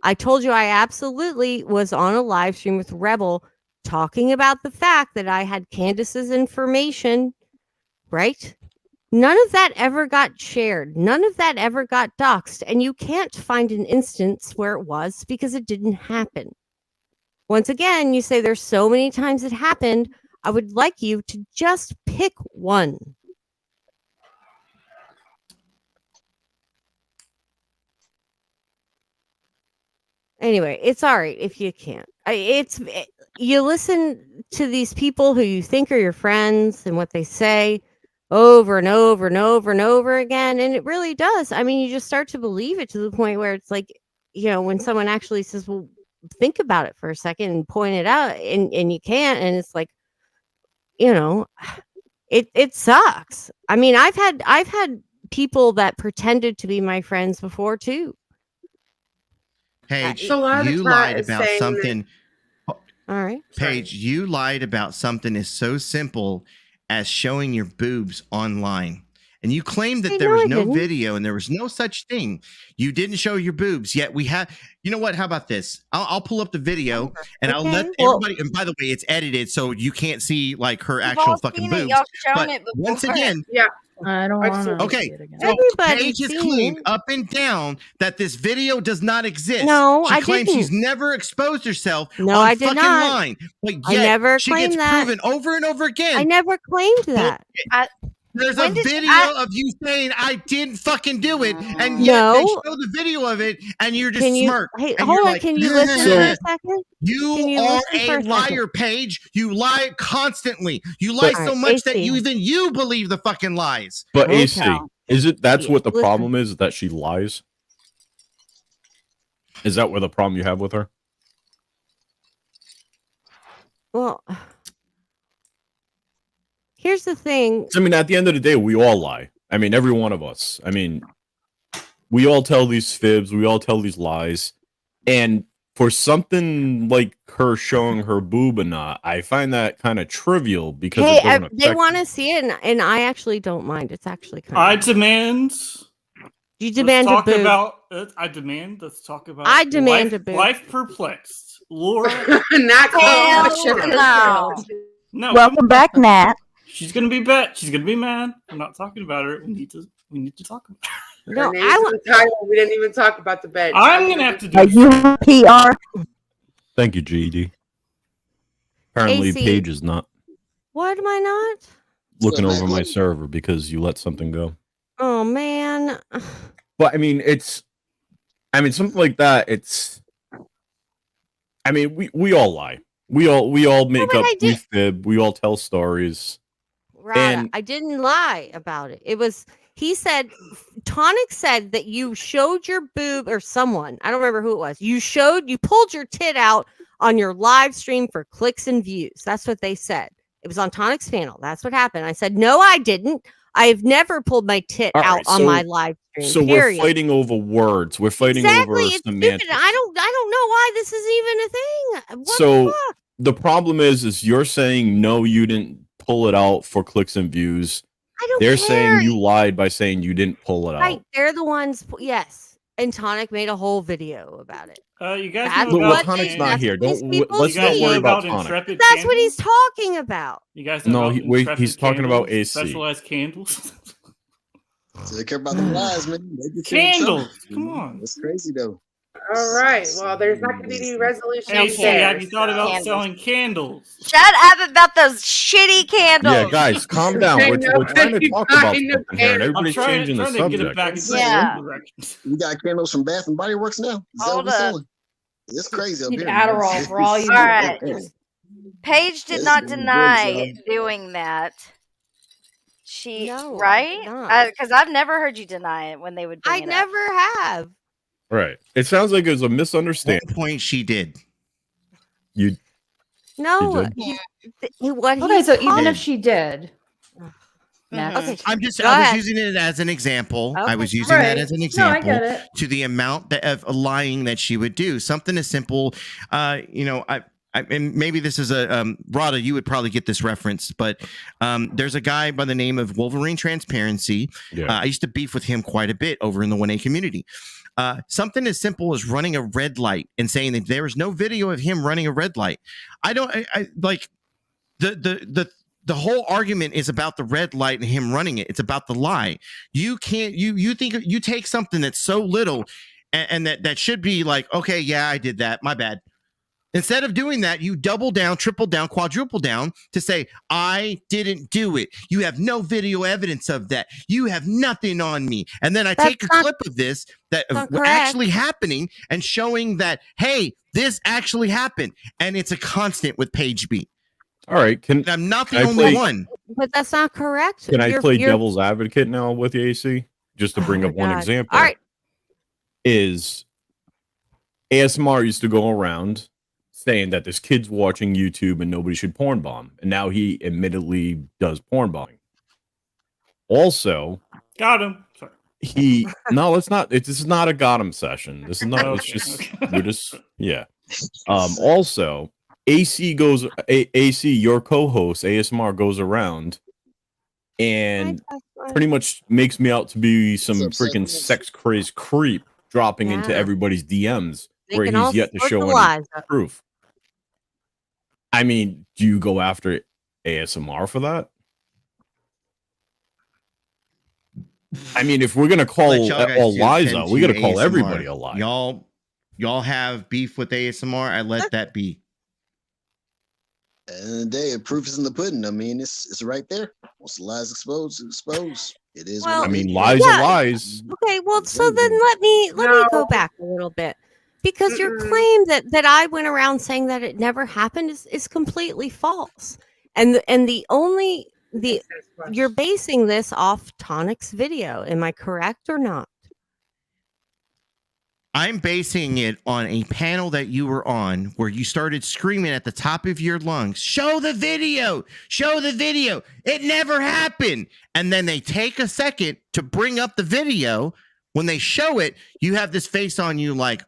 I told you I absolutely was on a live stream with Rebel talking about the fact that I had Candace's information, right? None of that ever got shared. None of that ever got doxed. And you can't find an instance where it was because it didn't happen. Once again, you say there's so many times it happened. I would like you to just pick one. Anyway, it's all right if you can't. You listen to these people who you think are your friends and what they say over and over and over and over again, and it really does. I mean, you just start to believe it to the point where it's like, when someone actually says, well, think about it for a second and point it out, and you can't, and it's like, it sucks. I mean, I've had people that pretended to be my friends before too. Paige, you lied about something. All right. Paige, you lied about something as so simple as showing your boobs online. And you claimed that there was no video and there was no such thing. You didn't show your boobs, yet we have. You know what? How about this? I'll pull up the video and I'll let everybody. And by the way, it's edited, so you can't see like her actual fucking boobs. But once again, I don't want to. Okay, so Paige has claimed up and down that this video does not exist. No, she I claims didn't. she's never exposed herself No, on I did fucking not. line. But I yet never she claimed gets that. proven over and over again. I never claimed that. There's a video of you saying I didn't fucking do it, and yet they show the video of it, and you're just smirk. Hey, and hold you're on. like, Can you listen for a second? You are a liar, Paige. You lie constantly. You lie so much that even you believe the fucking lies. But AC, that's what the problem is, that she lies? Is that where the problem you have with her? Well, here's the thing. I mean, at the end of the day, we all lie. I mean, every one of us. I mean, we all tell these fibs. We all tell these lies. And for something like her showing her boob or not, I find that kind of trivial because it doesn't affect they want to see it, and I actually don't mind. It's actually kind of. I demand. You demand let's talk a boob. about. I demand. Let's talk about. I demand a boob. Life perplexed, Laura. No. Welcome back, Nat. She's gonna be bad. She's gonna be mad. I'm not talking about her. We need to talk about her. No, we didn't even talk about the bed. I'm gonna have to do PR. Thank you, GD. Apparently, AC. Paige is not What am I not? looking over my server because you let something go. Oh man. But I mean, something like that. We all lie. We all make up. We fib. We all tell stories. Right. And I didn't lie about it. It was. He said, Tonic said that you showed your boob, or someone, I don't remember who it was. You pulled your tit out on your live stream for clicks and views. That's what they said. It was on Tonic's panel. That's what happened. I said, no, I didn't. I've never pulled my tit out on my live stream. So period. We're fighting over words. We're fighting over it's semantics. stupid. I don't know why this is even a thing. What So the fuck? the problem is you're saying no, you didn't pull it out for clicks and views. They're saying you lied by saying you didn't pull it out. Right, they're the ones. Yes, and Tonic made a whole video about it. You guys That's know Look, about Tonic's not that's here. what these people Let's not see. worry about Tonic. That's what he's talking about. You guys know about Intrepid he's talking about candles, AC. Specialized candles. So they care about the lies, man. They get Candles, in trouble. come on. That's crazy though. All right. Well, there's not going to be any resolution. Hey, say, have you thought about selling candles? Shut up about those shitty candles. Yeah, guys, calm down. We're trying to talk about something here, and everybody's changing the subject. Get it back into We got candles from Bath and Body Works now. Is that what we're selling? It's crazy up here. Adderall for all you. All right. Paige did not deny doing that. Right? Because I've never heard you deny it when they would bring it up. I never have. Right. It sounds like it was a misunderstanding. At one point, she did. You. No. She did? Okay, so even if she did. Next. I was using it as an example. Okay. I was using that as an example No, I get it. to the amount of lying that she would do. Something as simple, and maybe this is a Rada, you would probably get this reference, but there's a guy by the name of Wolverine Transparency. Yeah. I used to beef with him quite a bit over in the 1A community. Something as simple as running a red light and saying that there is no video of him running a red light. I like the whole argument is about the red light and him running it. It's about the lie. You can't, you think you take something that's so little and that should be like, okay, yeah, I did that. My bad. Instead of doing that, you double down, triple down, quadruple down to say, I didn't do it. You have no video evidence of that. You have nothing on me. And then I take a clip of this that actually happening and showing that, hey, this actually happened. And it's a constant with Paige B. All right. I'm not the only one. But that's not correct. Can I play devil's advocate now with the AC? Just to bring up one example. All right. Is ASMR used to go around saying that there's kids watching YouTube and nobody should porn bomb. And now he admittedly does porn bombing. Also, got him. Sorry. No, it's not. This is not a got him session. This is not. It's just we're just yeah. Also, AC, your co-host ASMR goes around and pretty much makes me out to be some freaking sex crazed creep dropping into everybody's DMs where he's yet to show any proof. I mean, do you go after ASMR for that? I mean, if we're gonna call all lies out, we gotta call everybody a lie. Y'all have beef with ASMR. I let that be. At the end of the day, proof is in the pudding. I mean, it's right there. Once the lies exposed. It is. Well, I mean, lies are lies. Okay, well, so then let me go back a little bit. Because your claim that I went around saying that it never happened is completely false. And you're basing this off Tonic's video. Am I correct or not? I'm basing it on a panel that you were on where you started screaming at the top of your lungs, show the video, show the video. It never happened. And then they take a second to bring up the video. When they show it, you have this face on you like,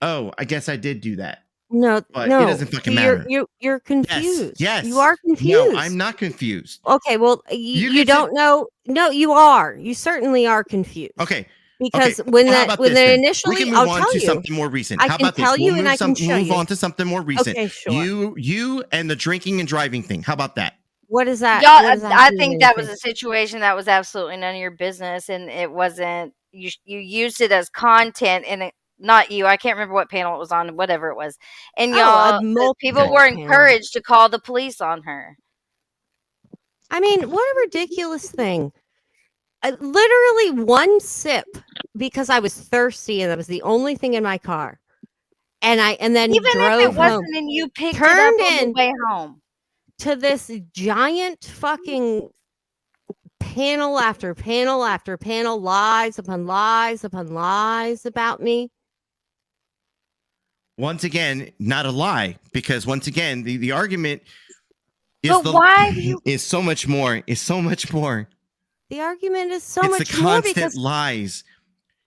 oh, I guess I did do that. No, but it doesn't fucking matter. You're confused. Yes. You are confused. No, I'm not confused. Okay, well, you don't know. No, you are. You certainly are confused. Okay. Because okay. when well, they initially, we can move on to something more recent. How about this? We'll move on to something more recent. Okay, sure. You and the drinking and driving thing. How about that? What is that? I think that was a situation that was absolutely none of your business, and it wasn't. You used it as content, and not you. I can't remember what panel it was on, whatever it was. And people were encouraged to call the police on her. I mean, what a ridiculous thing. Literally one sip because I was thirsty and that was the only thing in my car. And then even drove if it wasn't home, and you picked it up on the way home to this giant fucking panel after panel after panel, lies upon lies upon lies about me. Once again, not a lie, because once again, the argument is is so much more. Is so much more. The argument is so it's much the more constant because lies.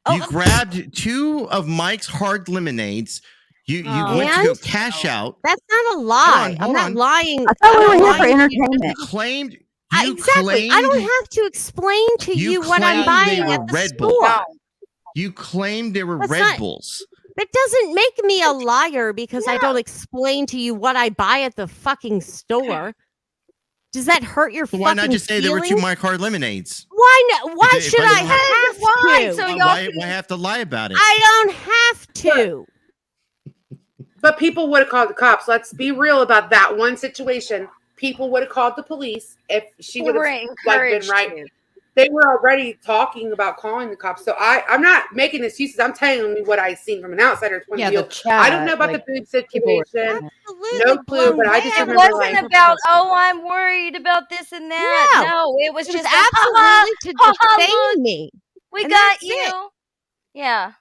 You grabbed 2 of Mike's hard lemonades. You went to go cash out. That's not a lie. I'm not lying. I thought we were here for entertainment. You claimed. Exactly. I don't have to explain to you what I'm buying at the Red store. Bull. You claimed they were Red Bulls. That doesn't make me a liar because I don't explain to you what I buy at the fucking store. Does that hurt your fucking Why not just say feelings? there were 2 Mike Hard lemonades? Why not? Why should I have to? So why have to lie about it? I don't have have to. But people would have called the cops. Let's be real about that one situation. People would have called the police if she would have been right. To. They were already talking about calling the cops. So I'm not making excuses. I'm telling you what I've seen from an outsider's point of view. I don't know about the food situation. No clue, but I just it remember wasn't about, oh, I'm worried about this and that. No, No, it was just absolutely to defame me. We And got that's you. it. Yeah.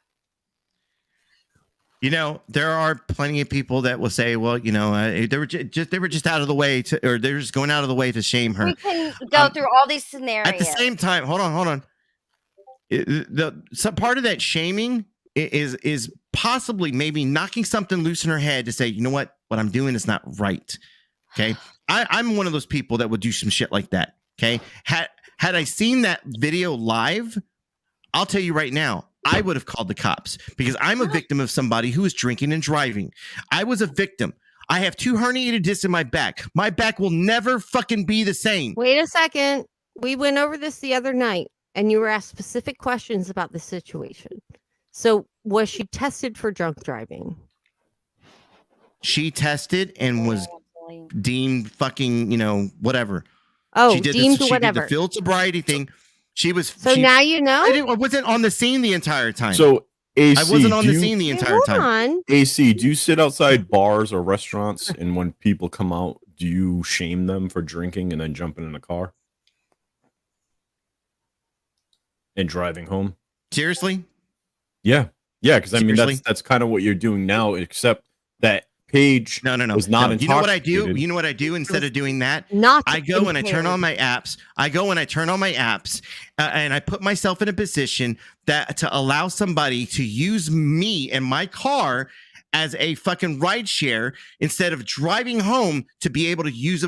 You know, there are plenty of people that will say, well, you know, they were just out of the way to, or they're just going out of the way to shame her. We can go through all these scenarios. At the same time, hold on. Some part of that shaming is possibly maybe knocking something loose in her head to say, you know what I'm doing is not right. Okay. I'm one of those people that would do some shit like that. Okay. Had I seen that video live, I'll tell you right now, I would have called the cops because I'm a victim of somebody who is drinking and driving. I was a victim. I have 2 herniated discs in my back. My back will never fucking be the same. Wait a second. We went over this the other night and you were asked specific questions about the situation. So was she tested for drunk driving? She tested and was deemed fucking, whatever. Oh, she did deemed she whatever. did the field sobriety thing. She was. Now you know. I wasn't on the scene the entire time. So AC, I wasn't on the scene the entire time. AC, do you sit outside bars or restaurants, and when people come out, do you shame them for drinking and then jumping in a car and driving home? Seriously? Yeah, because I mean that's kind of what you're doing now, except that Paige was not intoxicated. You know what I do? You know what I do instead of doing that? I go and I turn on my apps. And I put myself in a position that to allow somebody to use me and my car as a fucking ride share instead of driving home to be able to use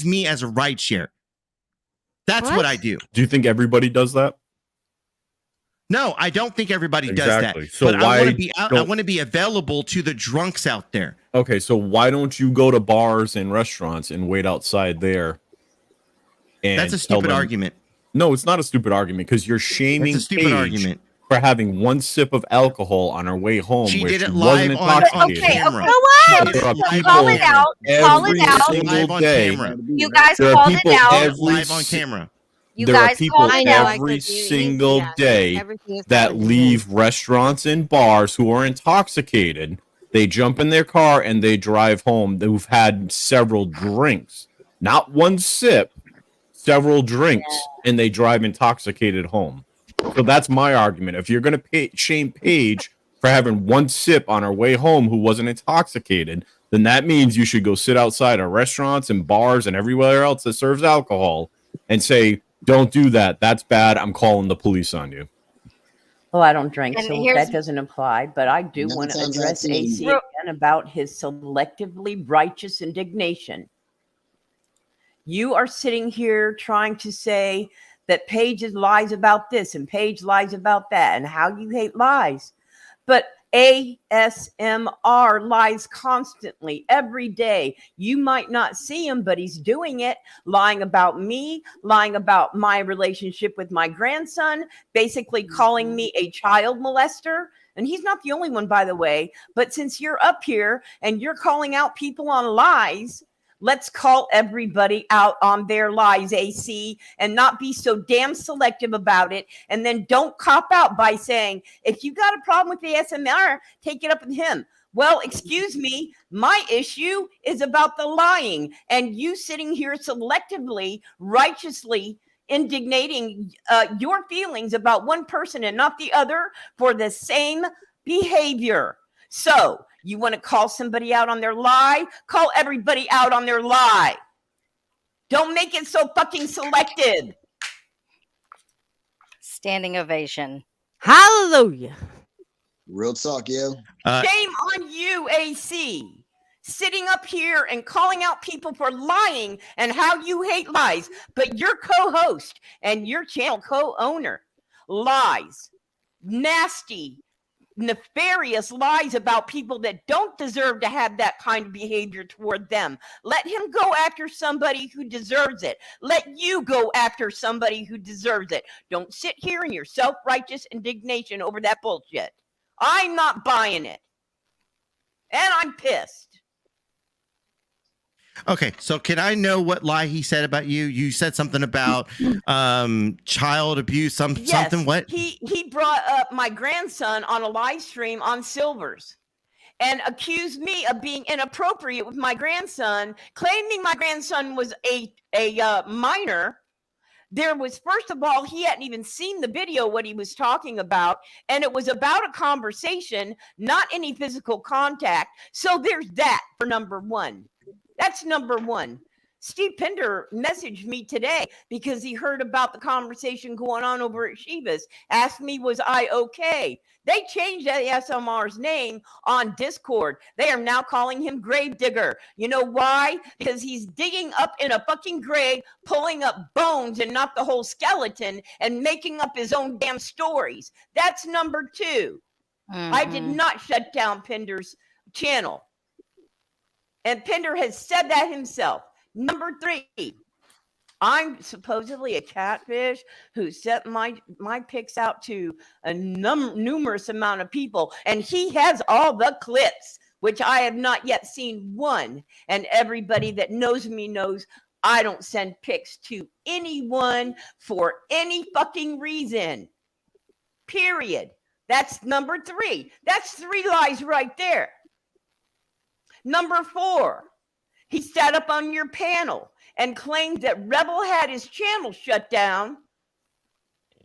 me as a ride share. That's what I do. Do you think everybody does that? No, I don't think everybody does that. So but why I want to be available to the drunks out there. Okay, so why don't you go to bars and restaurants and wait outside there? And that's a stupid argument. No, it's not a stupid argument because you're shaming It's a stupid argument for having 1 sip of alcohol on her way home. She where did it she live wasn't on intoxicated. camera. Call it out. Call it out. Single day. You guys There are called people it out. Live on camera. There are people every single day that leave restaurants and bars who are intoxicated. They jump in their car and they drive home. Who've had several drinks, not 1 sip, several drinks, and they drive intoxicated home. So that's my argument. If you're going to shame Paige for having 1 sip on her way home who wasn't intoxicated, then that means you should go sit outside of restaurants and bars and everywhere else that serves alcohol and say, don't do that. That's bad. I'm calling the police on you. Well, I don't drink, so that doesn't apply. But I do want to address AC again about his selectively righteous indignation. You are sitting here trying to say that Paige lies about this and Paige lies about that and how you hate lies. But ASMR lies constantly, every day. You might not see him, but he's doing it, lying about me, lying about my relationship with my grandson, basically calling me a child molester. And he's not the only one, by the way. But since you're up here and you're calling out people on lies, let's call everybody out on their lies, AC, and not be so damn selective about it. And then don't cop out by saying, if you got a problem with the ASMR, take it up with him. Well, excuse me, my issue is about the lying and you sitting here selectively, righteously indignating your feelings about one person and not the other for the same behavior. So you want to call somebody out on their lie? Call everybody out on their lie. Don't make it so fucking selective. Standing ovation. Hallelujah. Real talk, yo. Shame on you, AC. Sitting up here and calling out people for lying and how you hate lies. But your co-host and your channel co-owner lies. Nasty, nefarious lies about people that don't deserve to have that kind of behavior toward them. Let him go after somebody who deserves it. Let you go after somebody who deserves it. Don't sit here in your self-righteous indignation over that bullshit. I'm not buying it. And I'm pissed. Okay, so can I know what lie he said about you? You said something about child abuse, something. What? He brought up my grandson on a live stream on Silvers and accused me of being inappropriate with my grandson, claiming my grandson was a minor. There was, first of all, he hadn't even seen the video, what he was talking about. And it was about a conversation, not any physical contact. So there's that for number one. That's number one. Steve Pinder messaged me today because he heard about the conversation going on over at Shiva's. Asked me, was I okay? They changed SMR's name on Discord. They are now calling him Gravedigger. You know why? Because he's digging up in a fucking grave, pulling up bones and not the whole skeleton, and making up his own damn stories. That's number two. I did not shut down Pinder's channel. And Pinder has said that himself. Number three, I'm supposedly a catfish who sent my pics out to a numerous amount of people. And he has all the clips, which I have not yet seen one. And everybody that knows me knows I don't send pics to anyone for any fucking reason. Period. That's number three. That's three lies right there. Number four, he sat up on your panel and claimed that Rebel had his channel shut down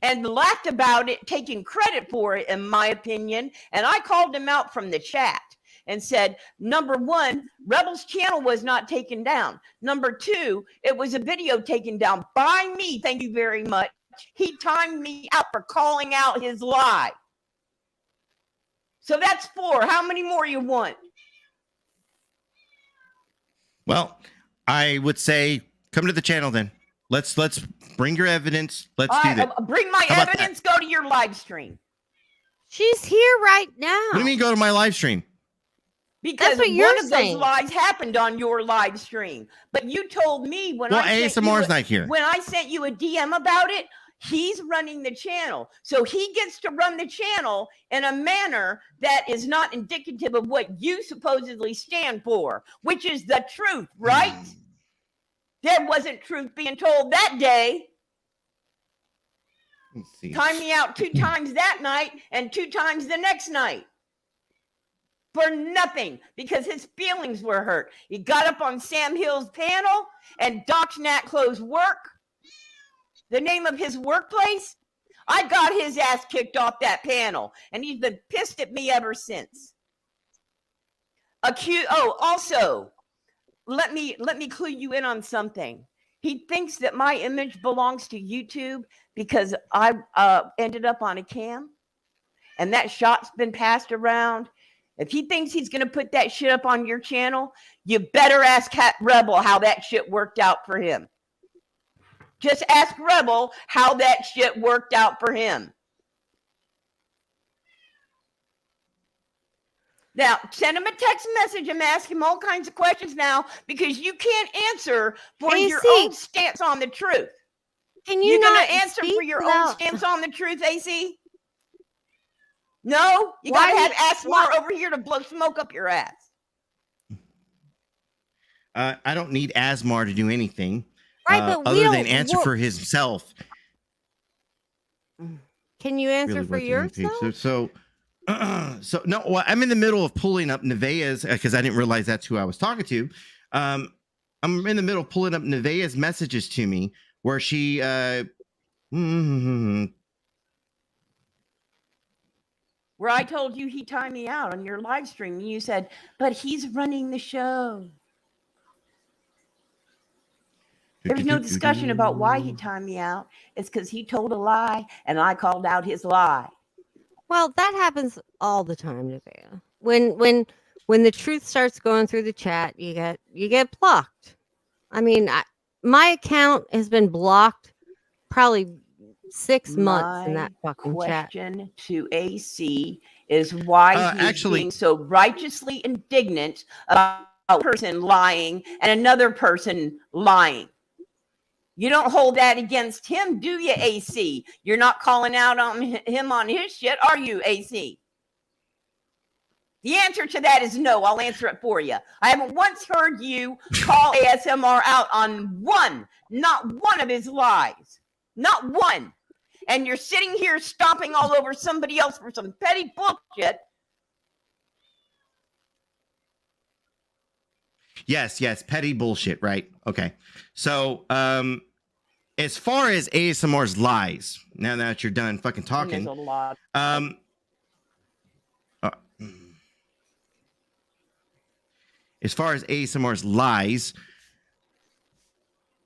and laughed about it, taking credit for it, in my opinion. And I called him out from the chat and said, number one, Rebel's channel was not taken down. Number two, it was a video taken down by me. Thank you very much. He timed me out for calling out his lie. So that's four. How many more you want? Well, I would say come to the channel then. Let's bring your evidence. Let's do that. Bring my evidence. Go to your live stream. She's here right now. What do you mean go to my live stream? Because one of those lies happened on your live stream. But you told me when ASMR's not here. When I sent you a DM about it, he's running the channel. So he gets to run the channel in a manner that is not indicative of what you supposedly stand for, which is the truth, right? There wasn't truth being told that day. Let's see. Time me out 2 times that night and 2 times the next night. For nothing, because his feelings were hurt. He got up on Sam Hill's panel and doxed Nat Close work. The name of his workplace. I got his ass kicked off that panel, and he's been pissed at me ever since. Also, let me clue you in on something. He thinks that my image belongs to YouTube because I ended up on a cam, and that shot's been passed around. If he thinks he's going to put that shit up on your channel, you better ask Cat Rebel how that shit worked out for him. Just ask Rebel how that shit worked out for him. Now, send him a text message and ask him all kinds of questions now because you can't answer for your own stance on the truth. Can you not answer for your own stance on the truth, AC? No? You got to have ASMR over here to blow smoke up your ass. I don't need Asmar to do anything. Right, but other than answer for himself. Can you answer for yourself? So no. Well, I'm in the middle of pulling up Nevaeh's because I didn't realize that's who I was talking to. I'm in the middle of pulling up Nevaeh's messages to me where she. Where I told you he timed me out on your live stream, and you said, "But he's running the show." There was no discussion about why he timed me out. It's because he told a lie and I called out his lie. Well, that happens all the time, Nevaeh. When the truth starts going through the chat, you get blocked. I mean, my account has been blocked probably 6 months in that fucking chat. Question to AC is why he's being so righteously indignant about a person lying and another person lying. You don't hold that against him, do you, AC? You're not calling out on him on his shit, are you, AC? The answer to that is no. I'll answer it for you. I haven't once heard you call ASMR out on not one of his lies. Not one. And you're sitting here stomping all over somebody else for some petty bullshit. Yes, petty bullshit, right? Okay. So, as far as ASMR's lies, now that you're done fucking talking, there's a lot. As far as ASMR's lies,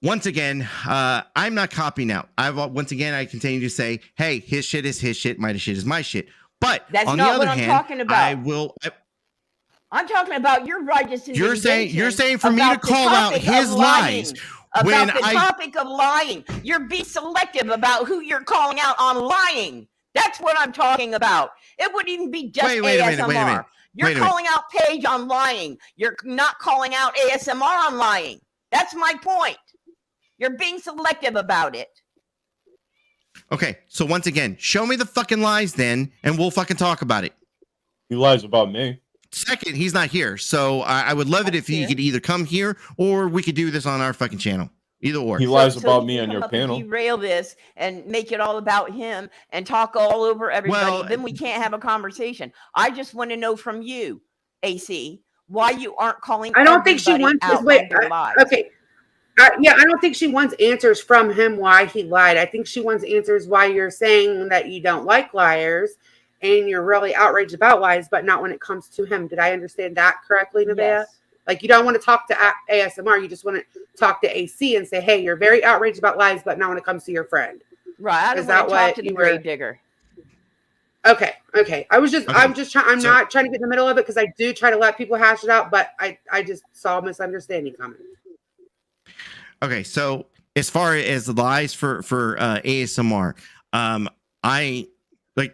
once again, I'm not copying out. Once again, I continue to say, hey, his shit is his shit, my shit is my shit. But that's on not the other what I'm hand, talking about. I'm talking about your righteous. You're saying for me to call out his lies. About the topic of lying. You're being selective about who you're calling out on lying. That's what I'm talking about. It wouldn't even be just ASMR. Wait a minute. You're calling out Paige on lying. You're not calling out ASMR on lying. That's my point. You're being selective about it. Okay, so once again, show me the fucking lies then, and we'll fucking talk about it. He lies about me. Second, he's not here, so I would love it if he could either come here or we could do this on our fucking channel. Either or. He lies about me on your panel. Derail this and make it all about him and talk all over everybody. Well, then we can't have a conversation. I just want to know from you, AC, why you aren't calling. I don't think she wants his way. Okay. Yeah, I don't think she wants answers from him why he lied. I think she wants answers why you're saying that you don't like liars and you're really outraged about lies, but not when it comes to him. Did I understand that correctly, Nevaeh? Yes. Like, you don't want to talk to ASMR. You just want to talk to AC and say, hey, you're very outraged about lies, but not when it comes to your friend. Right. I don't want to talk to the grave digger. Okay. I'm not trying to get in the middle of it because I do try to let people hash it out, but I just saw a misunderstanding coming. Okay. So as far as the lies for ASMR,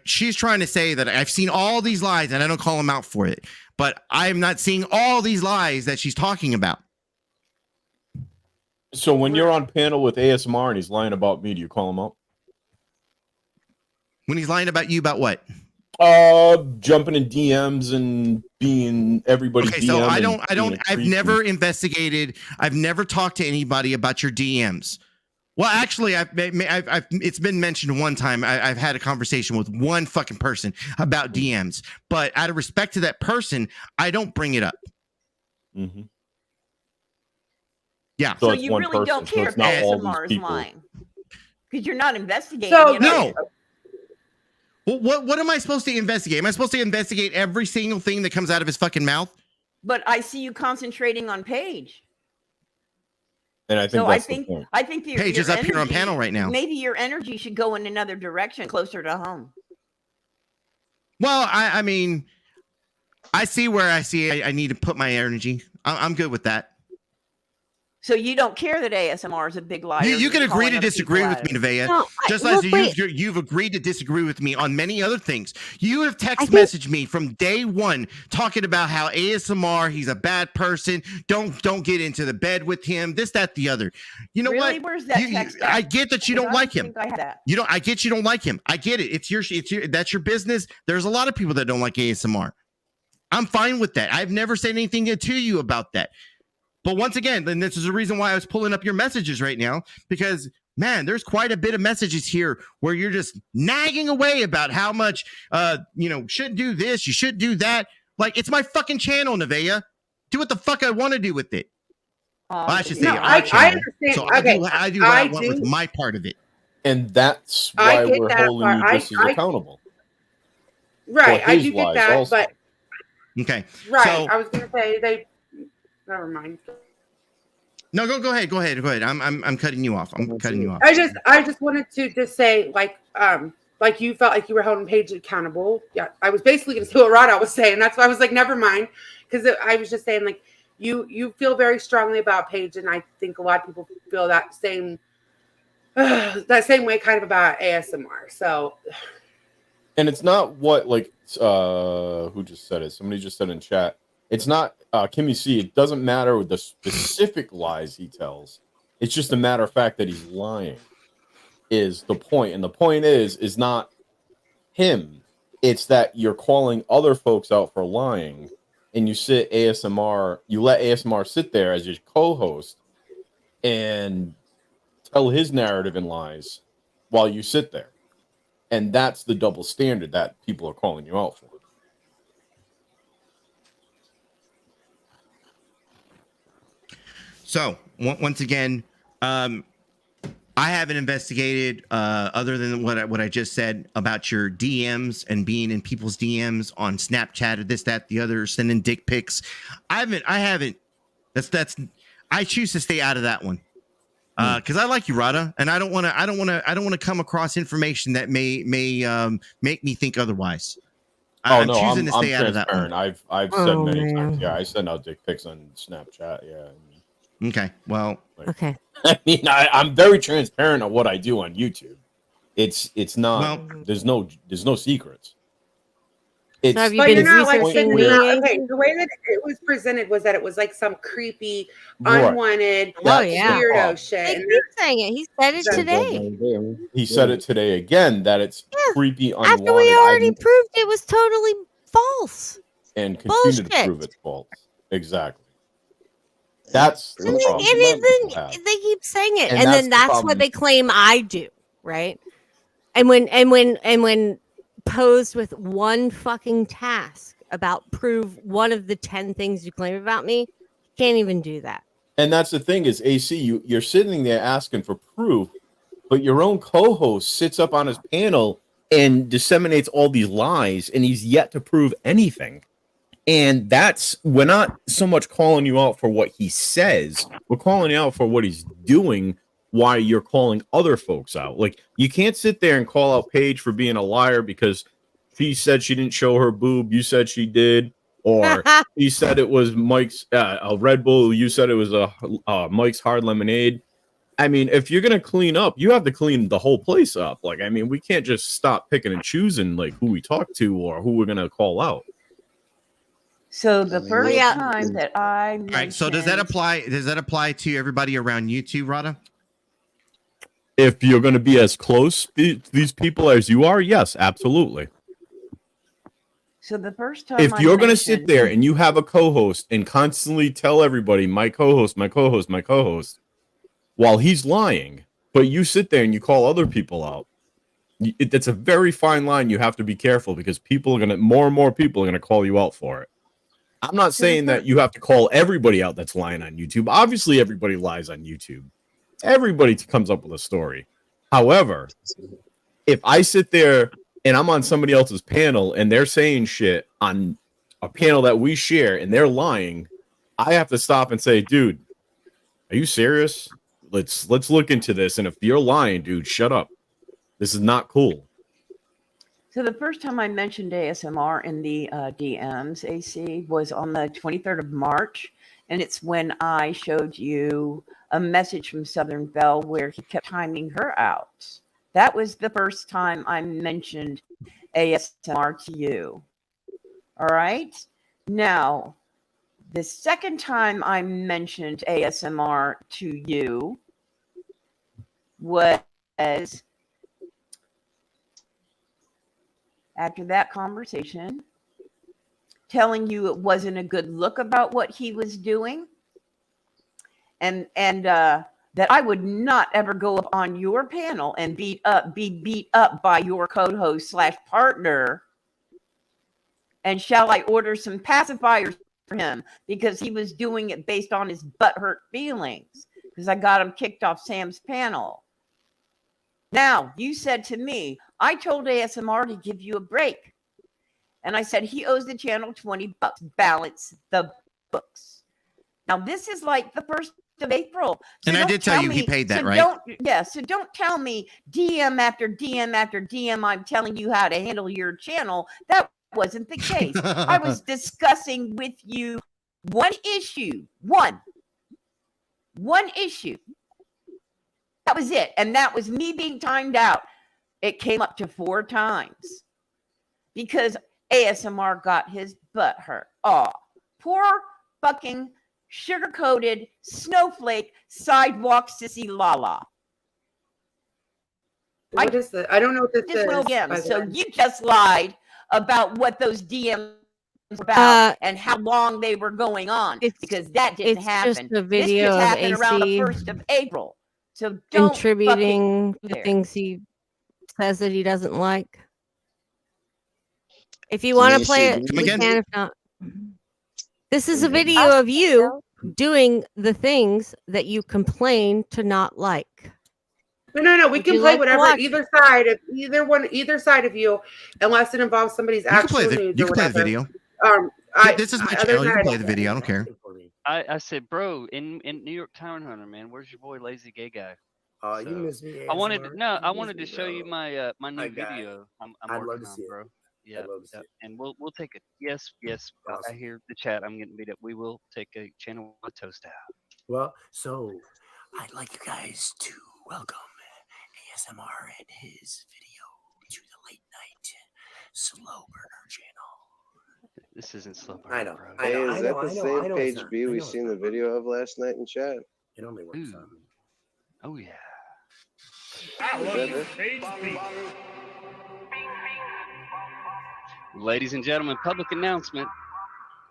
she's trying to say that I've seen all these lies and I don't call them out for it. But I'm not seeing all these lies that she's talking about. So when you're on panel with ASMR and he's lying about me, do you call him out? When he's lying about you, about what? Jumping in DMs and being everybody's DM. So I've never investigated. I've never talked to anybody about your DMs. Well, actually, it's been mentioned one time. I've had a conversation with one fucking person about DMs, but out of respect to that person, I don't bring it up. Mm-hmm. Yeah. So you really don't care if ASMR is lying because you're not investigating. So no. Well, what am I supposed to investigate? Am I supposed to investigate every single thing that comes out of his fucking mouth? But I see you concentrating on Paige. And I think I think Paige is up here on panel right now. Maybe your energy should go in another direction, closer to home. Well, I mean, I see where I need to put my energy. I'm good with that. So you don't care that ASMR is a big liar. You can agree to disagree with me, Nevaeh. No, just as you've agreed to disagree with me on many other things. You have text messaged me from day one talking about how ASMR, he's a bad person. Don't get into the bed with him. This, that, the other. You know what? Where's that text? I get that you don't like him. I get you don't like him. I get it. It's your that's your business. There's a lot of people that don't like ASMR. I'm fine with that. I've never said anything to you about that. But once again, then this is the reason why I was pulling up your messages right now, because, man, there's quite a bit of messages here where you're just nagging away about how much, shouldn't do this, you should do that. Like, it's my fucking channel, Nevaeh. Do what the fuck I want to do with it. Well, I should say I understand. So okay. I do what I want with my part of it. And that's why we're holding you just as accountable. Right, I do get that, also. But... Okay. Right, so, I was going to say never mind. No, go ahead. I'm cutting you off. I just wanted to just say, like you felt like you were holding Paige accountable. Yeah, I was basically going to say what Rada was saying. That's why I was like, never mind, because I was just saying, like, you feel very strongly about Paige, and I think a lot of people feel that same way kind of about ASMR. So, and it's not what who just said it? Somebody just said in chat. It's not Kimmy C. It doesn't matter with the specific lies he tells. It's just a matter of fact that he's lying is the point. And the point is not him. It's that you're calling other folks out for lying, and you let ASMR sit there as your co-host and tell his narrative and lies while you sit there. And that's the double standard that people are calling you out for. So once again, I haven't investigated other than what I just said about your DMs and being in people's DMs on Snapchat or this, that, the other, sending dick pics. I haven't. I choose to stay out of that one because I like you, Rada, and I don't want to come across information that may make me think otherwise. I'm choosing to stay out of that one. I've said many times. Yeah, I send out dick pics on Snapchat. Yeah. Okay. Well. Okay. I mean, I'm very transparent on what I do on YouTube. It's not. Well, there's no secrets. It's, so have you but been you're not like researching me? Okay, the way that it was presented was that it was like some creepy, unwanted, weirdo shit. They keep saying it. He said it today. He said it today again that it's creepy, unwanted. After we already proved it was totally false. And continue to prove it's false. Exactly. That's the problem. They keep saying it, and then that's what they claim I do, right? And when posed with one fucking task about prove one of the 10 things you claim about me, you can't even do that. And that's the thing is, AC, you're sitting there asking for proof, but your own co-host sits up on his panel and disseminates all these lies, and he's yet to prove anything. And we're not so much calling you out for what he says, we're calling you out for what he's doing while you're calling other folks out. Like, you can't sit there and call out Paige for being a liar because she said she didn't show her boob, you said she did, or he said it was Mike's a Red Bull, you said it was a Mike's Hard Lemonade. I mean, if you're gonna clean up, you have to clean the whole place up. Like, I mean, we can't just stop picking and choosing like who we talk to or who we're gonna call out. So the first time that I all right, so does that apply to everybody around YouTube, Rada? If you're going to be as close to these people as you are, yes, absolutely. So the first time, if you're going to sit there and you have a co-host and constantly tell everybody, my co-host, my co-host, my co-host, while he's lying, but you sit there and you call other people out, that's a very fine line. You have to be careful because more and more people are going to call you out for it. I'm not saying that you have to call everybody out that's lying on YouTube. Obviously, everybody lies on YouTube. Everybody comes up with a story. However, if I sit there and I'm on somebody else's panel and they're saying shit on a panel that we share and they're lying, I have to stop and say, dude, are you serious? Let's look into this. And if you're lying, dude, shut up. This is not cool. So the first time I mentioned ASMR in the DMs, AC, was on the 23rd of March. And it's when I showed you a message from Southern Belle where he kept timing her out. That was the first time I mentioned ASMR to you. All right. Now, the second time I mentioned ASMR to you was after that conversation, telling you it wasn't a good look about what he was doing, and that I would not ever go up on your panel and be beat up by your co-host / partner. And shall I order some pacifiers for him because he was doing it based on his butthurt feelings because I got him kicked off Sam's panel. Now, you said to me, I told ASMR to give you a break. And I said, he owes the channel $20. Balance the books. Now, this is like the 1st of April. So and I did tell you he paid that, right? So don't tell me DM after DM after DM, I'm telling you how to handle your channel. That wasn't the case. I was discussing with you one issue. One issue. That was it. And that was me being timed out. It came up to 4 times because ASMR got his butt hurt. Oh, poor fucking sugar-coated snowflake sidewalk sissy Lala. What is that? I don't know what this is. Again. So you just lied about what those DMs were about and how long they were going on, because that didn't happen. Just a video this just of happened around the AC 1st of April. So don't contributing fucking the there. things he says that he doesn't like. If you want to play it, we can. If not, this is a video of you doing the things that you complain to not like. No. We can play whatever either side of you, unless it involves somebody's actual news You or can play the whatever. video. This is my other channel. than You can that, play the video. I don't care. I said, bro, in New York Town Hunter, man, where's your boy Lazy Gay Guy? You miss me. I wanted to show you my my new video. I'm working on, bro. Yeah, and we'll take it. Yes. I hear the chat. I'm getting beat up. We will take a channel with toast out. Well, so I'd like you guys to welcome ASMR and his video to the late night slow burner channel. This isn't slow burner. I know. Bro. Hey, is that the same page B we seen the video of last night in chat? It only works on me. Oh yeah. Ladies and gentlemen, public announcement.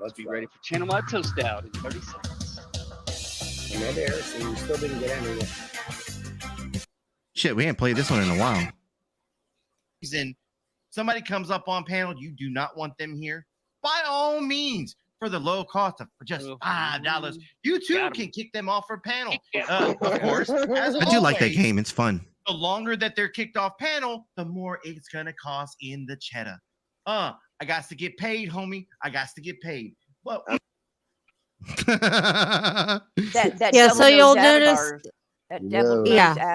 Let's be ready for channel wide toast out in 30 seconds. And that airs, and you still didn't get any yet. Shit, we ain't played this one in a while. Reason somebody comes up on panel, you do not want them here. By all means, for the low cost of just $5, you too can kick them off for panel. Of course, as I do like that always, game. It's fun. the longer that they're kicked off panel, the more it's gonna cost in the cheddar. I got to get paid, homie. I got to get paid. Well, So you'll notice. That devil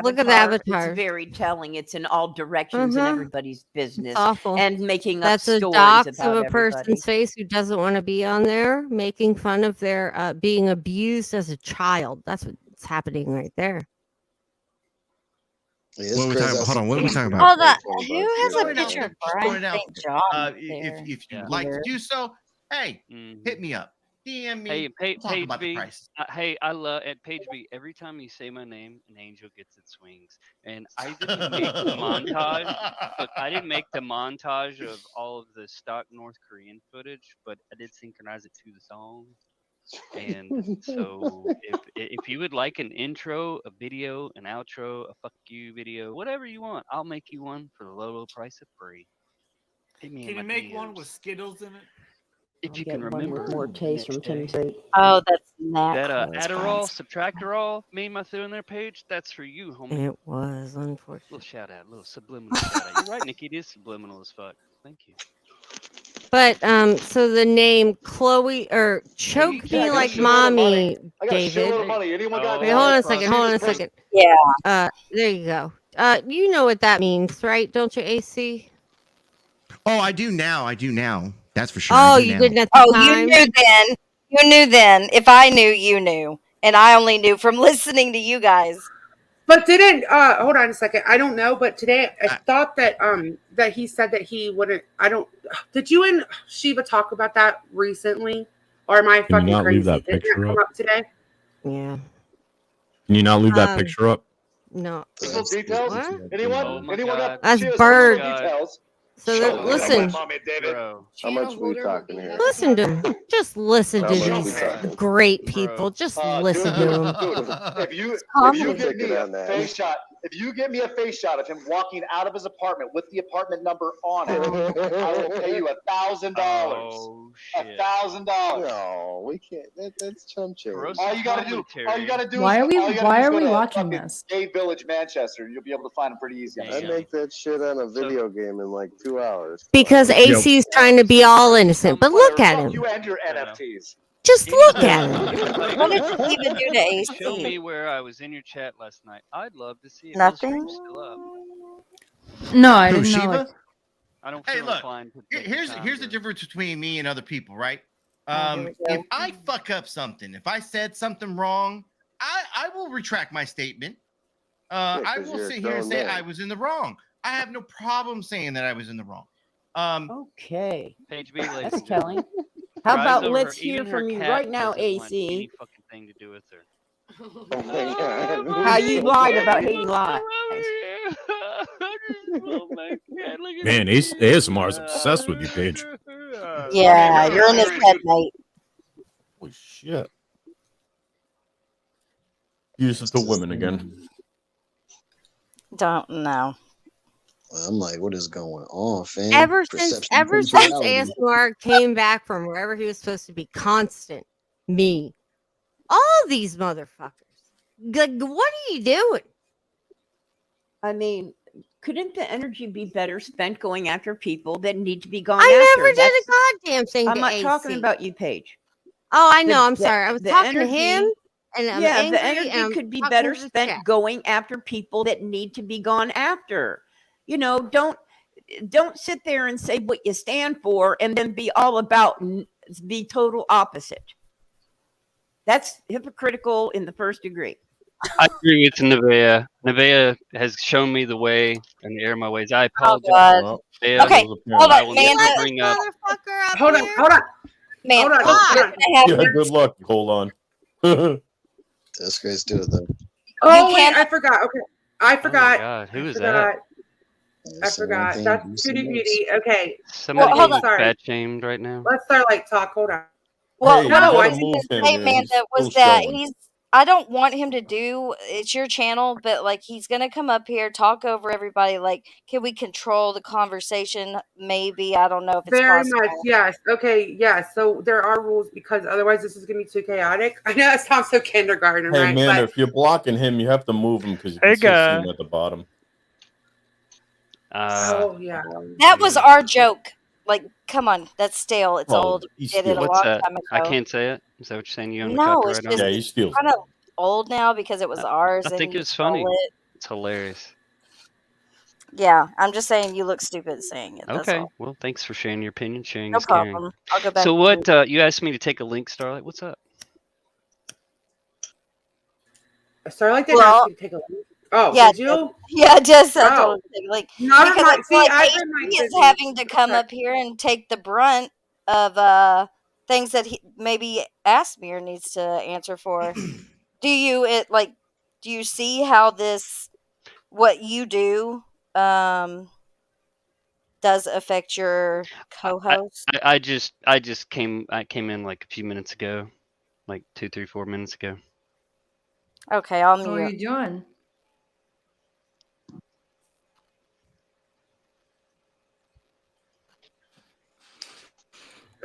look at the avatar. It's very telling. It's in all directions and everybody's business. It's awful. And making That's up a stories dox about of a person's everybody. face who doesn't want to be on there, making fun of their being abused as a child. That's what's happening right there. What are we talking about? Hold on. What are we talking about? Hold on. Who has a picture of Brian St. John? if you'd like to do so, hey, hit me up. DM me. Hey, talk Page about the B. prices. Hey, I love at Page B. Every time you say my name, an angel gets its wings. And I didn't make the montage. Look, I didn't make the montage of all of the stock North Korean footage, but I did synchronize it to the song. And so, if you would like an intro, a video, an outro, a fuck you video, whatever you want, I'll make you one for the low price of free. Hit me in Can you my make DMs. one with Skittles in it? If you can remember. With more taste from Tennessee. Oh, that's That close, Adderall, guys. Subtractorol meme I threw in their page, that's for you, homie. It was unfortunate. Little shout out, little subliminal shout out. You're right, Nikki, it is subliminal as fuck. Thank you. But so the name Chloe or Choke Me Like Mommy, David. Wait, hold on a second. Hold on a second. Yeah. There you go. You know what that means, right? Don't you, AC? Oh, I do now. That's for sure. Oh, you didn't at the Oh, time? you knew then. You knew then. If I knew, you knew. And I only knew from listening to you guys. But didn't hold on a second. I don't know, but today I thought that that he said that he wouldn't. Did you and Shiva talk about that recently, or am I Can you fucking not leave crazy? that Did picture that come up? up today? Yeah. Can you not leave that picture up? No. Details? What? Anyone got That's Shiva, some bird. details? So listen. How much we talking here? Listen to him. Just listen How to much we these talking? great people. Just listen to them. If you give me a face shot, if you give me a face shot of him walking out of his apartment with the apartment number on it, I will pay you $1,000. $1,000. No, we can't. That's chump change. All you gotta do. Why are we go to watching fucking this? Gay Village, Manchester, and you'll be able to find him pretty easy. I make that shit on a video game in like 2 hours. Because AC is trying to be all innocent. But look at him. You and your NFTs. Just look at him. What did you even do to AC? Show me where I was in your chat last night. I'd love to see it. Nothing? Still up. No, I didn't know. Shiva? Like, I don't Hey, feel look. inclined to take Here's time the to- difference between me and other people, right? here we go. If I fuck up something, if I said something wrong, I will retract my statement. I 'cause will you're a sit here and grown say man. I was in the wrong. I have no problem saying that I was in the wrong. Okay. Page B, ladies That's and gentlemen. telling. How Cries about over let's her. hear Even her from you cat right now, doesn't want AC. any fucking thing to do with her. Oh my God. How you lied about hating lies. Man, ASMR is obsessed with you, Paige. Yeah, you're in his head, mate. Holy shit. Use it to women again. Don't know. I'm like, what is going on, fam? Ever since reality. ASMR came back from wherever he was supposed to be, constant me, all these motherfuckers. Like, what are you doing? I mean, couldn't the energy be better spent going after people that need to be gone I after? never did a goddamn thing I'm to not AC. talking about you, Paige. Oh, I know. The- I'm the- sorry. I was the talking to him, energy- and I'm yeah, angry. the energy and I'm could be talking better to the spent chat. going after people that need to be gone after. You know, don't sit there and say what you stand for and then be all about the total opposite. That's hypocritical in the first degree. I agree with Nevaeh. Nevaeh has shown me the way and the error of my ways. I Oh, apologize. God. Nevaeh. Okay, hold I on, will man. never bring up. Motherfucker up Hold on, here. hold on. Man, Hold on, what's hold on. gonna happen? Yeah, good luck. Hold on. That's great still though. Oh wait, I forgot. Okay, I forgot. God, who I is forgot. that? I forgot. That's Beauty Beauty. Okay. Somebody okay, getting sorry. fat shamed right now. Let's start like talk. Hold on. Well, Hey, what I you was gotta going move to him, say, man. Amanda, He's was still that showing. I don't want him to do, it's your channel, but like he's going to come up here, talk over everybody. Like, can we control the conversation? Maybe. I don't know if it's Very possible. much, yes. Okay, yes. So there are rules because otherwise this is going to be too chaotic. I know that sounds so kindergarten, Hey, right? man, But if you're blocking him, you have to move him because you can still see him at the bottom. oh yeah. That was our joke. Like, come on, that's stale. It's Oh, old. We he's did it a stealing. What's long that? time I ago. can't say it. Is that what you're saying? You own the No, it's copyright on just Yeah, it? he steals. kind of old now because it was ours I and think you it's stole funny. it. It's hilarious. Yeah, I'm just saying you look stupid saying it. That's Okay. all. Well, thanks for sharing your opinion. Sharing No is caring. problem. I'll go back. So to what? You asked me to take a link, Starlight. What's up? Starlight didn't Well, ask you to take a look. Oh, yeah, did you? Yeah, just I Oh. told him to take a link Never because I mind. feel See, like I've AC been like is busy. having to come Okay. up here and take the brunt of things that he maybe asked me or needs to answer for. Do you see how what you do does affect your co-host? I came in like a few minutes ago, like 2, 3, 4 minutes ago. Okay, I'll How are mute. you doing?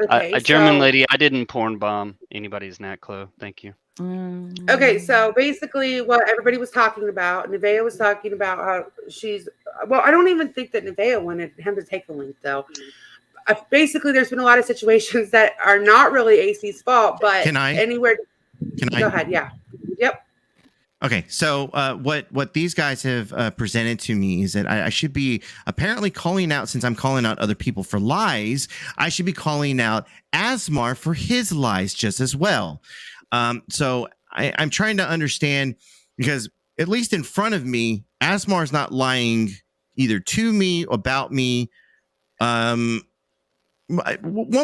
Okay, A German so lady. I didn't porn bomb anybody's Natclo. Thank you. okay, so basically what everybody was talking about, Nevaeh was talking about how she's well, I don't even think that Nevaeh wanted him to take the link though. Basically, there's been a lot of situations that are not really AC's fault, but Can I? Go ahead, yeah. Yep. Okay, so what these guys have presented to me is that I should be apparently calling out, since I'm calling out other people for lies, I should be calling out Asmar for his lies just as well. So I'm trying to understand, because at least in front of me, Asmar is not lying either to me, about me. One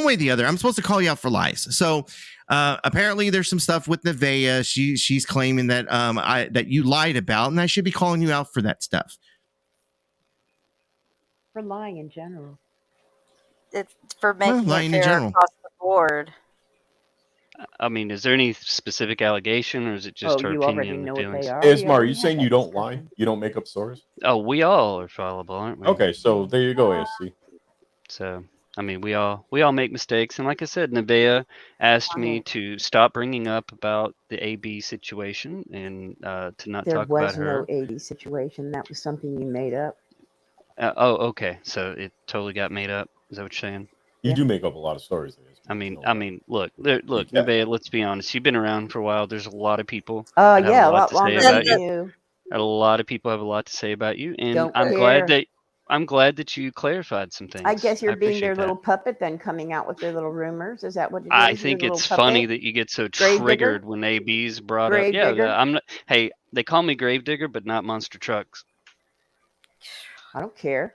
way or the other, I'm supposed to call you out for lies. So apparently there's some stuff with Nevaeh. She's claiming that that you lied about, and I should be calling you out for that stuff. For lying in general. It's for making lying it in fair general. across the board. I mean, is there any specific allegation, or is it just her you already opinion know and what they feelings? are. Asmar, are you saying you don't lie? You don't make up stories? Oh, we all are fallible, aren't we? Okay, so there you go, ASC. So, I mean, we all make mistakes, and like I said, Nevaeh asked me to stop bringing up about the AB situation and to not There talk was about her. no 80 situation. That was something you made up. Oh, okay. So it totally got made up. Is that what you're saying? You do make up a lot of stories. I mean, look, Nevaeh, let's be honest. You've been around for a while. There's a lot of people. Yeah, a lot to say longer about than you. you. A lot of people have a lot to say about you, and Don't I'm care. glad that you clarified some things. I guess you're being their appreciate little that. puppet, then coming out with their little rumors. Is that what it is? I You're think the little it's puppet? funny that you get so Grave digger? triggered when AB's brought up. Grave Yeah, digger? I'm not. Hey, they call me Gravedigger, but not Monster Trucks. I don't care.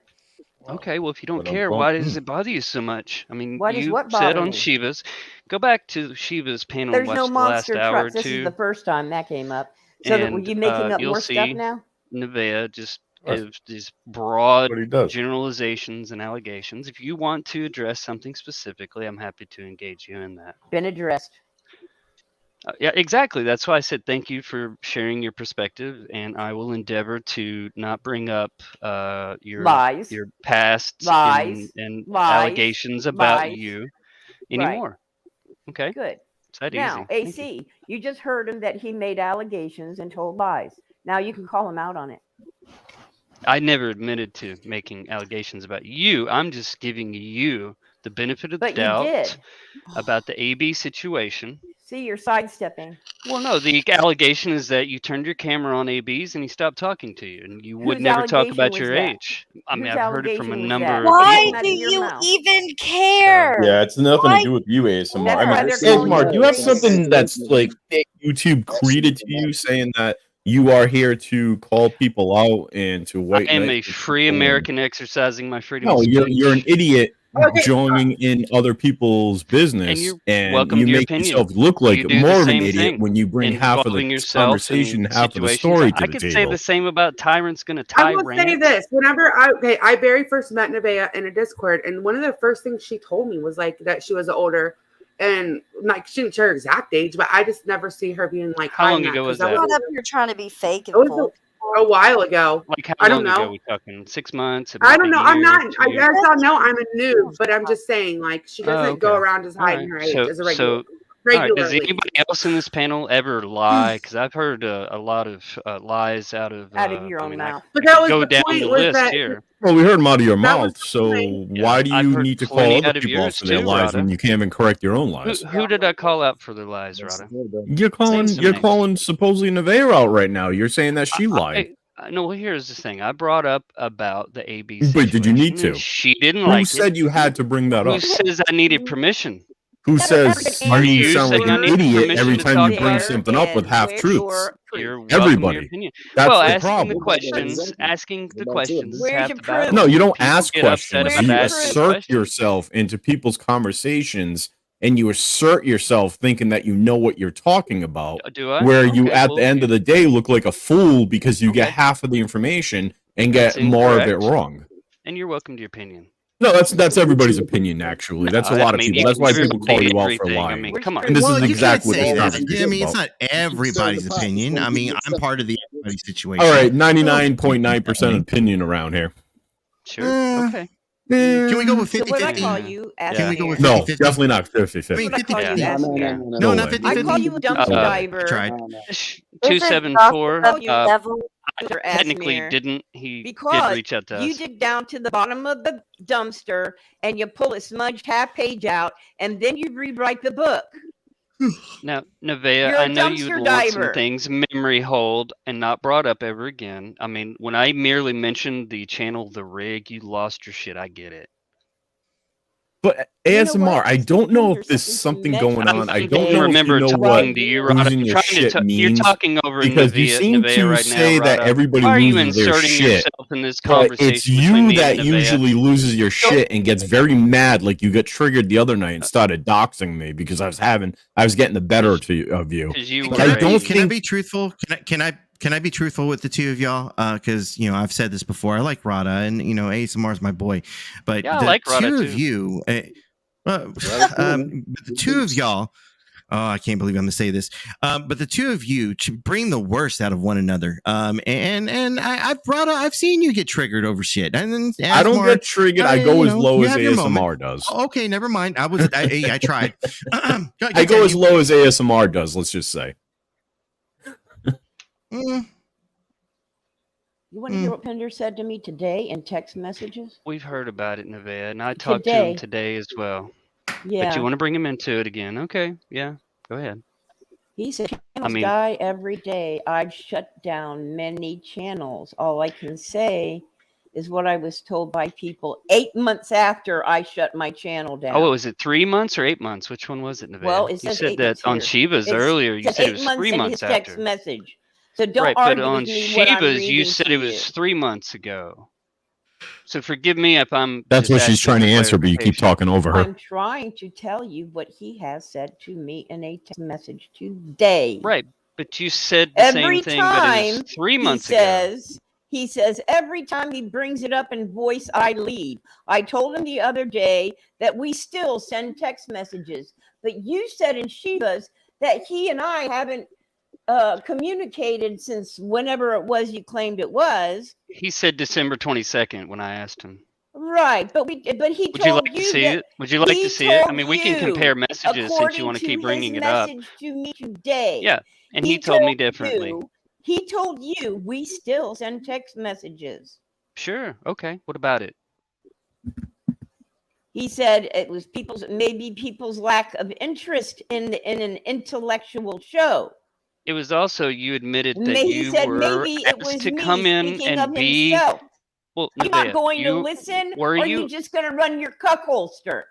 Okay, well, if you don't care, why does it bother you so much? I mean, Why does you what said bother on me? Shiva's, go back to Shiva's panel and There's watch no the last monster hour or trucks. This is two, the first time that came up. So that were and you making up you'll more stuff see now? Nevaeh just That's gives these broad what he does. generalizations and allegations. If you want to address something specifically, I'm happy to engage you in that. Been addressed. Yeah, exactly. That's why I said thank you for sharing your perspective, and I will endeavor to not bring up Lies. your past Lies. and Lies. allegations about Lies. you Right. anymore. Okay, Good. it's that Now, easy. Thank you. AC, you just heard him that he made allegations and told lies. Now you can call him out on it. I never admitted to making allegations about you. I'm just giving you the benefit of the But you doubt did. about the AB situation. See, you're sidestepping. Well, no, the allegation is that you turned your camera on AB's and he stopped talking to you, and you would Whose never talk allegation about was your that? age. I mean, Whose I've heard it from a allegation was number that? of Why people. do you even care? Yeah, it's nothing Why to do with you, ASMR. That's I why mean, they're calling ASMR, you do you have a something that's like YouTube created to you saying that you are here to call people out and to I white am knight a free people and- American exercising my freedom No, of speech. you're an idiot Okay. joining in other people's business, you're and welcome you to your make opinion. yourself look like You do more the of an same idiot thing, when you bring half of the involving yourself conversation, in half of the situations. story I to the could say table. the same about tyrants gonna I will tyrant. say this: whenever I very first met Nevaeh in a Discord, and one of the first things she told me was like that she was older, and like she didn't share her exact age, but I just never see her being like. How long hiding ago was that that? Not up here trying to be fake and It was full. a while ago. Like how I don't long ago know. we talking? 6 months? I don't know. I'm not. I 2 guess I know I'm a noob, but I'm just saying, like, she doesn't Oh, go okay. around just All hiding right. her age as a regular. All right. Does Regularly. anybody else in this panel ever lie? Because I've heard a lot of lies out of your own mouth. But I that could was go the down point the was list that here. Well, we heard them out of your That was mouth, so why do I've you heard need to call plenty other out of people out yours for their too, lies when Rada. you can't even correct your own lies? Who did I call out for their lies, Rada? You're calling some you're names. calling supposedly Nevaeh out right now. You're saying that she lied. No, well, here's the thing. I brought up about the AB situation. But did you need to? and She didn't Who like said it. you had to bring that Who up? says I needed permission? Who says Are you you sound like saying I an need idiot permission every to time talk you bring about it? something up with half truths? You're welcome to your Everybody. opinion. That's Well, the asking problem. the questions, asking the questions is Where's half your the battle. proof? No, you don't People ask get upset questions. about You asking assert questions. yourself into people's conversations, and you assert yourself thinking that you know what you're talking about. Do I? Where you, Okay, at well, the end of the day, look like a fool because you get half of the information and That's get more of it incorrect. wrong. And you're welcome to your opinion. No, that's everybody's opinion. Actually, that's a lot of people. That's why people call you out for lying. I mean, come on. And this Well, is you exactly can't what say this that. conversation I is mean, it's about. not everybody's opinion. I mean, I'm part of the everybody situation. All right, 99.9% opinion around here. Sure. Okay. Can we go with So 50 what I 50? call you? Can we go with No, 50 50? definitely not 50-50. I mean, What I 50 call you, 50. Asmir. No, way. not 50 I 50. call you a dumpster diver. Tried. 274. devil. I technically Asmir, didn't. He did because reach out to you us. dig down to the bottom of the dumpster and you pull a smudged half page out and then you rewrite the book. Now, Nevaeh, You're a I know you dumpster would want some diver. things memory hold and not brought up ever again. I mean, when I merely mentioned the channel The Rig, you lost your shit. I get it. But ASMR, I don't know if there's something going on. I don't know if you know what losing your shit You're means. talking over Because you seem Nevaeh to right now, say that Rada. everybody Why are you loses their inserting shit. yourself in this But conversation it's between you me and that Nevaeh? usually loses your shit and gets very mad, like you got triggered the other night and started doxing me because I was getting the better of you. Can I be truthful? Can I be truthful with the two of y'all? Because I've said this before. I like Rada, and ASMR is my boy. But Yeah, I the like Rada two too. of you, the two of y'all. Oh, I can't believe I'm going to say this. But the two of you bring the worst out of one another. I've seen you get triggered over shit. And then I don't get triggered. I go as low as ASMR does. Okay, never mind. I tried. I go as low as ASMR does. Let's just say. You want to hear what Pender said to me today in text messages? We've heard about it, Nevaeh, and I talked to him today as well. Yeah. But you want to bring him into it again? Okay, yeah, go ahead. He said, channels die every day. I've shut down many channels. All I can say is what I was told by people 8 months after I shut my channel down. Oh, was it 3 months or 8 months? Which one was it, Nevaeh? Well, it you says said 8 that months on here. Shiva's earlier. You said it was 3 in months his text after. message. So don't right, argue but on with me what I'm Shiva's, you reading said to it was 3 months ago. So forgive me if I'm. That's just what she's asking trying to for answer, but you keep clarification. talking over her. I'm trying to tell you what he has said to me in a text message today. Right, but you said the same thing, but it was 3 months ago. He says every time he brings it up in voice, I leave. I told him the other day that we still send text messages, but you said in Shiva's that he and I haven't communicated since whenever it was you claimed it was. He said December 22nd when I asked him. Right, but he Would you like to see it? Would you like to see it? I mean, we can compare messages since you want to keep bringing it up. To me today. Yeah, and he told me differently. He told you we still send text messages. Sure. Okay. What about it? He said it was people's lack of interest in an intellectual show. It was also you admitted that you were asked to come in and be. Well, you're not going to listen, or are you just going to run your cuck holster?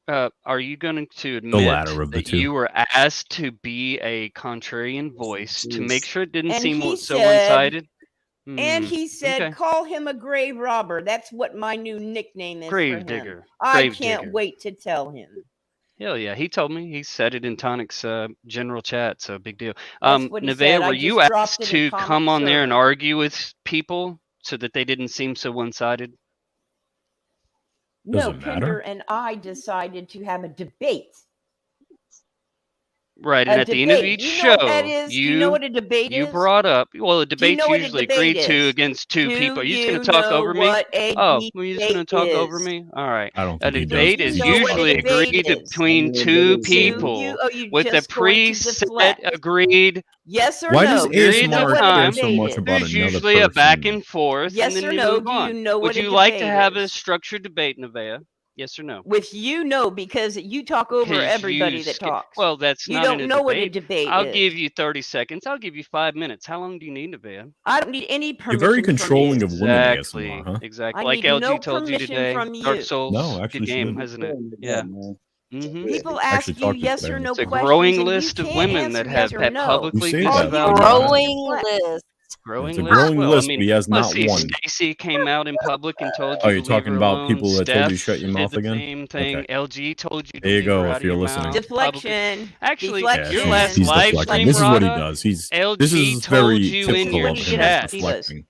Are you going to admit that you were asked to be a contrarian voice to make sure it didn't seem so one-sided? And he said, call him a grave robber. That's what my new nickname is. Grave digger. I can't wait to tell him. Hell yeah, he told me. He said it in Tonic's general chat, so big deal. Nevaeh, were you asked to come on there and argue with people so that they didn't seem so one-sided? No, Kinder and I decided to have a debate. Right, and at the end of each show, you know what a debate is? You brought up, well, a debate's usually agreed to against two people. Are you just going to talk over me? Oh, were you just going to talk over me? All right. I don't a think debate is usually agreed between two people with a preset agreed. Yes or Why no? does ASMR care so much about There's another usually person? a back and forth, yes and then or we no? move Do on. you know Would what you a like to debate have is? a structured debate, Nevaeh? Yes or no? With you, no, because you talk over everybody that talks. Well, that's you not don't in a know debate. what a debate I'll is. give you 30 seconds. I'll give you 5 minutes. How long do you need, Nevaeh? I don't need any permission. You're very controlling of women, Exactly. ASMR, huh? Exactly. I Like need LG no told you permission today. from you. Dark Souls. No, actually, good she game, didn't. hasn't it? Yeah. Mm-hmm. People ask you talked to yes or today. no It's a questions. growing and list you of can't women that answer have yes or no. publicly You say that, disavowed but Growing list. growing It's a list. growing Well, list, I mean, but he has let's not see. one. Stacy came out in public and told Oh, you you're to leave talking her about alone. people that told you to Steph shut your did mouth the again? same thing. Okay. LG told you to There you leave go, her if out of you're your listening. mouth. Deflection. Actually, Deflection. your last he's live deflecting. stream, This is what he Rada, does. This LG is told very you in typical your of him, chat. deflecting.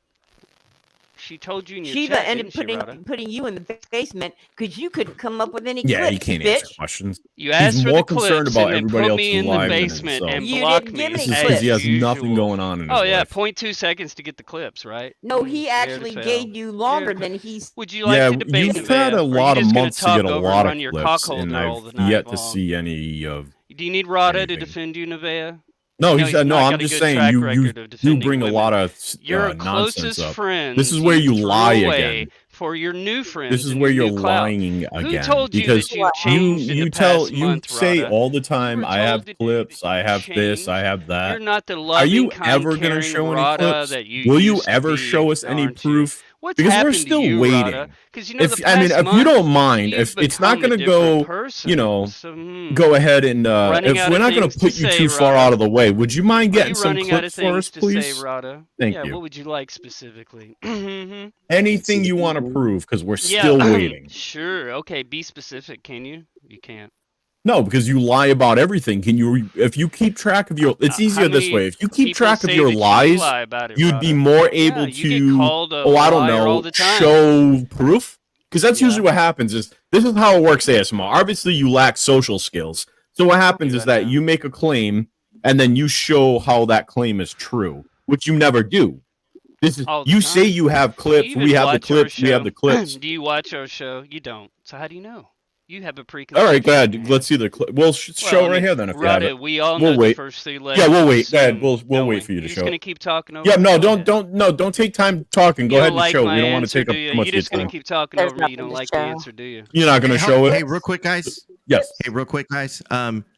She told you in your Shiva chat, ended didn't up she, putting you in the basement because you couldn't come up with any Yeah, clips, he can't bitch. answer questions. You asked He's for more the concerned clips about and then everybody put me else's in the lives than basement himself. and You blocked didn't me give me This is as because he has usual. nothing going on in his Oh yeah, life. 0.2 seconds to get the clips, right? No, he Dare to actually fail. gave you longer than he's. Would you like Yeah, to debate, you've had Nevaeh, a or are lot you of just gonna months to talk get a over lot and of run your clips, cock and holder all I've the night yet to long? see any of. Do you need Rada to anything. defend you, Nevaeh? No, No, he said he's no. not I'm got a just good saying track you record of do defending bring a women. lot of Your nonsense closest up. friends This is where you threw lie away again. for your new friends. This is and where your you're new clout. lying Who again told you because that you've changed in the past you month, say Rada? all the You time were I have told that clips, I have this, I changed. have that. You're not the Are loving, you kind, ever going to caring show any Rada clips? that you Will you used to ever be, show us any aren't you? proof? What's Because we're happened to still you, waiting. Rada? Because you know the If I mean, past if you month, don't mind, you've if it's not become going a to different go, person. you know, So, go ahead and running if out we're of not going things to to put you say, too far Rada. out of the way, would you mind Are getting you some running out of clips for us, things to say, please? Rada? Thank Yeah, you. what would you like specifically? Anything you want to prove, because we're Yeah, still waiting. sure. Okay, be specific. Can you? You can't. No, because you lie about everything. Can you? If you keep track of your, it's easier this way. If you keep track of your lies, lie about it, you'd be Rada? more Yeah, able you get to. called a Oh, I don't liar all know. the time. Show proof, because that's Yeah. usually what happens. Is this is how it works, ASMR. Obviously, you lack social skills. So what happens is that you make a claim, and then you show how that claim is true, which you never do. This is All the you time. say you have clips. Do you We even have the watch our clips. We have show? the clips. Do you watch our show? You don't. So how do you know? You have a All preconception. right, go in ahead. your head. Let's see the clip. We'll show I right mean, here then if you have Rada, it. we all We'll know wait. the first three letters. Yeah, we'll of wait. Go ahead. assume We'll wait knowing. for you to You're just show gonna it. keep talking over Yeah, me? no, Go ahead. don't take time talking. Go You ahead don't and like show it. my We don't want to answer, take do up you? too much You're of your just gonna time. keep talking There's over me. You nothing don't to like the show. answer, do you? You're not going to show it? Hey, real quick, guys. Yes. Hey, real quick, guys.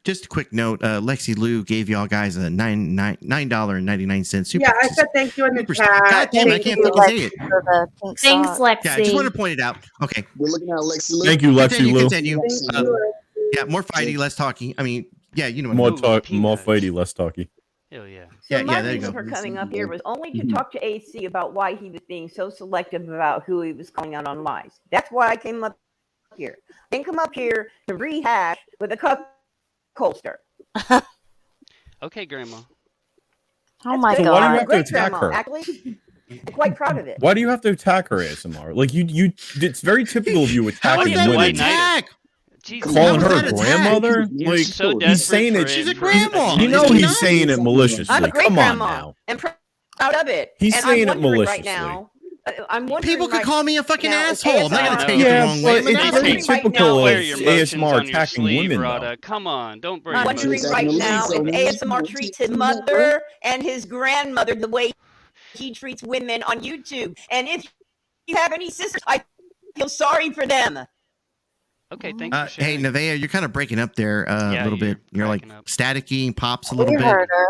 Just a quick note. Lexi Lou gave y'all guys a $9.99 super. Yeah, I said thank you in the chat. God damn it, I Thank can't you, fucking say it. For the pink Thanks, sock. Lexi. Yeah, I just want to point it out. Okay. We're looking at Lexi Lou. Thank you, Lexi Lou. Continue. Thank you. Yeah, more fighty, less talky. I mean, yeah, you know what More I mean. talk, more fighty, less talky. Hell yeah. So my reason for coming up here was only to talk to AC about why he was being so selective about who he was calling out on lies. That's why I came up here. I didn't come up here to rehash with a cup holster. Okay, Grandma. Oh my So god! why do you have to Great attack grandma, her? actually. I'm quite proud of it. Why do you have to attack her, ASMR? Like you it's very typical of you attacking women. Calling her a grandmother? You're Like so he's desperate saying for it. She's a grandma. You know Is he he's not? saying it maliciously. I'm a great Come on grandma now. and proud of it. He's and saying I'm it wondering right maliciously. now. I'm wondering People could right call me a fucking now, if asshole. I'm not ASMR gonna take it the wrong way. but I'm an it's asshole. very typical of Wear your emotions ASMR on your attacking sleeve, women, though. Rada. Come on, don't wear I'm your wondering emotions on right your now sleeve. if ASMR treats his mother and his grandmother the way he treats women on YouTube. And if you have any sisters, I feel sorry for them. Okay, thank you for Hey, sharing. Nevaeh, you're kind of breaking up there a little bit. You're like staticky, pops a little We bit. heard her.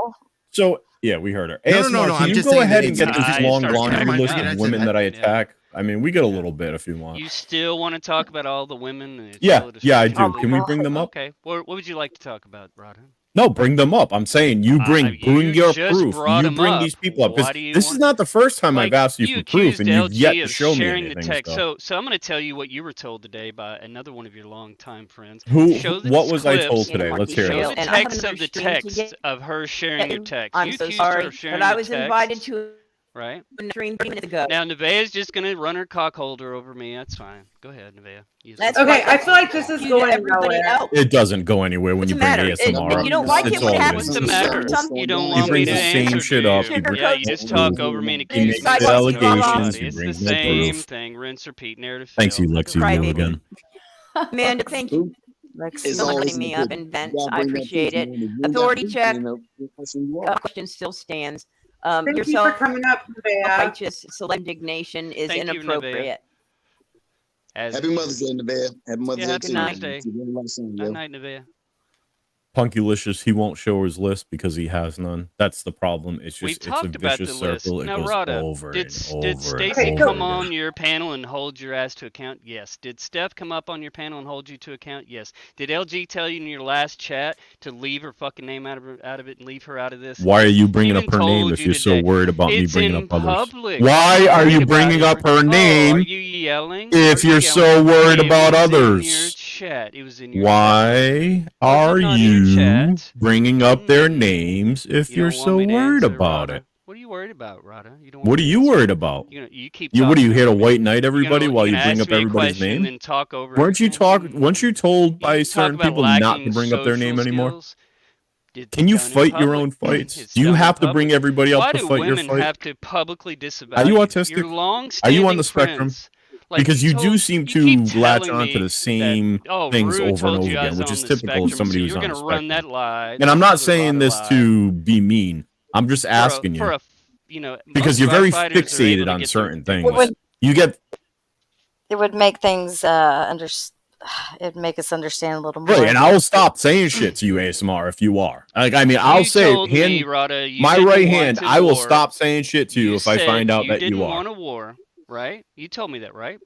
So yeah, we heard her. No, ASMR, no, no, can I'm you just go saying ahead that and get it's this just long started laundry cracking list up. of women that I attack? I mean, we get a little bit if you want. You still want to talk about all the women? And Yeah, yeah, I do. Really? Can we bring them up? Okay. What would you like to talk about, Rada? No, bring them up. I'm saying you bring you your just proof. brought You them bring up. these people up. Why do you This want- is not the first time Like, I've asked you for proof, and you've accused yet LG to of show me sharing the anything. text. So. So I'm going to tell you what you were told today by another one of your longtime friends. What was I told today? Let's hear Show it. the text of the text of her sharing your text. I'm You so accused her sorry, of sharing but I your was text, invited to right? a stream 3 minutes ago. Now Nevaeh's just going to run her cock holder over me. That's fine. Go ahead, Nevaeh. That's okay. I feel like this is going nowhere. It doesn't go anywhere when you bring ASMR up. If you don't like it, what happens? What's the matter? You don't want He me brings to the same answer shit to up. you. He brings Yeah, you just talk over me and He accuse makes me. the allegations. He It's the brings no same proof. thing. Rinse, repeat, narrative. Thanks, you, Lexi, Lou, again. Amanda, thank you. It's for always letting me up important. and vent. You gotta I bring that appreciate proof, it. man. If you ain't got Authority proof, check. you know, the person you are. Question still stands. Thank Your you for coming up, Nevaeh. righteous indignation is Thank you, inappropriate. Happy Mother's Day, Nevaeh. Happy Mother's Day Happy to Mother's you. Day. It's a very nice song, Good yo. night, Nevaeh. Punkylicious, he won't show his list because he has none. That's the problem. It's We've just it's a talked about the vicious list. circle. It Now, goes Rada, over did and over and Stacy over come again. on your panel and hold your ass to account? Yes. Did Steph come up on your panel and hold you to account? Yes. Did LG tell you in your last chat to leave her fucking name out of it and leave her out of this? Why are you bringing Even up her name told if you you're so today. worried about me It's bringing in up others? public. Why You're are worried you about bringing it. up her Oh, name are you yelling? if Are you you're so yelling? worried about It was in your others? chat. It was in your Why are you bringing up their names if you're so worried about it? What are you worried about, Rada? You don't What are you worried about? You keep What are talking you here to over me. white knight everybody You're while gonna you bring ask up me a everybody's question, name? then talk over Weren't you told by talk certain about people not to lacking bring up their name social anymore? skills? It's Can you done in fight your public. own fights? It's Do you done in have to bring public. everybody up Why to do fight your women fight? have to publicly disavow Are you Your autistic? Are you long-standing on the spectrum? friends. Like, Because you do seem you keep to latch telling on to me the same that, things Rue over and told over you I again, was which on is the typical of spectrum, somebody so who's you're on the gonna run spectrum. that lie. And I'm That's not saying another this lie. to be mean. I'm just asking For you. a most Because of you're our very fighters are able fixated to on get certain their things. You get It would make things it'd make us understand a little more. right, and I'll stop saying shit to you, ASMR, if you are. Like, I mean, I'll You say told me, hand Rada, you my didn't right want hand. to I will war. stop saying shit to you if I said find out you that didn't you are. want a war, right? You told me that, right?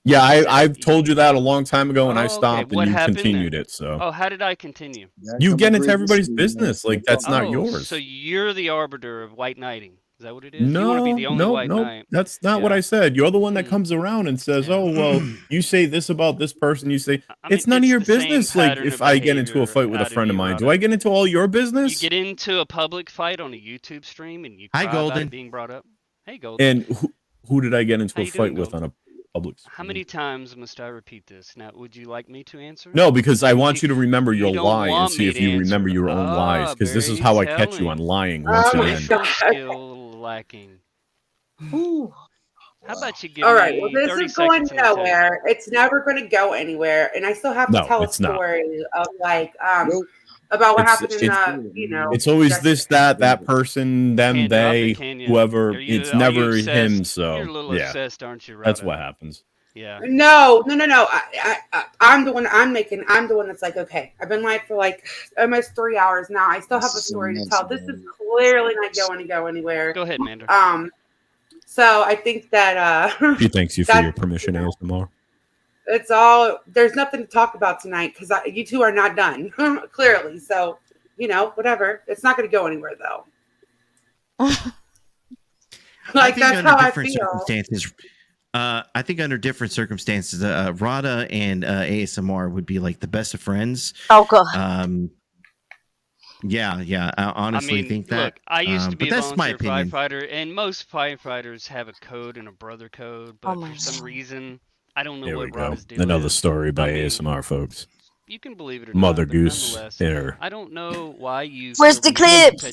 Yeah, I've told you that a long time ago, and I Oh, okay. stopped, What and you happened continued then? it. So Oh, how did I continue? you get into everybody's business, like that's not yours. So you're the arbiter of white knighting. Is that what it is? You want to be the only white No. knight. That's not what I said. You're the one that comes around and says, "Oh, well, you say this about this person." You say it's none of your business. Like if I get into a fight with a friend of mine, do I get into all your business? You get into a public fight on a YouTube stream and you cry about it being brought up. Hey, Golden. And who did I get into How a you fight doing, with on a public stream? How many times must I repeat this? Now, would you like me to answer? No, because I want you to remember your don't lie and want see me if to you answer remember your own lies. Because this is how I catch you on lying once again. Skill lacking. How about you give All right. me Well, this 30 is going seconds and I'll tell you. nowhere. It's never going to go anywhere. And I still have to No, tell a it's not. story of like about what happened in It's always this, that person, them, Can't drop they, it, can you? whoever. Are you- It's are you never obsessed? him. So You're a little yeah, obsessed, aren't you, that's Rada? what happens. Yeah. No. I'm the one. I'm the one that's like, okay, I've been live for like almost 3 hours now. I still have a story to tell. This is clearly not going to go anywhere. Go ahead, Mander. So I think that He thanks you for your permission, ASMR. it's all. There's nothing to talk about tonight because you two are not done clearly. So you know, whatever. It's not going to go anywhere though. Like that's how I feel. Circumstances. I think under different circumstances, Rada and ASMR would be like the best of friends. Oh god. Yeah. I honestly think that. Look, I used to be a volunteer opinion. firefighter, and most firefighters have a code and a brother code, but for some reason, I don't know what Rada's deal Another is. story by ASMR, folks. You can believe it or Mother not, but Goose. nonetheless, I don't know why you. Where's the clips?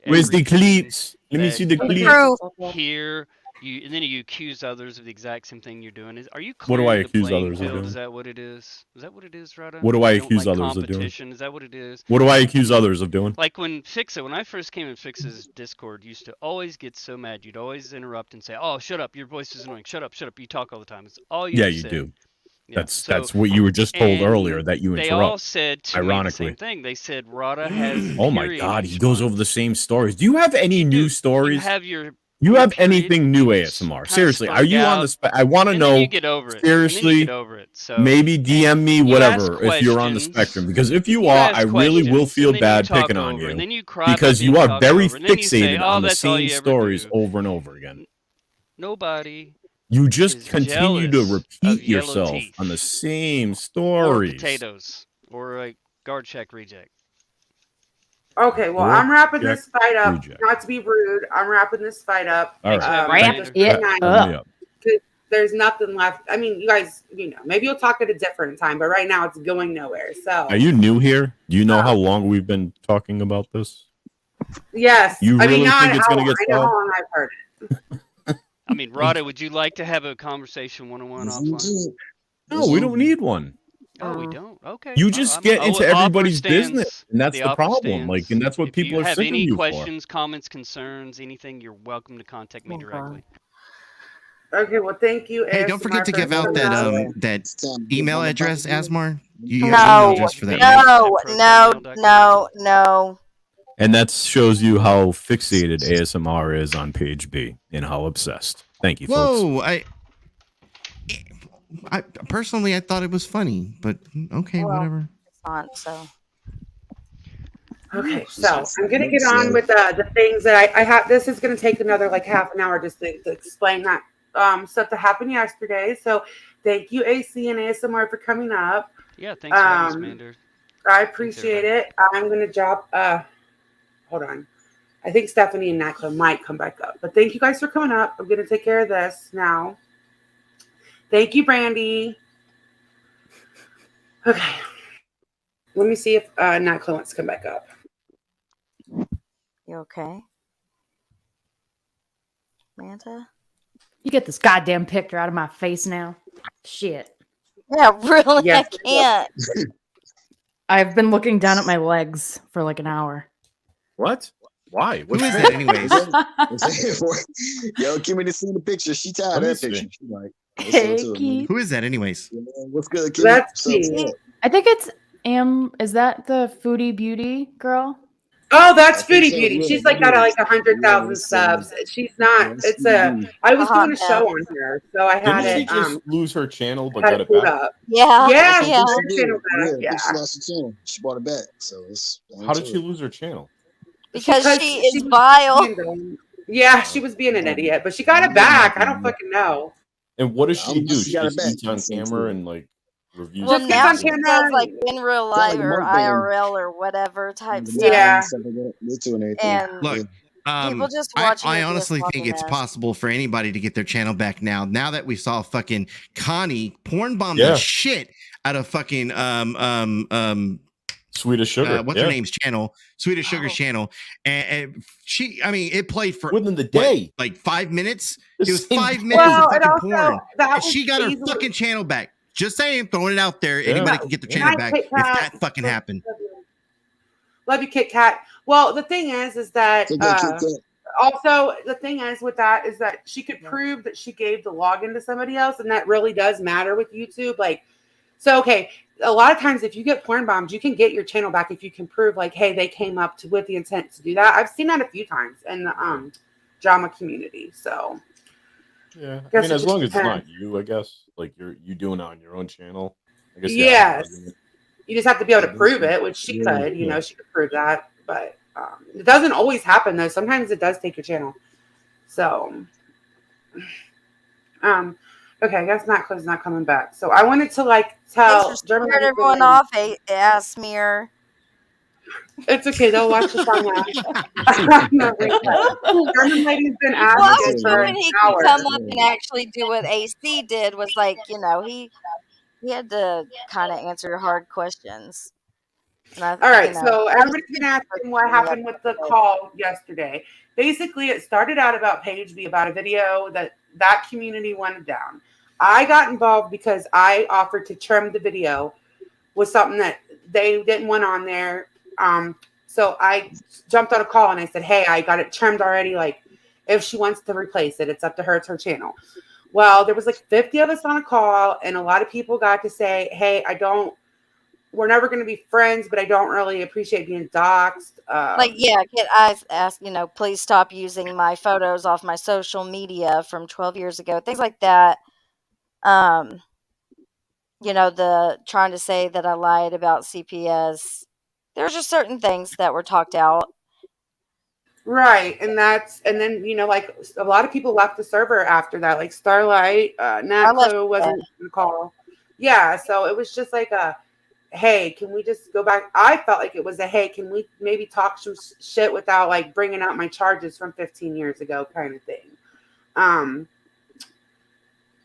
Where's the clips? Let me see the clips. Here, and then you accuse others of the exact same thing you're doing. Are you What do clearing I the accuse playing others of field? doing? Is that what it is? Is that what it is, Rada? What do I You don't accuse like others of doing? competition? Is that what it is? What do I accuse others of doing? Like when I first came in Fix's Discord, used to always get so mad. You'd always interrupt and say, "Oh, shut up! Your voice is annoying. Shut up! Shut up! You talk all the time." It's all you. Yeah, ever you said. do. Yeah. That's what you were just told earlier, that you interrupt. They all said to me the ironically. same thing. They said Rada has. Oh my God, he goes over the same stories. Do you have any new stories? You have your. You have anything new, ASMR? Seriously, are you on the? I want to know. You get over it. Seriously, get over it. So maybe DM me whatever if you're on the spectrum, because if you are, I really will feel bad picking on you, and then you cry because you are very fixated say, on the same stories over and over again. Nobody. You just continue to repeat yellow yourself teeth. on the same Or stories. potatoes, or like guard check reject. Okay, well, Or I'm wrapping this fight up. reject. Not to be rude, I'm wrapping this fight up. All right. Wrap it up. There's nothing left. I mean, you guys, maybe you'll talk at a different time, but right now it's going nowhere. So, Are you new here? Do you know how long we've been talking about this? Yes. You really think it's going to get I know how solved? long I've heard it. I mean, Rada, would you like to have a conversation one-on-one offline? No, we don't need one. Oh, we don't. Okay. You just get into everybody's business, and that's the problem. Like, and that's what people are sick of you for. If you have any questions, comments, concerns, anything, you're welcome to contact me directly. Okay, well, thank you. Hey, don't forget to give out that email address, Asmar. You have No, email address for that. no. And that shows you how fixated ASMR is on page B and how obsessed. Thank you, folks. Whoa, I personally, I thought it was funny, but okay, whatever. It's not, so. Okay, so I'm going to get on with the things that I have. This is going to take another like half an hour just to explain that stuff that happened yesterday. So thank you, AC and ASMR, for coming up. Yeah, thanks for having us, Mander. I appreciate it. I'm going to drop, hold on. I think Stephanie and Nakla might come back up. But thank you guys for coming up. I'm going to take care of this now. Thank you, Brandy. Okay. Let me see if Nakla wants to come back up. You okay? Manta? You get this goddamn picture out of my face now. Shit. Yeah, really? Yes. I can't. I've been looking down at my legs for like an hour. What? Why? Who is that, anyways? Yo, Kimmy to see the picture. She tired of that picture. She like, Hey, Keith. Who is that, anyways? yeah, what's good, Kimmy? That's What's up? Keith. I think it's is that the Foodie Beauty girl? Oh, that's I think Foodie so, Beauty. yeah, She's like got like 100,000 yeah, subs. She's not. It's I was doing a show on her, so I had Didn't she it. just lose her channel but had got it it pulled back? up. Yeah. Yeah, I she think got she her did. channel back. I Yeah. think she lost her channel. She bought it back. So it's How did she lose her channel? Because she is was vile. Yeah, she was being an idiot, but she got it back. I don't fucking know. And what does she do? She She got just it back. eats on camera and like reviews. Well, Just now gets she on does camera like in real life or IRL or whatever type stuff. Yeah. And Look, people just watching. I it be a honestly think fucking it's mess. possible for anybody to get their channel back now. Now that we saw fucking Connie porn bomb Yeah. the shit out of fucking Swedish Sugar. what's her name's channel, Swedish Sugar's channel, and she, I mean, it played for within the day, like 5 minutes. The It was same 5 minutes Well, of and fucking also, porn. that And she was got her easily- fucking channel back. Just saying, throwing it out there. Yeah. Anybody can get their Good channel night, back Kit if Kat. that fucking happened. Love you, Kit Kat. Well, the thing is that Take that, Kit Kat. also the thing is with that is that she could prove that she gave the login to somebody else, and that really does matter with YouTube. Like, so okay, a lot of times if you get porn bombed, you can get your channel back if you can prove like, hey, they came up with the intent to do that. I've seen that a few times in the drama community. So Yeah, I Guess mean, it as just long as it's not depends. you, I guess. Like you doing it on your own channel. I guess. yes, you just have to be able to prove it, which she Yeah. could. You know, she could prove that. But it doesn't always happen though. Sometimes it does take your channel. So, okay, I guess Matt Co's not coming back. So I wanted to like tell German everyone off. Asmir. It's okay. They'll watch this on German lady's been asking Well, I was for hoping an he hour. could come up and actually do what AC did. Was like, he had to kind of answer hard questions. All right, so everybody's been asking what happened with the call yesterday. Basically, it started out about Page B, about a video that community wanted down. I got involved because I offered to trim the video with something that they didn't want on there. So I jumped on a call and I said, hey, I got it trimmed already. Like, if she wants to replace it, it's up to her. It's her channel. Well, there was like 50 of us on a call, and a lot of people got to say, hey, we're never going to be friends, but I don't really appreciate being doxxed. Can I ask, please stop using my photos off my social media from 12 years ago, things like that. The trying to say that I lied about CPS. There were just certain things that were talked out. Right. And then, like a lot of people left the server after that, like Starlight, Natco wasn't on the call. Yeah. So it was just like hey, can we just go back? I felt like it was hey, can we maybe talk some shit without like bringing out my charges from 15 years ago kind of thing.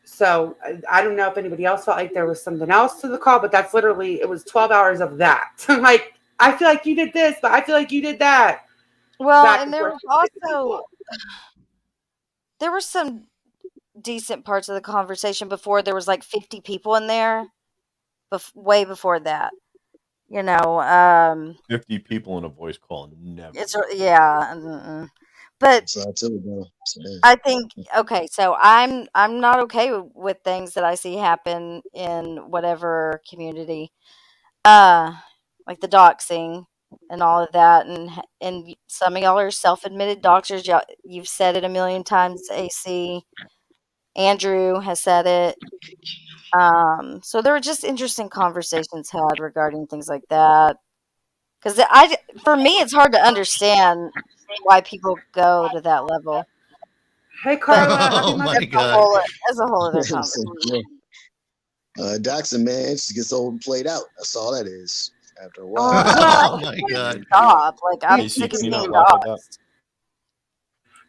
So I don't know if anybody else felt like there was something else to the call, but that's literally, it was 12 hours of that. Like, I feel like you did this, but I feel like you did that. Well, and there was also, there were some decent parts of the conversation before there was like 50 people in there, way before that. 50 people in a voice call, never. But I think so I'm not okay with things that I see happen in whatever community, like the doxing and all of that, and some of y'all are self-admitted doxers. You've said it a million times. AC, Andrew has said it. So there were just interesting conversations had regarding things like that. Because for me, it's hard to understand why people go to that level. Hey, Carla. Oh my God. That's a whole other conversation. Doxing, man, it just gets old and played out. That's all that is. After a while. Oh my God. Stop. Like, I'm sick of being doxed.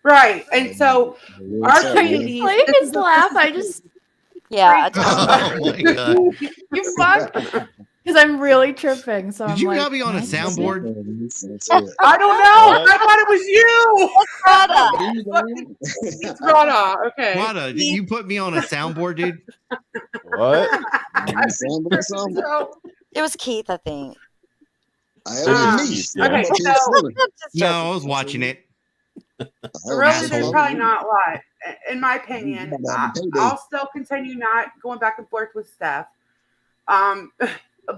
Right. And so our community. Playing his laugh. I just. Yeah. Oh my God. You fuck. Because I'm really tripping. So Did you not be on a soundboard? I don't know. I thought it was you. It's Rada. Okay. Rada, did you put me on a soundboard, dude? What? It was Keith, I think. Okay, so no, I was watching it. Really, there's probably not a lot. In my opinion, I'll still continue not going back and forth with Steph.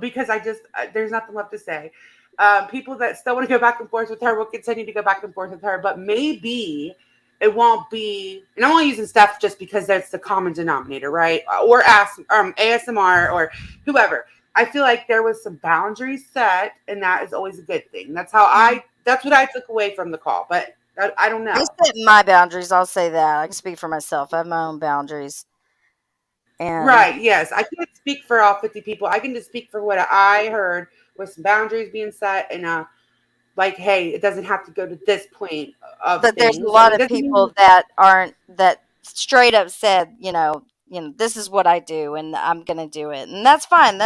Because there's nothing left to say. People that still want to go back and forth with her will continue to go back and forth with her, but maybe it won't be, and I'm only using Steph just because that's the common denominator, right? Or ASMR or whoever. I feel like there was some boundaries set, and that is always a good thing. That's what I took away from the call, but I don't know. I set my boundaries. I'll say that. I can speak for myself. I have my own boundaries. Right, yes. I can't speak for all 50 people. I can just speak for what I heard with some boundaries being set and like, hey, it doesn't have to go to this point of but things. There's a lot of people that straight up said, this is what I do and I'm gonna do it. And that's fine.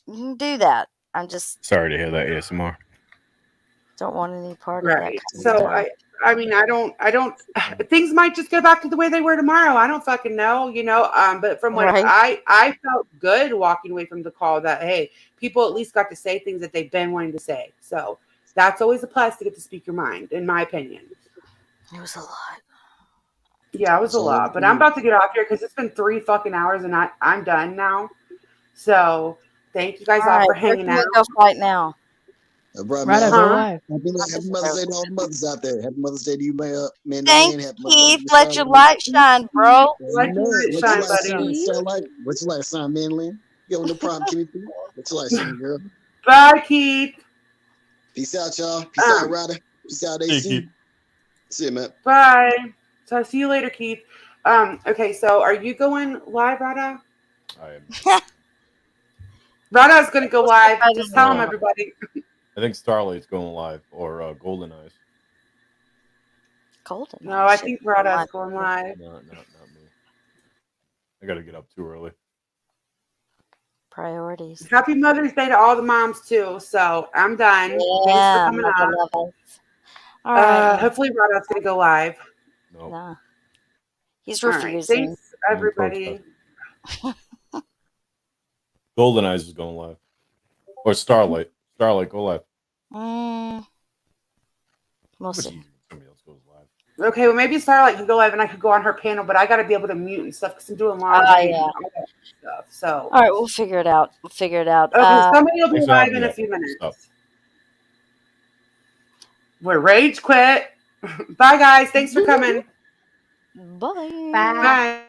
You can do that. I'm just sorry to hear that, ASMR. Don't want any part of that. So I mean, I don't. Things might just go back to the way they were tomorrow. I don't fucking know, But from what I felt good walking away from the call that hey, people at least got to say things that they've been wanting to say. So that's always a plus to get to speak your mind, in my opinion. It was a lot. Yeah, it was a lot. But I'm about to get off here because it's been 3 fucking hours and I'm done now. So thank you guys all for hanging out. Go fight now. Happy Mother's Day to all the mothers out there. Happy Mother's Day to you, man. Thanks, Keith. Let your light shine, bro. Let your light shine, buddy. What's your light shine, man, Lynn? You got no problem, Kimmy. What's your light shine, girl? Bye, Keith. Peace out, y'all. Peace out, Ryder. Peace out, AC. See you, man. Bye. So I'll see you later, Keith. Okay, so are you going live, Rada? I am. Rada's going to go live. Just tell them, everybody. I think Starlight's going live, or Golden Eyes. Golden No, I think Rada's going live. No, not me. I got to get up too early. Priorities. Happy Mother's Day to all the moms, too. So I'm done. Thanks for coming up. All right. Hopefully Rada's going to go live. No. Nah. He's All right. refusing. Thanks, everybody. Golden Eyes is going live. Or Starlight. Starlight, go live. We'll see. Somebody else goes live. Okay, well, maybe Starlight could go live and I could go on her panel, but I got to be able to mute and stuff because I'm doing laundry and all that stuff. So, all right, we'll figure it out. Okay, somebody will be live in a few minutes. We're rage quit. Bye, guys. Thanks for coming. Bye. Bye.